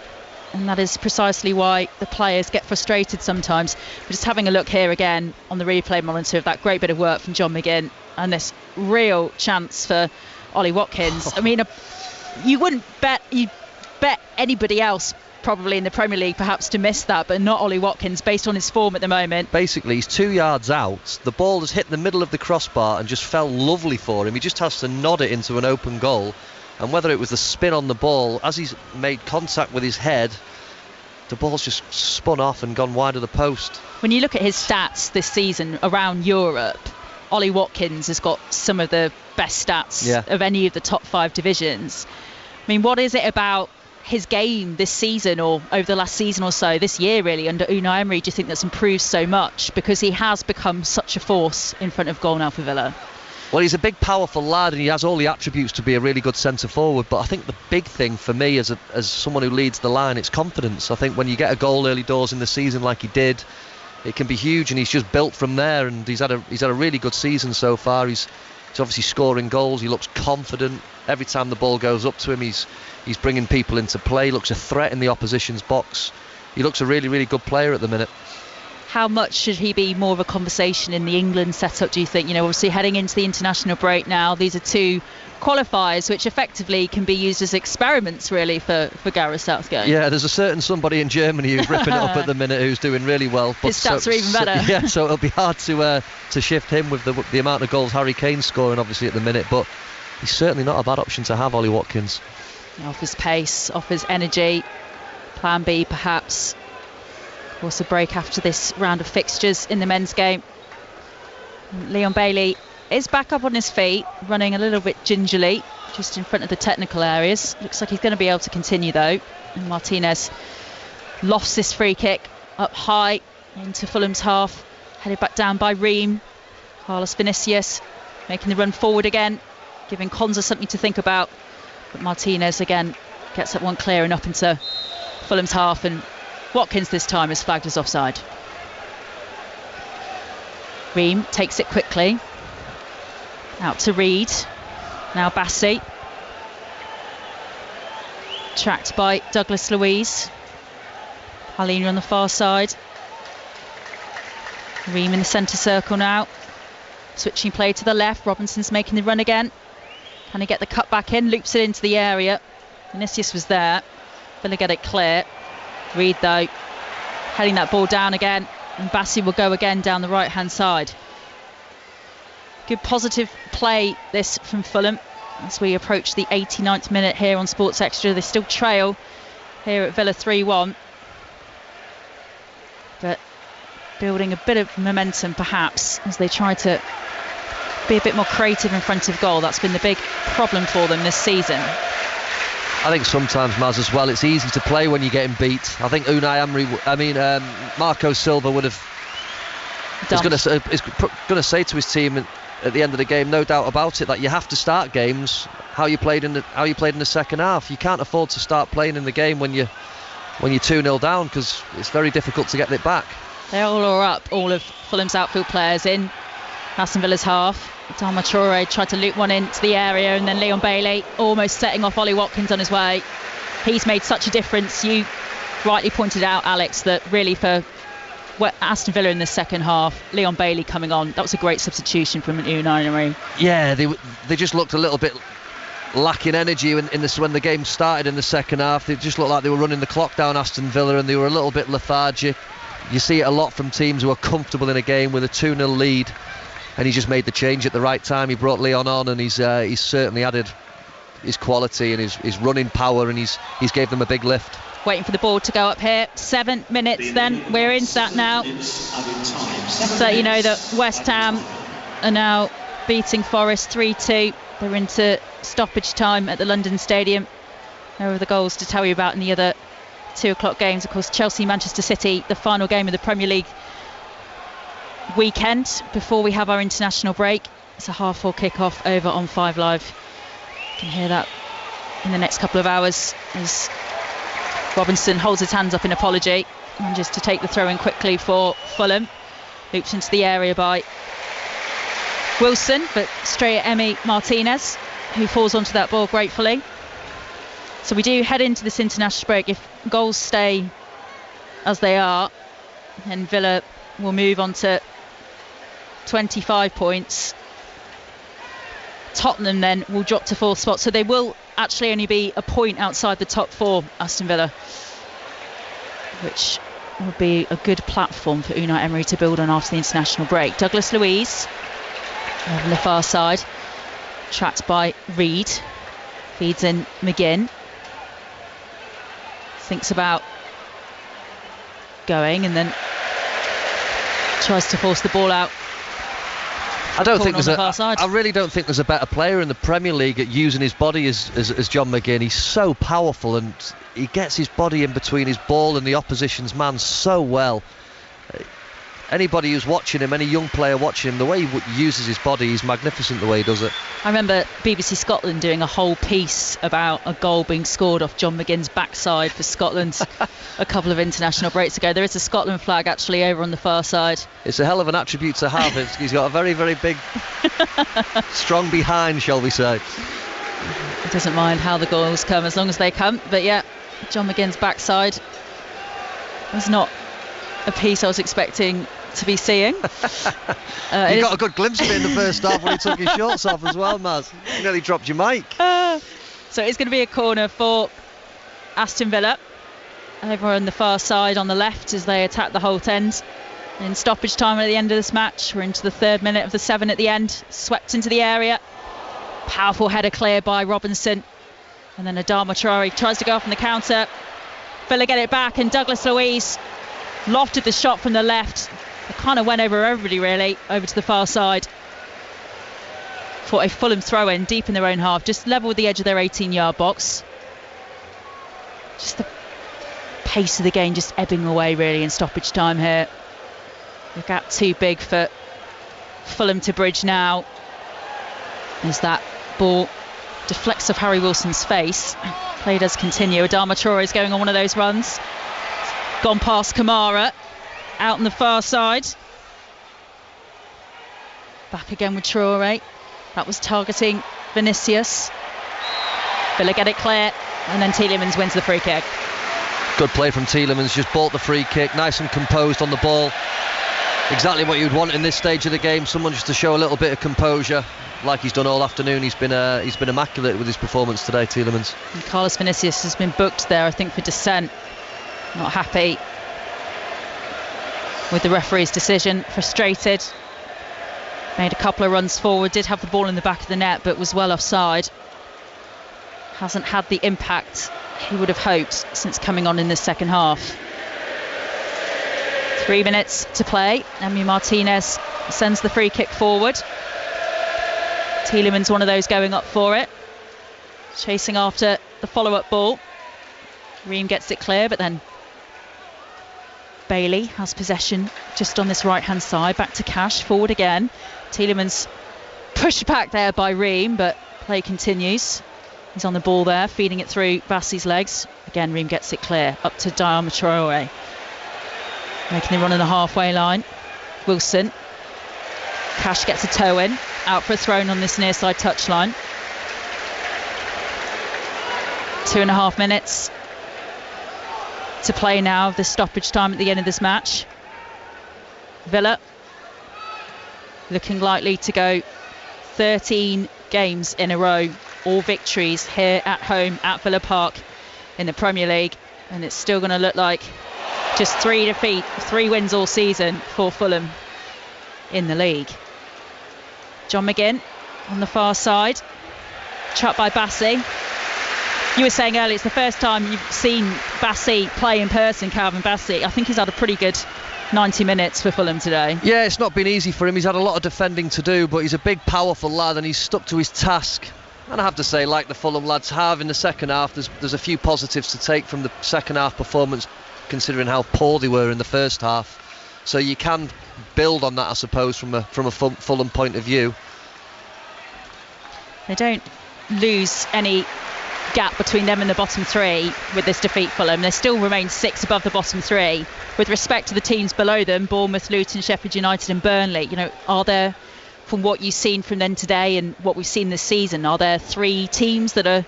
and that is precisely why the players get frustrated sometimes. We're just having a look here again on the replay monitor of that great bit of work from John McGinn and this real chance for Ollie Watkins. I mean, you'd bet anybody else probably in the Premier League perhaps to miss that, but not Ollie Watkins based on his form at the moment. Basically, he's 2 yards out, the ball has hit the middle of the crossbar and just fell lovely for him. He just has to nod it into an open goal, and whether it was the spin on the ball, as he's made contact with his head, the ball's just spun off and gone wide of the post. When you look at his stats this season around Europe, Ollie Watkins has got some of the best stats of any of the top 5 divisions. I mean, what is it about his game this season, or over the last season or so, this year really, under Unai Emery, do you think that's improved so much? Because he has become such a force in front of goal now for Villa. Well, he's a big, powerful lad, and he has all the attributes to be a really good centre-forward, but I think the big thing for me as someone who leads the line, it's confidence. I think when you get a goal early doors in the season like he did, it can be huge, and he's just built from there, and he's had a really good season so far. He's obviously scoring goals, he looks confident. Every time the ball goes up to him, he's bringing people into play, looks a threat in the opposition's box. He looks a really, really good player at the minute. How much should he be more of a conversation in the England setup, do you think? You know, obviously heading into the international break now, these are 2 qualifiers which effectively can be used as experiments really for Gareth Southgate. Yeah, there's a certain somebody in Germany who's ripping it up at the minute who's doing really well. But his stats are even better. So it'll be hard to shift him with the amount of goals Harry Kane's scoring obviously at the minute, but he's certainly not a bad option to have, Ollie Watkins. Off his pace, off his energy, plan B perhaps. Of course, a break after this round of fixtures in the men's game. Leon Bailey is back up on his feet, running a little bit gingerly, just in front of the technical areas. Looks like he's going to be able to continue though. And Martinez lofts this free kick up high into Fulham's half, headed back down by Ream. Carlos Vinicius making the run forward again, giving Konza something to think about. But Martinez again gets that one clear and up into Fulham's half, and Watkins this time is flagged as offside. Ream takes it quickly. Out to Reed. Now Bassey. Tracked by Douglas Luiz. Palina on the far side. Ream in the centre circle now. Switching play to the left. Robinson's making the run again. Can he get the cut back in? Loops it into the area. Vinicius was there. Villa get it clear. Reed though heading that ball down again, and Bassey will go again down the right hand side. Good positive play this from Fulham as we approach the 89th minute here on Sports Extra. They still trail here at Villa 3-1, but building a bit of momentum perhaps as they try to be a bit more creative in front of goal. That's been the big problem for them this season. I think sometimes, Maz, as well, it's easy to play when you're getting beat. I think Marco Silva is going to say to his team at the end of the game, no doubt about it, that you have to start games how you played in the second half. You can't afford to start playing in the game when you're 2-0 down, because it's very difficult to get it back. They all are up, all of Fulham's outfield players in Aston Villa's half. Adama Traore tried to loop one into the area, and then Leon Bailey almost setting off Ollie Watkins on his way. He's made such a difference. You rightly pointed out, Alex, that really for Aston Villa in the second half, Leon Bailey coming on, that was a great substitution from Unai Emery. Yeah, they just looked a little bit lacking energy when the game started in the second half. They just looked like they were running the clock down, Aston Villa, and they were a little bit lethargic. You see it a lot from teams who are comfortable in a game with a 2-0 lead. And he just made the change at the right time. He brought Leon on, and he's certainly added his quality and his running power, and he's gave them a big lift. Waiting for the ball to go up here. 7 minutes then. We're into that now. So you know that West Ham are now beating Forest 3-2. They're into stoppage time at the London Stadium. No other goals to tell you about in the other 2 o'clock games. Of course, Chelsea-Manchester City, the final game of the Premier League weekend before we have our international break. It's a 4:30 kick-off over on 5 Live. You can hear that in the next couple of hours as Robinson holds his hands up in apology, manages to take the throw in quickly for Fulham. Loops into the area by Wilson, but straight at Emi Martinez, who falls onto that ball gratefully. So we do head into this international break. If goals stay as they are, then Villa will move on to 25 points. Tottenham then will drop to 4th spot, so they will actually only be a point outside the top 4, Aston Villa, which would be a good platform for Unai Emery to build on after the international break. Douglas Luiz on the far side, tracked by Reed, feeds in McGinn, thinks about going and then tries to force the ball out. I really don't think there's a better player in the Premier League at using his body as John McGinn. He's so powerful, and he gets his body in between his ball and the opposition's man so well. Anybody who's watching him, any young player watching him, the way he uses his body, he's magnificent the way he does it. I remember BBC Scotland doing a whole piece about a goal being scored off John McGinn's backside for Scotland a couple of international breaks ago. There is a Scotland flag actually over on the far side. It's a hell of an attribute to have. He's got a very, very big, strong behind, shall we say. He doesn't mind how the goals come as long as they come. But yeah, John McGinn's backside was not a piece I was expecting to be seeing. You got a good glimpse of it in the first half when he took his shorts off as well, Maz. You nearly dropped your mic. So it's going to be a corner for Aston Villa over on the far side on the left as they attack the Holt end. In stoppage time at the end of this match, we're into the 3rd minute of the 7 at the end. Swept into the area. Powerful header clear by Robinson, and then Adama Traore tries to go off on the counter. Villa get it back, and Douglas Luiz lofted the shot from the left. It kind of went over everybody really, over to the far side for a Fulham throw-in deep in their own half, just level with the edge of their 18-yard box. Just the pace of the game just ebbing away really in stoppage time here. The gap too big for Fulham to bridge now, as that ball deflects off Harry Wilson's face. Play does continue. Adama Traore is going on one of those runs. Gone past Kamara, out on the far side. Back again with Traore. That was targeting Vinicius. Villa get it clear, and then Tielemans wins the free kick. Good play from Tielemans, just bought the free kick, nice and composed on the ball. Exactly what you'd want in this stage of the game, someone just to show a little bit of composure, like he's done all afternoon. He's been immaculate with his performance today, Tielemans. And Carlos Vinicius has been booked there, I think, for dissent. Not happy with the referee's decision, frustrated. Made a couple of runs forward, did have the ball in the back of the net, but was well offside. Hasn't had the impact he would have hoped since coming on in the second half. 3 minutes to play. Emi Martinez sends the free kick forward. Tielemans one of those going up for it. Chasing after the follow-up ball. Ream gets it clear, but then Bailey has possession just on this right-hand side. Back to Cash, forward again. Tielemans pushed back there by Ream, but play continues. He's on the ball there, feeding it through Bassi's legs. Again, Ream gets it clear, up to Diarma Traore. Making the run on the halfway line. Wilson. Cash gets a toe in, out for a throw on this near side touchline. 2.5 minutes to play now, the stoppage time at the end of this match. Villa looking likely to go 13 games in a row, all victories here at home at Villa Park in the Premier League, and it's still going to look like just 3 wins all season for Fulham in the league. John McGinn on the far side, trapped by Bassi. You were saying earlier it's the first time you've seen Bassi play in person, Calvin Bassi. I think he's had a pretty good 90 minutes for Fulham today. Yeah, it's not been easy for him. He's had a lot of defending to do, but he's a big, powerful lad, and he's stuck to his task. And I have to say, like the Fulham lads have in the second half, there's a few positives to take from the second half performance, considering how poor they were in the first half. So you can build on that, I suppose, from a Fulham point of view. They don't lose any gap between them and the bottom 3 with this defeat. Fulham, they still remain 6 above the bottom 3. With respect to the teams below them, Bournemouth, Luton, Sheffield United and Burnley, are there, from what you've seen from them today and what we've seen this season, are there 3 teams that are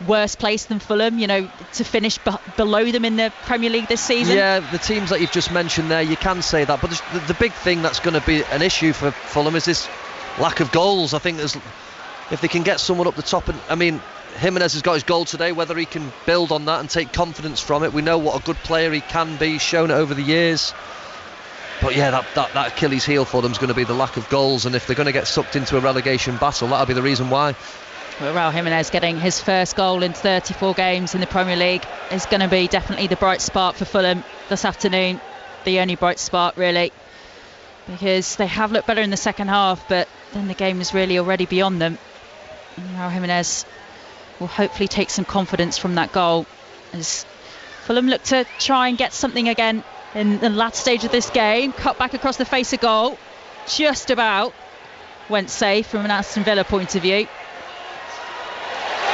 worse placed than Fulham, to finish below them in the Premier League this season? Yeah, the teams that you've just mentioned there, you can say that, but the big thing that's going to be an issue for Fulham is this lack of goals. I think if they can get someone up the top, and Jimenez has got his goal today, whether he can build on that and take confidence from it. We know what a good player he can be, shown it over the years. But yeah, that Achilles heel for them is going to be the lack of goals, and if they're going to get sucked into a relegation battle, that'll be the reason why. Well, Raul Jimenez getting his first goal in 34 games in the Premier League is going to be definitely the bright spark for Fulham this afternoon. The only bright spark, really, because they have looked better in the second half, but then the game is really already beyond them. And Raul Jimenez will hopefully take some confidence from that goal as Fulham look to try and get something again in the last stage of this game. Cut back across the face of goal, just about went safe from an Aston Villa point of view.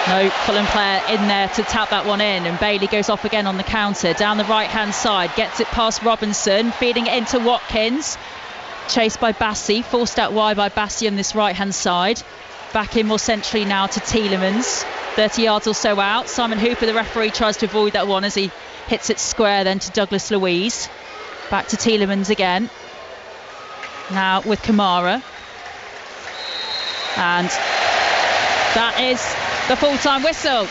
No Fulham player in there to tap that one in, and Bailey goes off again on the counter down the right hand side, gets it past Robinson, feeding it into Watkins, chased by Bassi, forced out wide by Bassi on this right hand side. Back in more centrally now to Tielemans, 30 yards or so out. Simon Hooper, the referee, tries to avoid that one as he hits it square then to Douglas Luiz. Back to Tielemans again, now with Kamara, and that is the full-time whistle.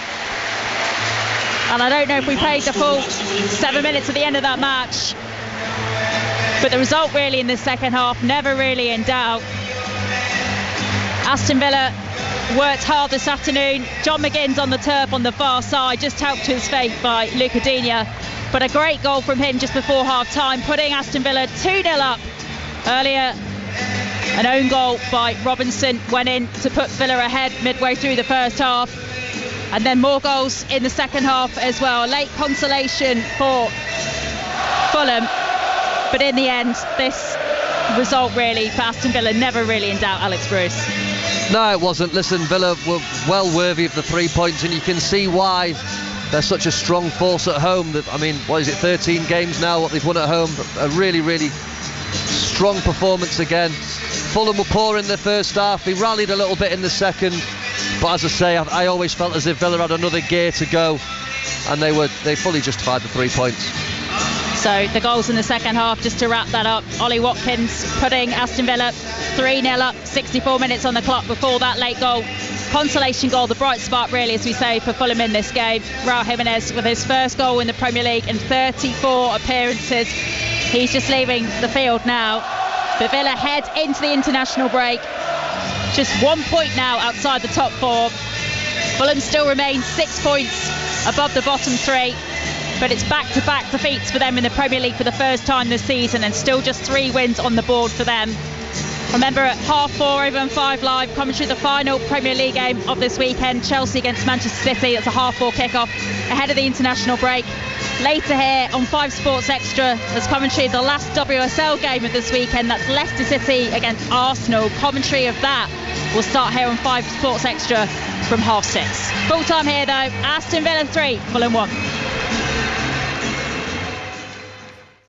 And I don't know if we played the full 7 minutes at the end of that match, but the result really in the second half never really in doubt. Aston Villa worked hard this afternoon. John McGinn's on the turf on the far side, just helped to his fate by Luca Digne, but a great goal from him just before half-time, putting Aston Villa 2-0 up. Earlier, an own goal by Robinson went in to put Villa ahead midway through the first half, and then more goals in the second half as well. A late consolation for Fulham, but in the end, this result really for Aston Villa never really in doubt, Alex Bruce. No, it wasn't. Listen, Villa were well worthy of the 3 points, and you can see why they're such a strong force at home. That, I mean, what is it, 13 games now, what they've won at home. A really, really strong performance again. Fulham were poor in the first half. They rallied a little bit in the second. But as I say, I always felt as if Villa had another gear to go. And they fully justified the 3 points. So the goals in the second half, just to wrap that up, Ollie Watkins putting Aston Villa 3-0 up, 64 minutes on the clock before that late goal. Consolation goal, the bright spark really, as we say, for Fulham in this game. Raul Jimenez with his first goal in the Premier League in 34 appearances. He's just leaving the field now. But Villa head into the international break. Just 1 point now outside the top four. Fulham still remains 6 points above the bottom three. But it's back-to-back defeats for them in the Premier League for the first time this season, and still just 3 wins on the board for them. Remember, at 4:30 over on 5 Live, commentary of the final Premier League game of this weekend, Chelsea against Manchester City. It's a 4:30 kick-off ahead of the international break. Later here on 5 Sports Extra, there's commentary of the last WSL game of this weekend. That's Leicester City against Arsenal. Commentary of that will start here on 5 Sports Extra from 6:30. Full time here though, Aston Villa 3, Fulham 1.